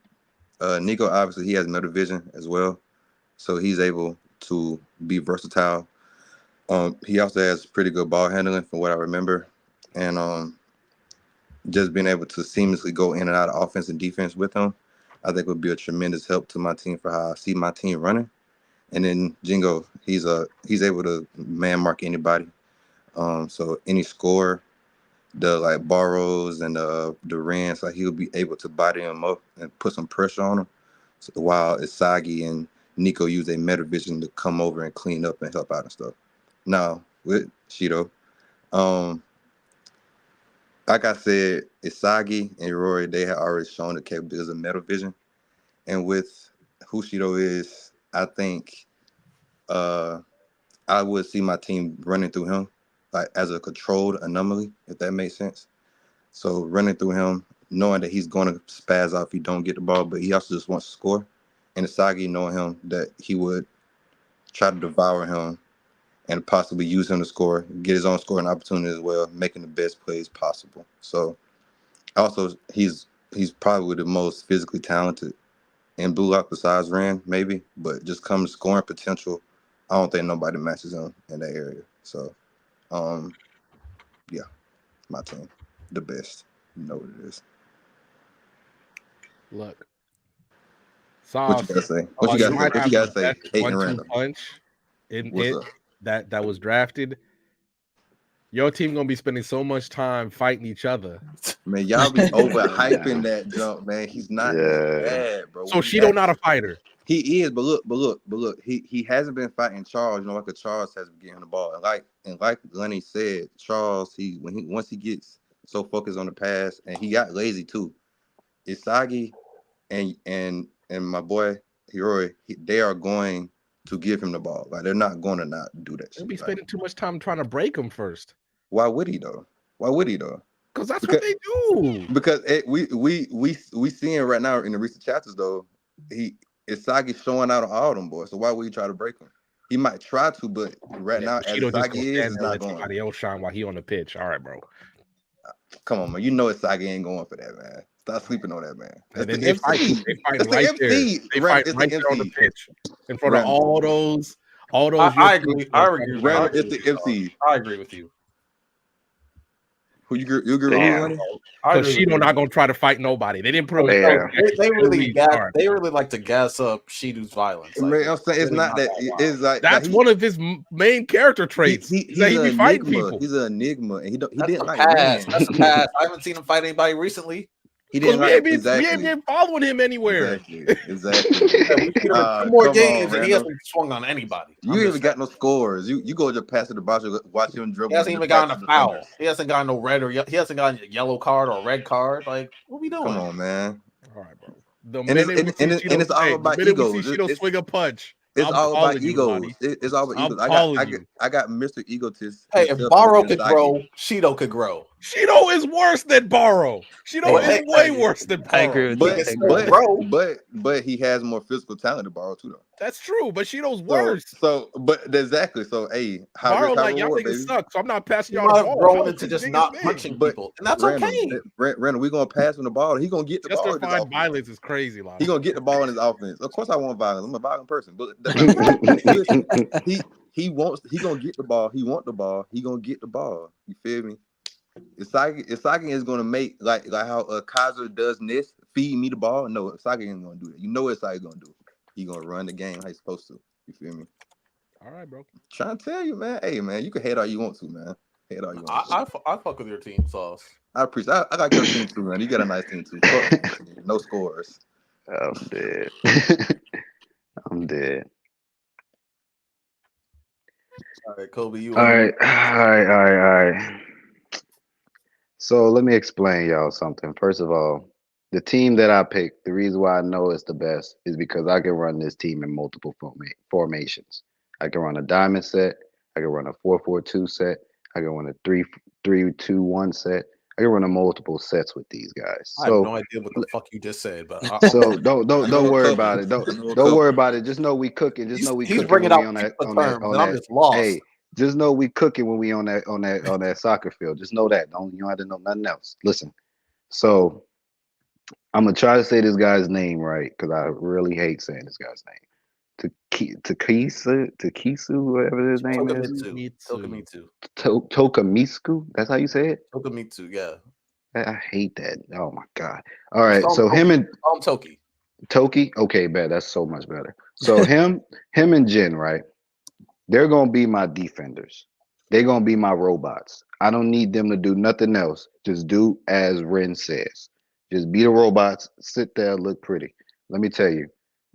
Nico, obviously, he has meta vision as well, so he's able to be versatile. He also has pretty good ball handling from what I remember, and just being able to seamlessly go in and out of offense and defense with him, I think would be a tremendous help to my team for how I see my team running. And then Jingo, he's able to man mark anybody. So any score, the like Barrows and the Rans, like he'll be able to body him up and put some pressure on him. So while Isagi and Nico use their meta vision to come over and clean up and help out and stuff. Now with Shido, like I said, Isagi and Rory, they have already shown the capabilities of meta vision, and with who Shido is, I think I would see my team running through him like as a controlled anomaly, if that makes sense. So running through him, knowing that he's going to spaz out if he don't get the ball, but he also just wants to score. And Isagi knowing him that he would try to devour him and possibly use him to score, get his own scoring opportunity as well, making the best plays possible. So also he's probably the most physically talented in Bluelock besides Ran, maybe, but just come to scoring potential, I don't think nobody matches him in that area. So yeah, my team, the best. You know what it is. Look, What you Sauce. gotta say? While What you you might gotta have the say? best Kate and 1-2 Randall. punch in What's it up? that was drafted, your team gonna be spending so much time fighting each other. Man, y'all be overhyping that jump, man. He's not that bad, bro. So Shido not a fighter. He is, but look. He hasn't been fighting Charles. You know, like Charles has been getting the ball, and like Lenny said, Charles, once he gets so focused on the pass, and he got lazy too. Isagi and my boy Hiroi, they are going to give him the ball. Like they're not going to not do that. They'll be spending too much time trying to break him first. Why would he though? Because that's what they do. Because we seeing right now in the recent chapters though, Isagi's showing out on all them boys. So why would he try to break him? He might try to, but right now as Isagi is, it's not going. Somebody else shine while he on the pitch. All right, bro. Come on, man. You know Isagi ain't going for that, man. Stop sleeping on that, man. That's the MC. They fight right there. They fight right there on the pitch in front of all those. I agree. Randall, it's the MC. I agree with you. Who you agree with? Because Shido not gonna try to fight nobody. They didn't put him. They really like to gas up Shido's violence. Like, man, I'm saying it's not that. It's like that's one of his main character traits. He's an enigma. He's an enigma, and he didn't like That's the past. I haven't seen him fight anybody recently. He didn't we ain't been following him anywhere. Exactly. Two more games and he hasn't swung on anybody. You even got no scores. You go just pass to the box, watch him dribble. He hasn't even gotten a foul. He hasn't gotten no red he hasn't gotten a yellow card or a red card. Like, what we doing? Come on, man. All right, bro. And it's all about egos. Shido swing a punch. It's all about egos. It's all about egos. I got Mr. Egotist. Hey, if Barrow could grow, Shido could grow. Shido is worse than Barrow. Shido is way worse than Barrow. I agree with but he has more physical talent than Barrow too, though. That's true, but Shido's worse. But exactly. So, hey, Barrow like y'all niggas suck, so I'm not passing y'all the ball. Growing into just not punching people, and that's okay. Randall, we gonna pass him the ball. He gonna get the ball. Justified violence is crazy, like. He gonna get the ball in his offense. Of course, I want violence. I'm a violent person, but he gonna get the ball. He want the ball. He gonna get the ball. You feel me? Isagi is gonna make like how Kaiser does this. Feed me the ball. No, Isagi ain't gonna do that. You know what Isagi gonna do? He gonna run the game how he's supposed to. You feel me? All right, bro. Trying to tell you, man. Hey, man, you can hate all you want to, man. Hate all you want. I fuck with your team, Sauce. I appreciate. I got your team too, man. You got a nice team too. Fuck, no scores. I'm dead. I'm dead. All right, Kobe, you. All right. So let me explain y'all something. First of all, the team that I picked, the reason why I know it's the best is because I can run this team in multiple formations. I can run a diamond set. I can run a 4-4-2 set. I can run a 3-3-2-1 set. I can run a multiple sets with these guys. I have no idea what the fuck you just said, but so don't worry about it. Don't worry about it. Just know we cooking. Just know we cooking bringing when we out on terms, I'm that. just lost. Hey, just know we cooking when we on that soccer field. Just know that. You don't have to know nothing else. Listen. So I'm gonna try to say this guy's name right because I really hate saying this guy's name. Takisu, whatever his name is. Tokamitsu. That's how you say it. Tokamitsu, yeah. I hate that. Oh my god. All right, so him and Toki. Okay, bad. That's so much better. So him and Jin, right? They're gonna be my defenders. They're gonna be my robots. I don't need them to do nothing else. Just do as Ren says. Just be the robots. Sit there, look pretty. Let me tell you,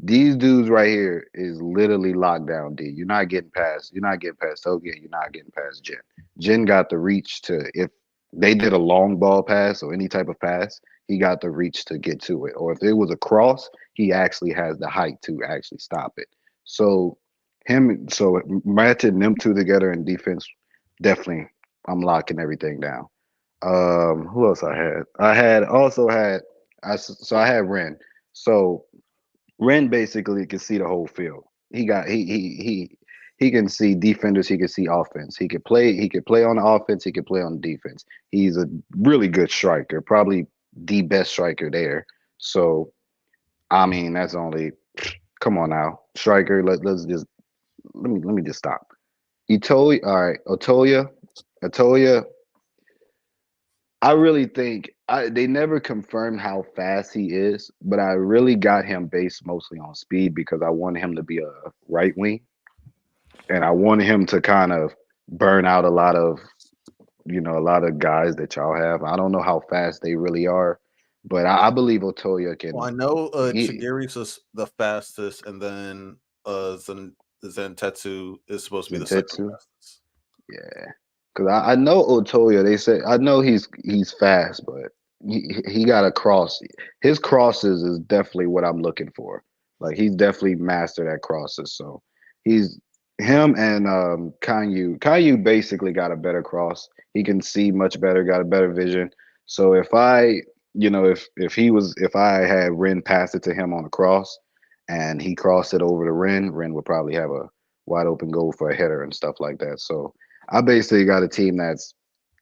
these dudes right here is literally lockdown D. You're not getting past Toki. You're not getting past Jin. Jin got the reach to if they did a long ball pass or any type of pass, he got the reach to get to it. Or if it was a cross, he actually has the height to actually stop it. So matching them two together in defense, definitely I'm locking everything down. Who else I had? I had Ren. So Ren basically can see the whole field. He can see defenders, he can see offense. He could play on the offense, he could play on the defense. He's a really good striker, probably the best striker there. So I mean, that's only come on now. Striker, let me just stop. Otoya. I really think they never confirmed how fast he is, but I really got him based mostly on speed because I wanted him to be a right wing, and I wanted him to kind of burn out a lot of guys that y'all have. I don't know how fast they really are, but I believe Otoya can. Well, I know Chigiri's is the fastest, and then Zentetsu is supposed to be the second fastest. Yeah. Because I know Otoya, they say I know he's fast, but he got a cross. His crosses is definitely what I'm looking for. Like he's definitely mastered at crosses. So him and Kanyu. Kanyu basically got a better cross. He can see much better, got a better vision. So if I had Ren pass it to him on a cross and he crossed it over to Ren would probably have a wide open goal for a header and stuff like that. So I basically got a team that's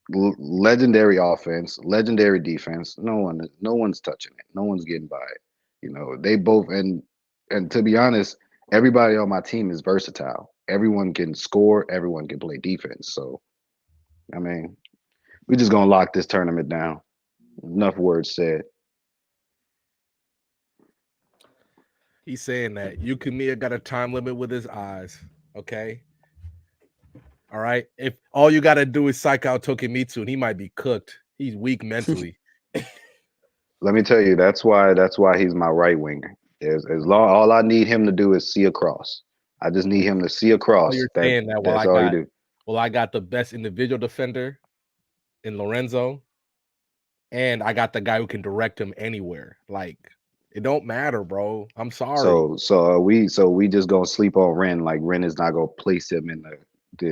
legendary offense, legendary defense. No one's touching it. No one's getting by it. They both and to be honest, everybody on my team is versatile. Everyone can score. Everyone can play defense. So, I mean, we're just gonna lock this tournament down. Enough words said. He's saying that Yukimiya got a time limit with his eyes. Okay. All right. If all you got to do is psych out Tokimitsu and he might be cooked. He's weak mentally. Let me tell you, that's why he's my right winger. As long all I need him to do is see a cross. I just need him to see a cross. You're saying that that's all you do. Well, I got the best individual defender in Lorenzo, and I got the guy who can direct him anywhere. Like it don't matter, bro. I'm sorry. So we just gonna sleep on Ren. Like Ren is not gonna place him in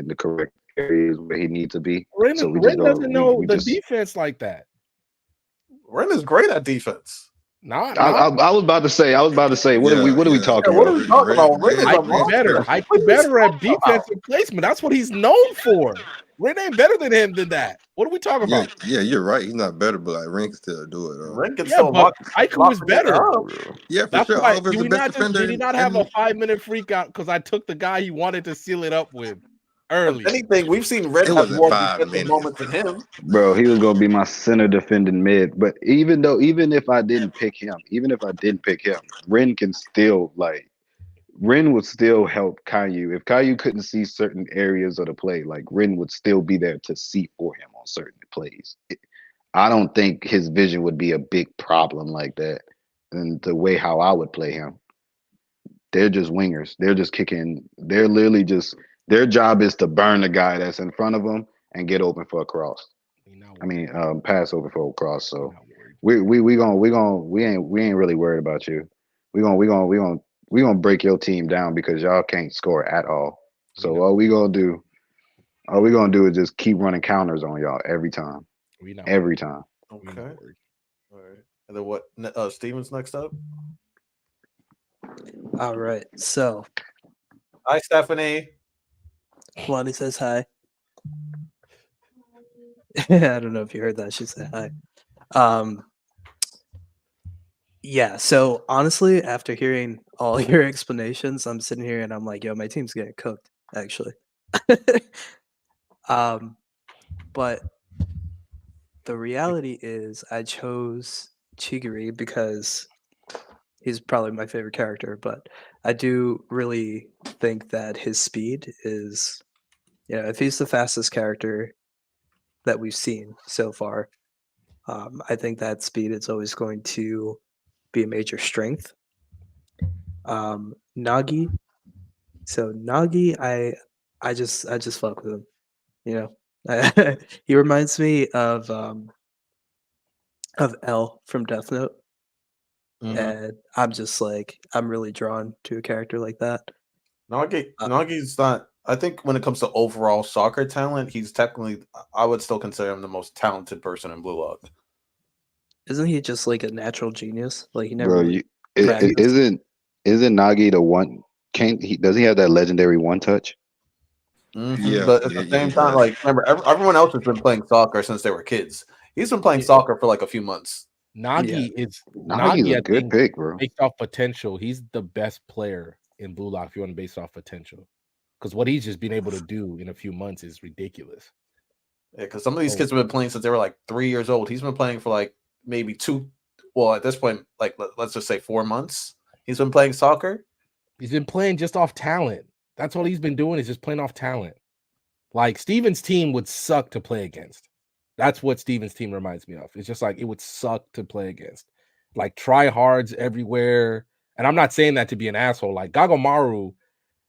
the correct areas where he needs to be. Ren doesn't know the defense like that. Ren is great at defense. I was about to say. What are we talking about? What are we talking about? I better at defensive placement. That's what he's known for. Ren ain't better than him than that. What are we talking about? Yeah, you're right. He's not better, but like Ren can still do it. Ren can still but Aiku is better. Yeah, for sure. Why, did he not have a 5-minute freak out because I took the guy he wanted to seal it up with early? If anything, we've seen Ren have more defensive moments than him. Bro, he was gonna be my center defending mid. But even if I didn't pick him, Ren can still Ren would still help Caillou. If Caillou couldn't see certain areas of the play, like Ren would still be there to see for him on certain plays. I don't think his vision would be a big problem like that. And the way how I would play him, they're just wingers. They're just kicking. They're literally just their job is to burn the guy that's in front of them and get open for a cross. Pass over for a cross. So we ain't really worried about you. We gonna break your team down because y'all can't score at all. So all we gonna do is just keep running counters on y'all every time. Every time. Okay. All right. And then what? Steven's next up. All right. So Hi, Stephanie. Lonnie says hi. I don't know if you heard that. She said hi. Yeah. So honestly, after hearing all your explanations, I'm sitting here and I'm like, yo, my team's getting cooked, actually. But the reality is I chose Chigiri because he's probably my favorite character, but I do really think that his speed is, if he's the fastest character that we've seen so far, I think that speed is always going to be a major strength. Nagi. So Nagi, I just fuck with him. He reminds me of L from Death Note. And I'm just like, I'm really drawn to a character like that. Nagi's not. I think when it comes to overall soccer talent, he's technically. I would still consider him the most talented person in Bluelock. Isn't he just like a natural genius? Like he never Bro, really practiced. isn't Nagi the one? Does he have that legendary one touch? Yeah, But at the same time, like remember, everyone else has been playing soccer since they were kids. He's been playing soccer for like a few months. Nagi's a good pick, bro. Based off potential, he's the best player in Bluelock if you want to base off potential. Because what he's just been able to do in a few months is ridiculous. Yeah, because some of these kids have been playing since they were like 3 years old. He's been playing for like maybe 2. Well, at this point, like let's just say 4 months. He's been playing soccer. He's been playing just off talent. That's all he's been doing is just playing off talent. Like Steven's team would suck to play against. That's what Steven's team reminds me of. It's just like it would suck to play against. Like tryhards everywhere. And I'm not saying that to be an asshole. Like Gagomaru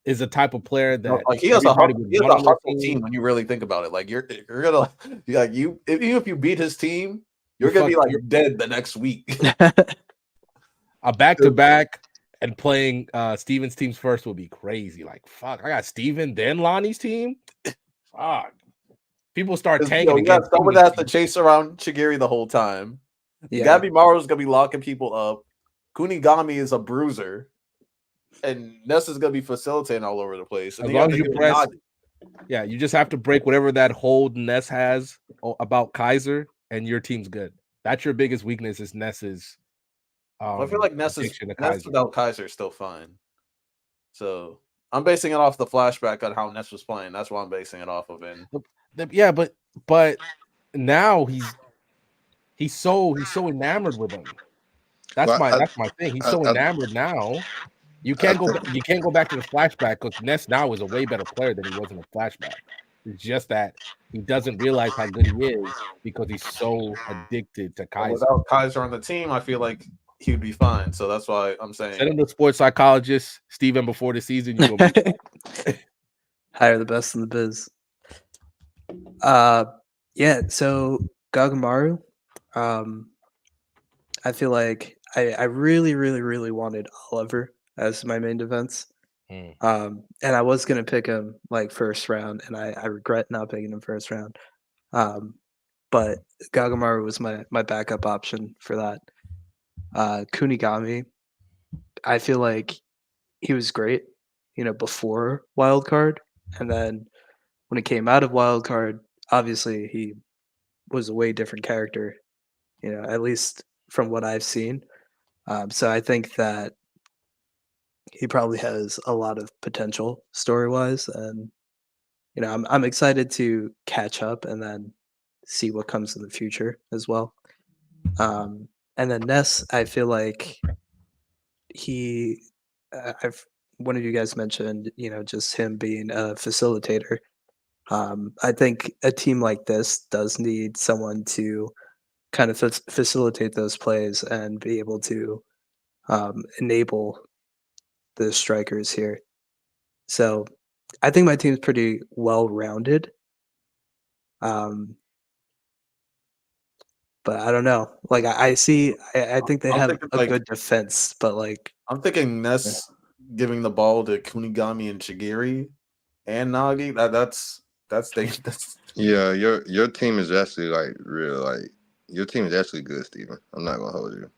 is a type of player that like he has a hustle team when you really think about it. Like you're gonna like you even if you beat his team, you're gonna be like dead the next week. A back-to-back and playing Steven's teams first would be crazy. Like fuck, I got Steven then Lonnie's team. Fuck. People start tanking. You got someone that has to chase around Chigiri the whole time. Yeah. Gabby Maru's gonna be locking people up. Kunigami is a bruiser. And Ness is gonna be facilitating all over the place. And as long as you press, you just have to break whatever that hold Ness has about Kaiser, and your team's good. That's your biggest weakness is Ness's. I feel like Ness without Kaiser is still fine. So I'm basing it off the flashback on how Ness was playing. That's why I'm basing it off of. Yeah, but now he's so enamored with him. That's my thing. He's so enamored now. You can't go back to the flashback because Ness now is a way better player than he was in the flashback. It's just that he doesn't realize how good he is because he's so addicted to Kaiser. Without Kaiser on the team, I feel like he would be fine. So that's why I'm saying. Send him to sports psychologist, Steven, before the season. You will be hire the best in the biz. So Gagomaru, I feel like I really, really, really wanted Oliver as my main defense. And I was gonna pick him like first round, and I regret not picking him first round. But Gagomaru was my backup option for that. Kunigami, I feel like he was great, before Wildcard, and then when he came out of Wildcard, obviously he was a way different character, at least from what I've seen. So I think that he probably has a lot of potential story-wise, and I'm excited to catch up and then see what comes in the future as well. And then Ness, I feel like one of you guys mentioned, just him being a facilitator. I think a team like this does need someone to kind of facilitate those plays and be able to enable the strikers here. So I think my team's pretty well rounded. But I don't know. Like I think they I'm have thinking, a like, good defense, but like I'm thinking Ness giving the ball to Kunigami and Shigiri and Nagi. That's Yeah, your team is actually like real. Like your team is actually good, Steven. I'm not gonna hold you.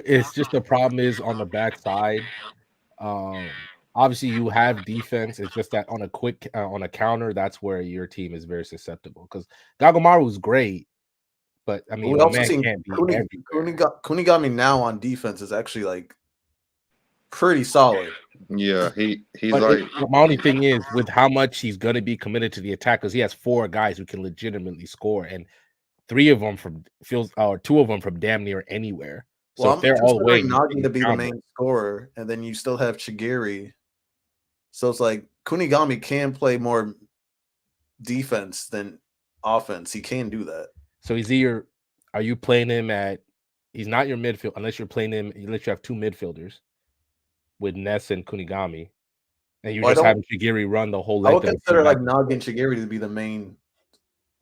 It's just the problem is on the backside. Obviously you have defense. It's just that on a quick on a counter, that's where your team is very susceptible. Because Gagamaru's great, but I mean, we the also man seen can't be everywhere. Kunigami now on defense is actually like pretty solid. Yeah, he's But like my only thing is with how much he's going to be committed to the attack, because he has 4 guys who can legitimately score, and 3 of them from fields, or 2 of them from damn near anywhere. So Well, if I'm they're all away, considering Nagi to be the main scorer, and then you still have Shigiri. So it's like Kunigami can play more defense than offense. He can do that. So are you playing him at? He's not your midfield unless you're playing him. Unless you have 2 midfielders with Ness and Kunigami, and you just having Shigiri run the whole I length. would consider like Nagi and Shigiri to be the main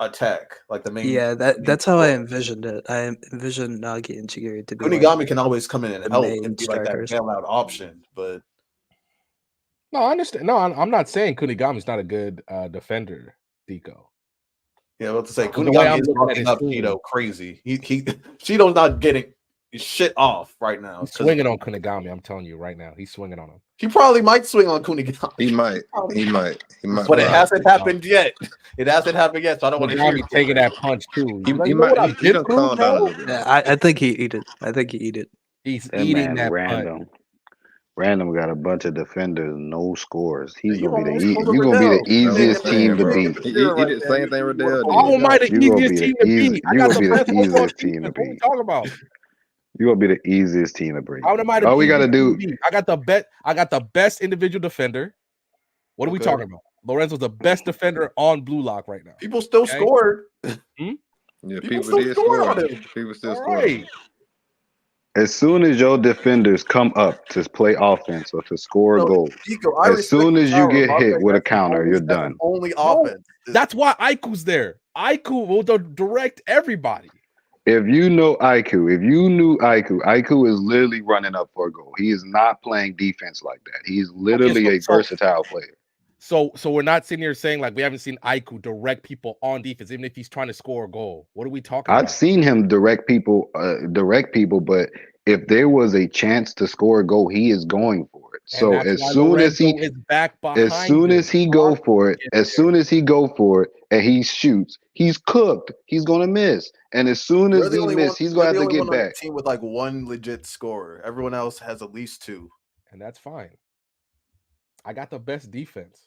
attack, like the main. Yeah, that's how I envisioned it. I envisioned Nagi and Shigiri to be. Kunigami can always come in and help and be strikers. like that bailout option, but no, I understand. No, I'm not saying Kunigami's not a good defender, Deco. Yeah, what to say? Kunigami is locking up Cheeto crazy. He Cheeto's not getting shit off right now. He's swinging on Kunigami. I'm telling you right now, he's swinging on him. He probably might swing on Kunigami. He might. But it hasn't happened yet. It hasn't happened yet, so I don't want to hear you taking that punch too. He might. He don't calm down a little bit. Yeah, I think he eat it. I think he eat it. He's that eating man that random. punch. Random got a bunch of defenders, no scores. He's you gonna be the easiest team to beat. He did the same thing Riddell did. How am I the easiest team to beat? You gonna be the easiest team to What are you beat. talking about? You gonna be the easiest team to beat. How am I the All we gotta do. I got the best individual defender. What are we talking about? Lorenzo's the best defender on Bluelock right now. People still scored. Yeah, people did score. People still scored. As soon as your defenders come up to play offense or to score a goal, as soon as you get hit with a counter, you're done. Only offense. That's why Aiku's there. Aiku will direct everybody. If you know Aiku, if you knew Aiku is literally running up for a goal. He is not playing defense like that. He's literally a versatile player. So we're not sitting here saying like we haven't seen Aiku direct people on defense, even if he's trying to score a goal. What are we talking about? I've seen him direct people, but if there was a chance to score a goal, he is going for it. So as soon as he go for it, and he shoots, he's cooked. He's gonna miss. And as soon as he misses, he's gonna have to get back. Team with like one legit scorer. Everyone else has at least 2. And that's fine. I got the best defense.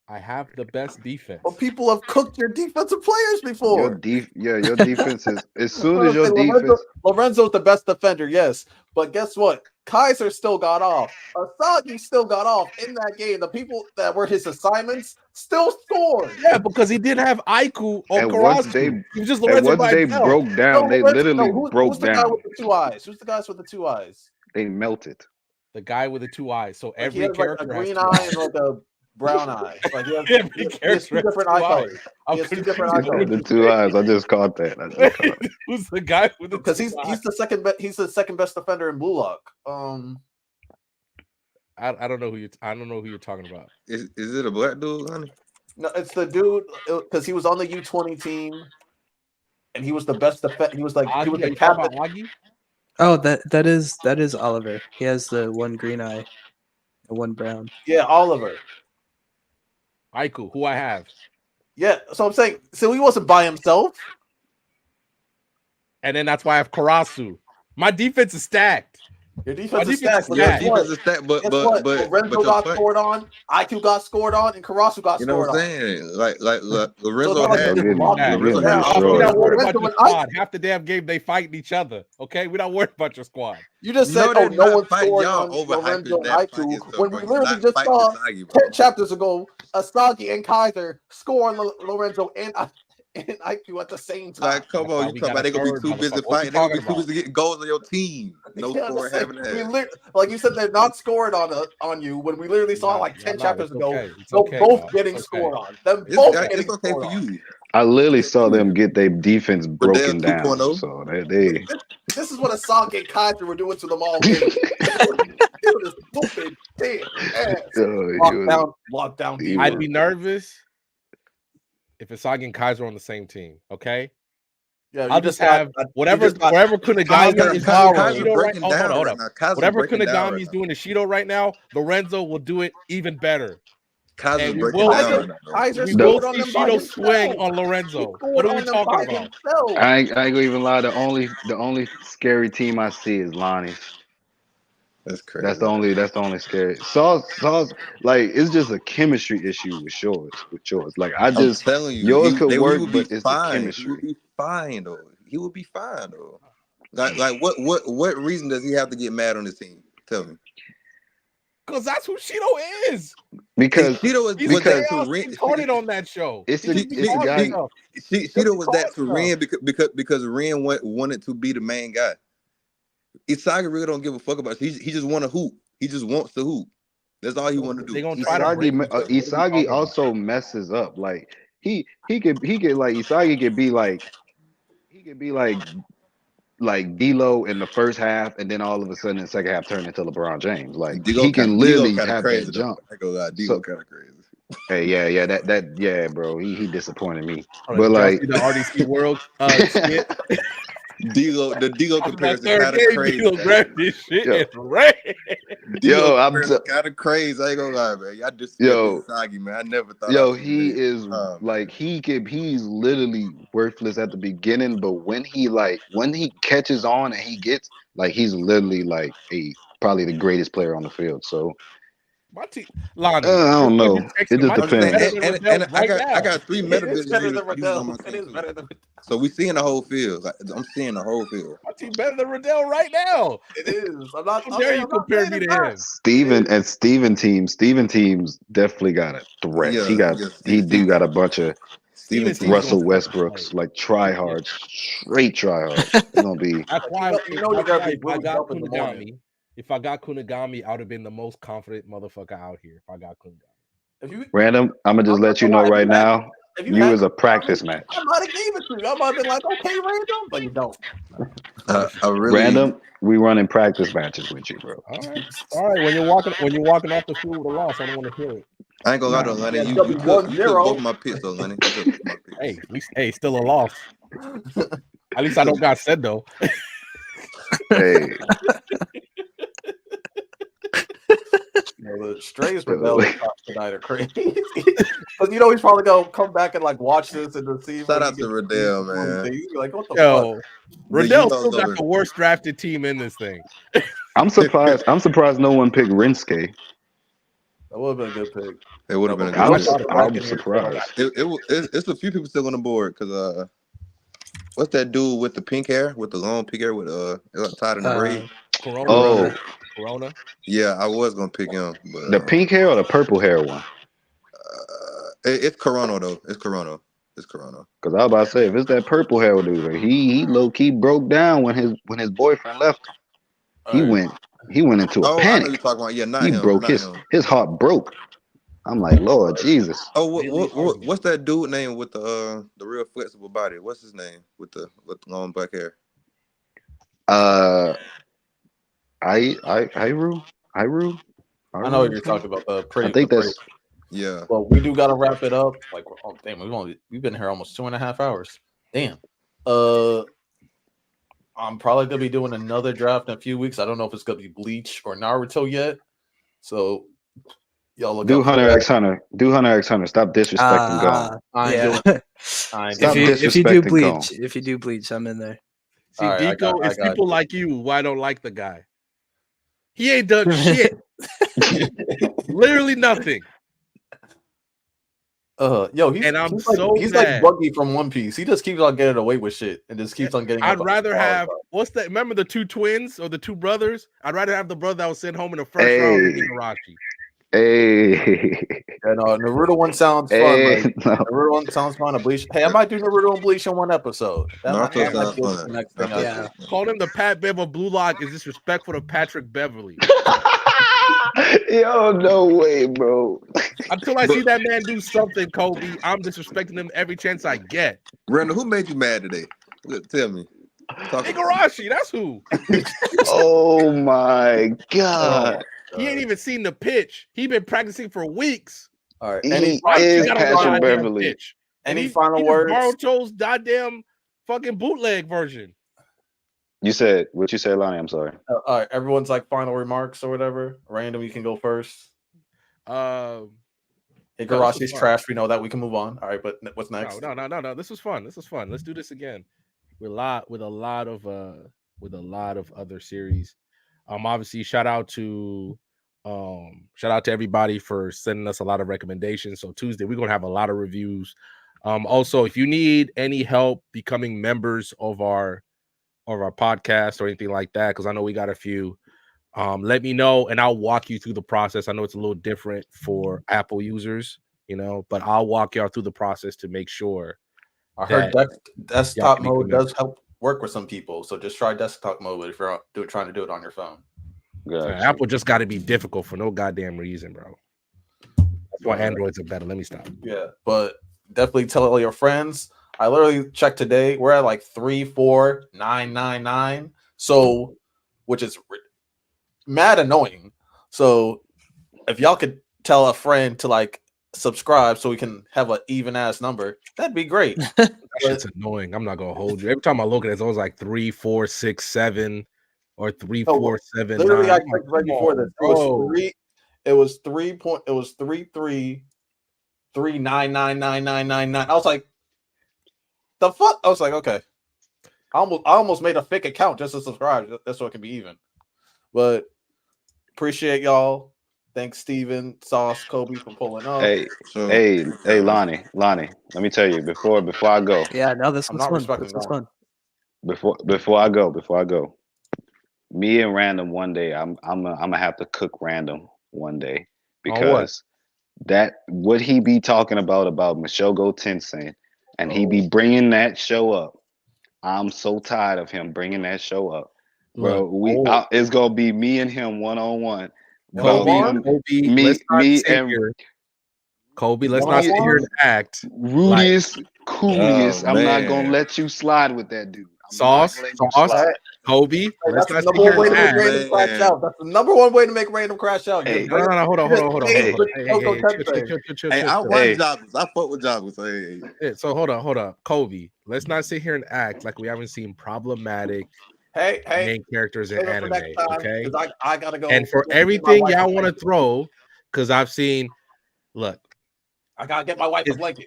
I have the best defense. Well, people have cooked your defensive players before. Your defense is as soon as your defense. Lorenzo's the best defender, yes. But guess what? Kaiser still got off. Asagi still got off in that game. The people that were his assignments still scored. Yeah, because he didn't have Aiku or Karasu. He was just Lorenzo once they broke down, they literally broke down. Who's the guy with the 2 eyes? Who's the guys with the 2 eyes? They melted. The guy with the 2 eyes. So every he has character like a green eye and like a brown eye. Like he has 2 different eye colors. He has 2 different eye colors. The 2 eyes. I just caught that. Who's the guy with the? Because he's the second best. He's the second best defender in Bluelock. I don't know who you're talking about. Is it a black dude, honey? No, it's the dude because he was on the U20 team, and he was the best defender. He was the captain. Oh, that is Oliver. He has the 1 green eye, and 1 brown. Yeah, Oliver. Aiku, who I have. Yeah, so I'm saying, so he wasn't by himself. And then that's why I have Karasu. My defense is stacked. Your defense is defense stacked. is But Your guess what? defense is that, but Guess what? but Lorenzo your got point. scored on, IQ got scored on, and Karasu got You know scored what I'm on. saying? Like So it's Lorenzo not like Y'all you had just getting locked y'all Lorenzo getting had We're all not destroyed, worried bro. about Lorenzo your and IQ. squad. Half the damn game they fighting each other. Okay, we're not worried about your squad. You just said, No, oh, they're no not one's fighting scoring y'all on over Lorenzo hyping and that fighting IQ stuff, when bro. we You're literally not just fighting saw Asagi, 10 bro. chapters ago Asagi and Kaiser score on Lorenzo and IQ at the same time. Like, come That's on, why you we talking got about a they gonna be third too busy motherfucker. What we fighting? They gonna talking be too about? busy getting goals on your team. No Yeah, score having that. like you said, they're not scoring on you when we literally saw like 10 chapters It's ago. okay. It's They're okay, both dog. getting It's okay. scored on. Them It's both getting it's okay scored for on. you. I literally saw them get their defense broken Dell down. 2.0. So they This is what Asagi and Kaiser were doing to them all game. It was stupid, damn ass. Lockdown he I'd was- be nervous if Asagi and Kaiser are on the same team. Okay, Yeah, I'll just have whatever Kunigami is doing Kaiser Shido right. breaking Hold down on. right now. Kaiser's Whatever breaking down Kunigami right is now. doing to Shido right now, Lorenzo will do it even better. Kaiser's And we breaking will down see, right now. Though. Kaiser we scored will on see them by Shido himself. swing on He Lorenzo. scored What are on we them talking by about? himself. I ain't gonna even lie. The only scary team I see is Lonnie's. That's crazy. That's the only scary. Sauce, like it's just a chemistry issue with yours. Like I'm telling you, yours could he work, would be but it's the fine. He chemistry. would be fine though. He would be fine though. Like what reason does he have to get mad on his team? Tell me. Because that's who Shido is. Because Shido He's was that chaos retarded on that show. it's He a just be it's a calling guy. himself. Shido was that to Call Ren because Ren wanted to be the main guy. Isagi really don't give a fuck about it. He just want to hoop. He just wants to hoop. That's all he want to do. They gonna try to break him. Isagi also messes up. Like he could like Isagi could be like D-Lo in the first half, and then all of a sudden in the second half turn into LeBron James. Like he can literally have crazy that jump. I go lie, D-Lo kind of crazy. Hey, yeah, bro. He disappointed me. Oh, But did y'all like see the RDC World skit? The D-Lo After that comparison third kind of game, crazy. D-Lo grabbed this shit Yo. and ran. D-Lo I'm comparison kind of crazy. I ain't gonna lie, man. Y'all disrespect Isagi, man. I never thought. he is like he's literally worthless at the beginning, but when he catches on and he gets like he's literally like probably the greatest player on the field. So My team, Lonnie. I don't know. It just My team depends. better than Riddell right now. I got 3 meta It is vision better users than on my Riddell. It team is too. better than So we seeing the whole field. Like, I'm seeing the whole field. My team better than Riddell right now. It is. I'm not. How dare you compare me to him? Steven teams definitely got a threat. He got a bunch of Steven Steven Russell gonna Westbrooks, like tryhards, straight tryhards. It's gonna be That's why. You know you're gonna be If I really got up in the morning. Kunigami, I would have been the most confident motherfucker out here. If I got Kunigami. If you random. I'm gonna just let you know right now. You is a practice match. I might have gave it to you. I might have been like, okay, random, but you don't. I really Random. We running practice matches with you, bro. All right. When you're walking off the field with a loss, I don't want to hear it. I ain't gonna lie though, Lenny. You took both my picks though, Lenny. You took both my picks. Still a loss. At least I don't got said though. Hey. The Strays Rebel tonight are crazy. Because he's probably gonna come back and like watch this and to see. Shout out to Riddell, man. Like, what the Yo, Riddell still over. got the worst drafted team in this thing. I'm surprised no one picked Rinsuke. That would have been a good pick. It would have been a good pick. I'm surprised. It's a few people still on the board because what's that dude with the pink hair, with the long pink hair with tied in the braid? Corona. Yeah, I was gonna pick him, but the pink hair or the purple hair one? It's Corona though. It's Corona. Because I was about to say, if it's that purple hair dude, he low key broke down when his boyfriend left him. He went into a panic. I know you're talking about. Yeah, not him. Broke his heart broke. I'm like, Lord Jesus. Oh, what's that dude name with the real flexible body? What's his name with the long black hair? Iru. I know what you're talking about. The pretty. I think that's. Yeah. Well, we do gotta wrap it up. Like, oh, damn, we've been here almost 2.5 hours. Damn. I'm probably gonna be doing another draft in a few weeks. I don't know if it's gonna be Bleach or Naruto yet. So y'all look. Do Hunter X Hunter. Stop disrespecting Gon. If you do Bleach, I'm in there. See, Deco, it's people like you who I don't like the guy. He ain't done shit. Literally nothing. Yo, he's And I'm he's so like mad. Buggy from One Piece. He just keeps on getting away with shit and just keeps on getting. I'd rather have what's that? Remember the two twins or the two brothers? I'd rather have the brother that was sent home in the first round than Igarashi. Hey. And Naruto one sounds fun. Hey, Like, no. Naruto one sounds fun. Bleach. Hey, I might do Naruto and Bleach in one episode. That might Naruto be sounds the fun. next thing I Yeah. do. Call him the Pat Bev of Bluelock is disrespectful to Patrick Beverly. Yo, no way, bro. Until I see that man do something, Kobe, I'm disrespecting him every chance I get. Randall, who made you mad today? Tell me. Igarashi, that's who. Oh my god. He ain't even seen the pitch. He been practicing for weeks. All right. He Right, is got a Patrick goddamn Beverly. pitch. And Any he final just words? Boruto's goddamn fucking bootleg version. You said what you said, Lonnie? I'm sorry. All right. Everyone's like final remarks or whatever. Random, you can go first. Igarashi's trash. We know that. We can move on. All right, but what's next? No. This was fun. Let's do this again. With a lot of other series. Obviously, shout out to everybody for sending us a lot of recommendations. So Tuesday we're gonna have a lot of reviews. Also, if you need any help becoming members of our podcast or anything like that, because I know we got a few. Let me know and I'll walk you through the process. I know it's a little different for Apple users, but I'll walk y'all through the process to make sure. I heard desktop mode does help work with some people, so just try desktop mode if you're trying to do it on your phone. Apple just got to be difficult for no goddamn reason, bro. That's why Androids are better. Let me stop. Yeah, but definitely tell all your friends. I literally checked today. We're at like 34999. So, which is mad annoying. So, if y'all could tell a friend to like subscribe so we can have an even ass number, that'd be great. It's annoying. I'm not gonna hold you. Every time I look at it, it's always like 3, 4, 6, 7 or 3, 4, 7. Literally, 9. I checked right before this. It was 3.399999. I was like, the fuck? I was like, okay. I almost made a fake account just to subscribe. That's so it can be even. But appreciate y'all. Thanks, Steven, Sauce, Kobe for pulling up. Hey, Lonnie. Let me tell you before I go. Yeah, no, this was fun. This was fun. Before I go. Me and Random one day, I'm gonna have to cook Random one day because what he be talking about Mashogo Tensei, and he be bringing that show up. I'm so tired of him bringing that show up, bro. It's gonna be me and him one-on-one. Kobe, let's not sit here and act. Rudius, cooliest. I'm not gonna let you slide with that dude. Sauce, Kobe. Let's not sit here and act. That's the number one way to make random crash out. Hey, hold on. Hey, I watch joggers. I fuck with joggers. Hey. So hold on. Kobe, let's not sit here and act like we haven't seen problematic main characters in anime. Okay. I gotta go. And for everything y'all want to throw, because I've seen, look, I gotta get my wife a blanket.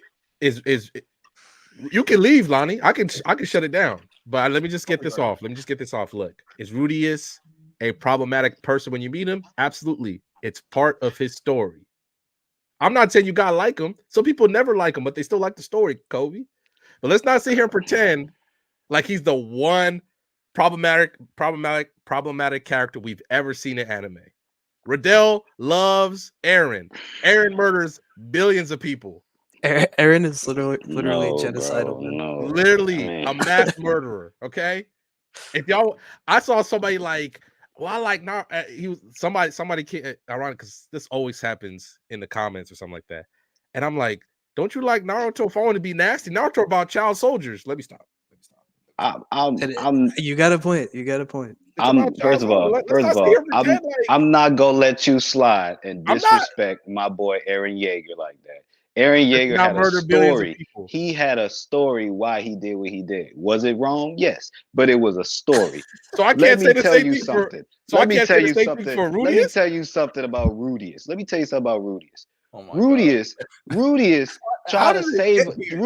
You can leave, Lonnie. I can shut it down. But let me just get this off. Look, is Rudius a problematic person when you meet him? Absolutely. It's part of his story. I'm not saying you gotta like him. Some people never like him, but they still like the story, Kobe. But let's not sit here and pretend like he's the one problematic character we've ever seen in anime. Riddell loves Eren. Eren murders billions of people. Eren is literally genocidal. Literally a mass murderer. Okay. If y'all, I saw somebody like, well, I like he was somebody ironic because this always happens in the comments or something like that. And I'm like, don't you like Naruto? If I want to be nasty, Naruto about child soldiers. Let me stop. You got a point. First of all, I'm not gonna let you slide and disrespect my boy Eren Yeager like that. Eren Yeager had a story. He had a story why he did what he did. Was it wrong? Yes, but it was a story. So I can't say the same thing for. Let me tell you something about Rudius. Rudius tried to save a girl.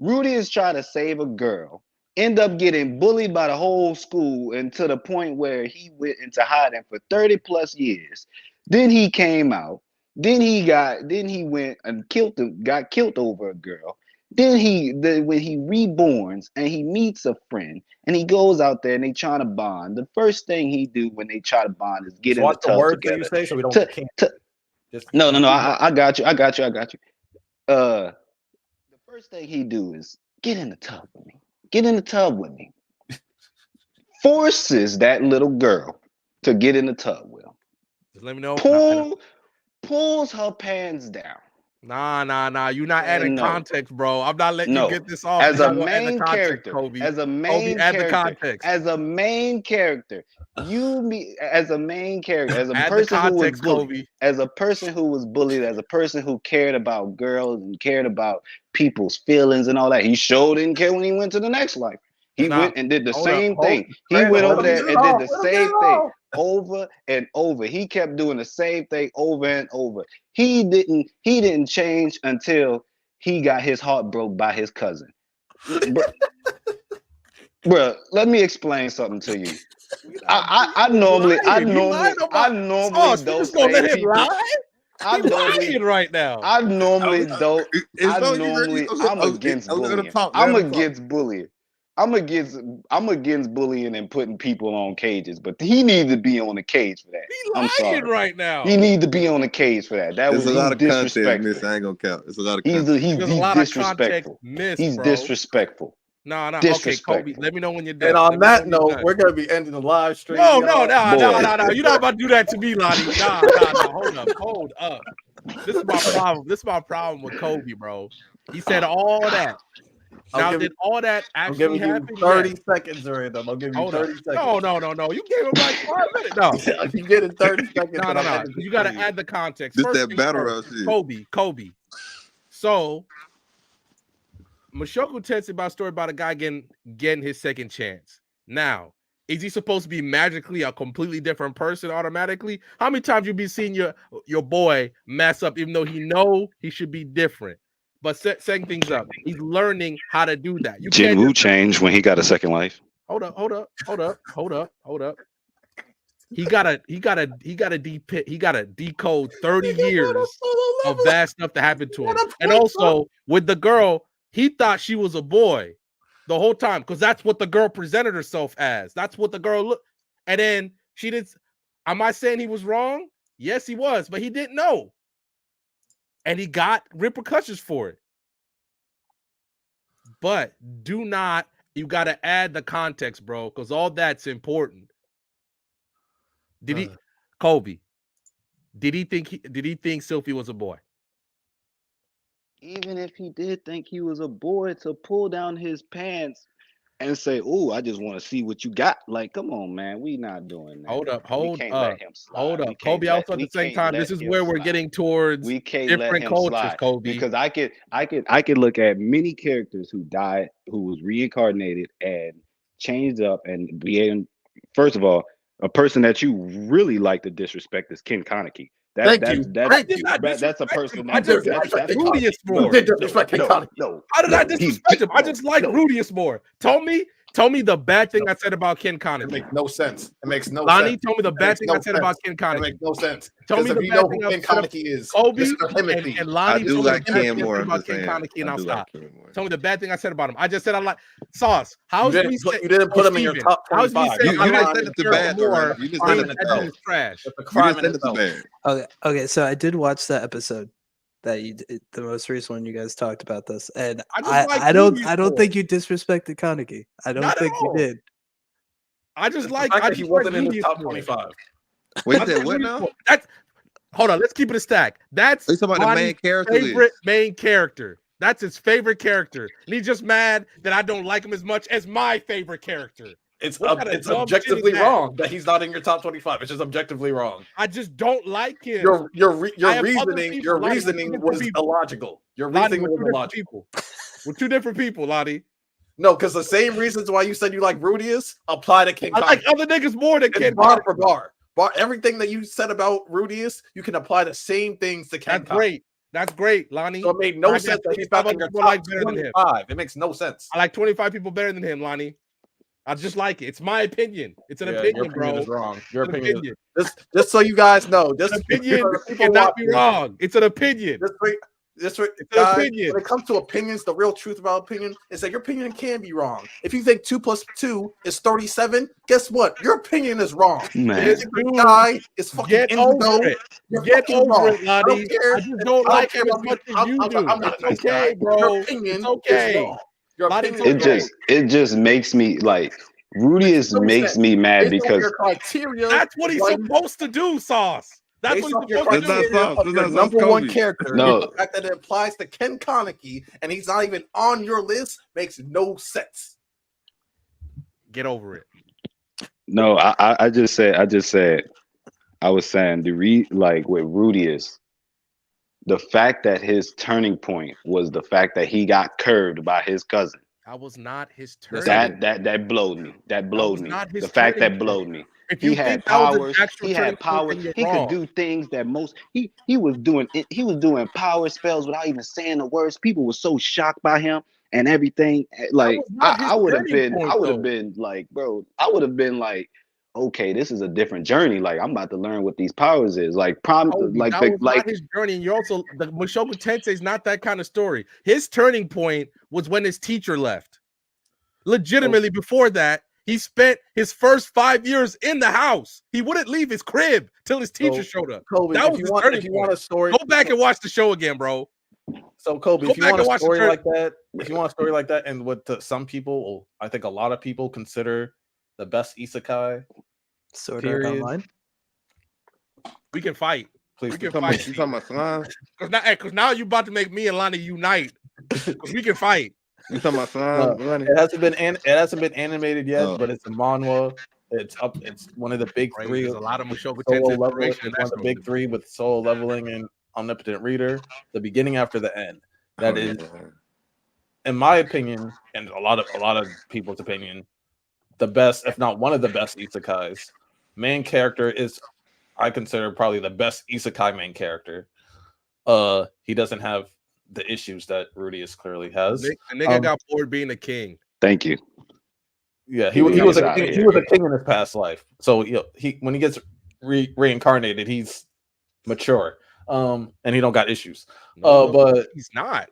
Rudius tried to save a girl end up getting bullied by the whole school, and to the point where he went into hiding for 30 plus years. Then he came out. Then he went and got killed over a girl. Then when he reborns and he meets a friend and he goes out there and they try to bond. The first thing he do when they try to bond is get Just in the watch the tub words that together. you say, so we don't To- get to- No, I got you. The first thing he do is get in the tub with me. Get in the tub with me. Forces that little girl to get in the tub with him. Just let me know. Pulls her pants down. Nah. You're not adding No. context, bro. I'm not letting you get this off. As You're a not gonna add the main context, character, Kobe. as a main Kobe, add the character, context. as a main character, as a main character, as a Add the person who was context, bullied, Kobe. as a person who was bullied, as a person who cared about girls and cared about people's feelings and all that. He sure didn't care when he went to the next life. He went and did the same thing. He went over there and did the same thing over and over. He kept doing the same thing over and over. He didn't change until he got his heart broke by his cousin. Bro, let me explain something to you. I normally don't say people. I'm against bullying. I'm against bullying and putting people on cages, but he needs to be on a cage for that. I'm sorry. Right now. He needs to be on a cage for that. There's a lot of content disrespectful. miss. I ain't gonna count. It's a lot of He's content. disrespectful. He's disrespectful. No. Okay, Kobe. Let me know when you're done. And on that note, we're gonna be ending the live stream. No. You're not about to do that to me, Lonnie. Nah. Hold up. This is my problem. This is my problem with Kobe, bro. He said all that. Now, did all that actually happen? 30 seconds, Random. I'll give you 30 seconds. No. You gave him like 5 minutes. No. You get it 30 seconds. No. You got to add the context. Just that battle round shit. Kobe. So, Mushoku tells about a story about a guy getting his second chance. Now, is he supposed to be magically a completely different person automatically? How many times you be seeing your boy mess up even though he should be different? But setting things up, he's learning how to do that. Jin Woo changed when he got a second life. Hold up. He gotta decode 30 years of bad stuff that happened to him. And also with the girl, he thought she was a boy the whole time because that's what the girl presented herself as. That's what the girl looked. And then she did. Am I saying he was wrong? Yes, he was, but he didn't know. And he got repercussions for it. But you got to add the context, bro, because all that's important. Kobe, did he think Sylvie was a boy? Even if he did think he was a boy, to pull down his pants and say, "Oh, I just want to see what you got." Like, come on, man, we not doing that. Hold up. Hold up. Kobe, also at the same time, this is where we're getting towards different cultures, Kobe. Because I could look at many characters who died, who was reincarnated and changed up and being, first of all, a person that you really like to disrespect is Ken Kaneki. That's a person. I just disrespect Rudius more. No. How did I disrespect him? I just like Rudius more. Tell me the bad thing I said about Ken Kaneki. It makes no sense. It makes no Lonnie, sense. tell me the bad thing I said about Ken Kaneki. It makes no sense. Tell me the bad thing Ken Kaneki is. Kobe and Lonnie. I do like Ken more. About Ken Kaneki, and I'll stop. Tell me the bad thing I said about him. I just said I like Sauce. You didn't put him in your top 25. You didn't send it to bad. You just sent it to trash. Okay. So I did watch that episode that you did, the most recent one you guys talked about this, and I don't think you disrespected Kaneki. I don't think you did. I just like he wasn't in the top 25. Wait, what now? Hold on, let's keep it a stack. That's talking about the main character. Main character. That's his favorite character. And he's just mad that I don't like him as much as my favorite character. It's objectively wrong that he's not in your top 25. It's just objectively wrong. I just don't like him. Your reasoning was illogical. Your reasoning was illogical. We're two different people, Lottie. No, because the same reasons why you said you like Rudius apply to Ken Kaneki. I like other niggas more than Ken Kaneki. Bar for bar. Everything that you said about Rudius, you can apply the same things to Ken Kaneki. That's great. That's great, Lonnie. So it made no I got sense that he's 25 not in your people top like better than him. 25. It makes no sense. I like 25 people better than him, Lonnie. I just like it. It's my opinion. It's an opinion, your bro. opinion is wrong. Your It's an opinion. Just so you guys know, An opinion cannot be wrong. It's an opinion. Guys, opinion. when it comes to opinions, the real truth about opinion is that your opinion can be wrong. If you think 2 + 2 is 37, guess what? Your opinion is wrong. Man. If you think the guy is fucking Get over it. you're Get fucking over wrong. it, Lonnie. I just don't like him as much as you do. It's okay, bro. Your opinion It's okay. is wrong. Your Lonnie, opinion it's It just makes me like Rudius makes me mad based on because your criteria. that's what he's like, supposed to do, Sauce. That's based what off he's your supposed to That's do. not Sauce. your That's not number Sauce one Kobe. character, No. the fact that it applies to Ken Kaneki and he's not even on your list makes no sense. Get over it. no, I just said I was saying like with Rudius, the fact that his turning point was the fact that he got curved by his cousin. That was not his turn. That blowed me. That blowed was me. not his The fact turning that blowed me. If you He think had that was an powers. actual He turning had point, powers. then you're He wrong. could do things that most he was doing power spells without even saying the words. People were so shocked by him and everything. Like was not his I would have turning been point, I would have though. been like, bro, I would have been like, okay, this is a different journey. Like I'm about to learn what these powers is. Like That was not his journey. And you're also the Mushoku Tensei is not that kind of story. His turning point was when his teacher left. Legitimately, before that, he spent his first 5 years in the house. He wouldn't leave his crib till his teacher showed up. Kobe, That was his turning if you point. want a story, Go back and watch the show again, bro. So Kobe, Go if you back want and a watch the story turn- like that, if you want a story like that, and what some people, I think a lot of people consider the best isekai, Sword Art period. Online. We can fight. Please, We can You talking fight. about slime? Because now you about to make me and Lonnie unite. Because we can fight. You talking about slime? Lonnie? it hasn't been animated yet, Oh. but it's a manhwa. It's up. It's one of the big Right, three. there's a lot of Mushoku Solo Tensei level, information in one that of the big three with solo leveling and omnipotent reader. The beginning after the end. That is, in my opinion, and a lot of people's opinion, the best, if not one of the best isekais. Main character is, I consider, probably the best isekai main character. He doesn't have the issues that Rudius clearly has. The nigga got bored being a king. Thank you. Yeah, he was a outta king. here. He was a king in his past life. So he when he gets reincarnated, he's mature. And he don't got issues. But he's not.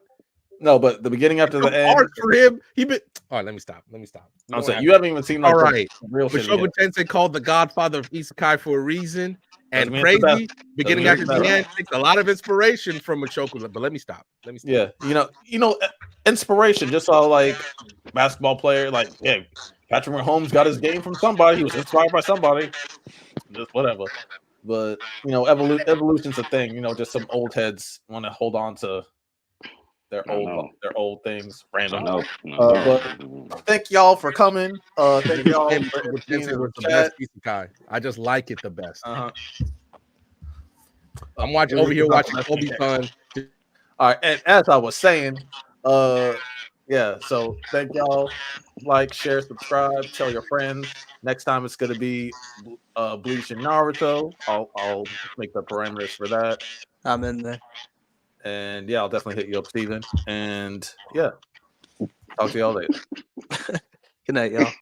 No, but the beginning after the end. Hard for him. All right, let me stop. I'm saying you haven't even seen like all right. the real shit. Mushoku Tensei called the Godfather of Isekai for a reason. And Doesn't mean it's the crazy, best. beginning Doesn't after mean the it's end, takes a lot of inspiration from Mushoku. But let me stop. Yeah, you know, inspiration. Just saw like basketball player, like Patrick Mahomes got his game from somebody. He was inspired by somebody. Just whatever. But evolution's a thing. Just some old heads want to hold on to their old things. Random. But thank y'all for coming. Thank y'all for being in the chat. Isekai. I just like it the best. Uh-huh. I'm watching Obi-Wan. All right, and as I was saying, so thank y'all. Like, share, subscribe, tell your friends. Next time it's gonna be Bleach and Naruto. I'll make the parameters for that. I'm in there. And I'll definitely hit you up, Steven. And talk to y'all later. Good night, y'all.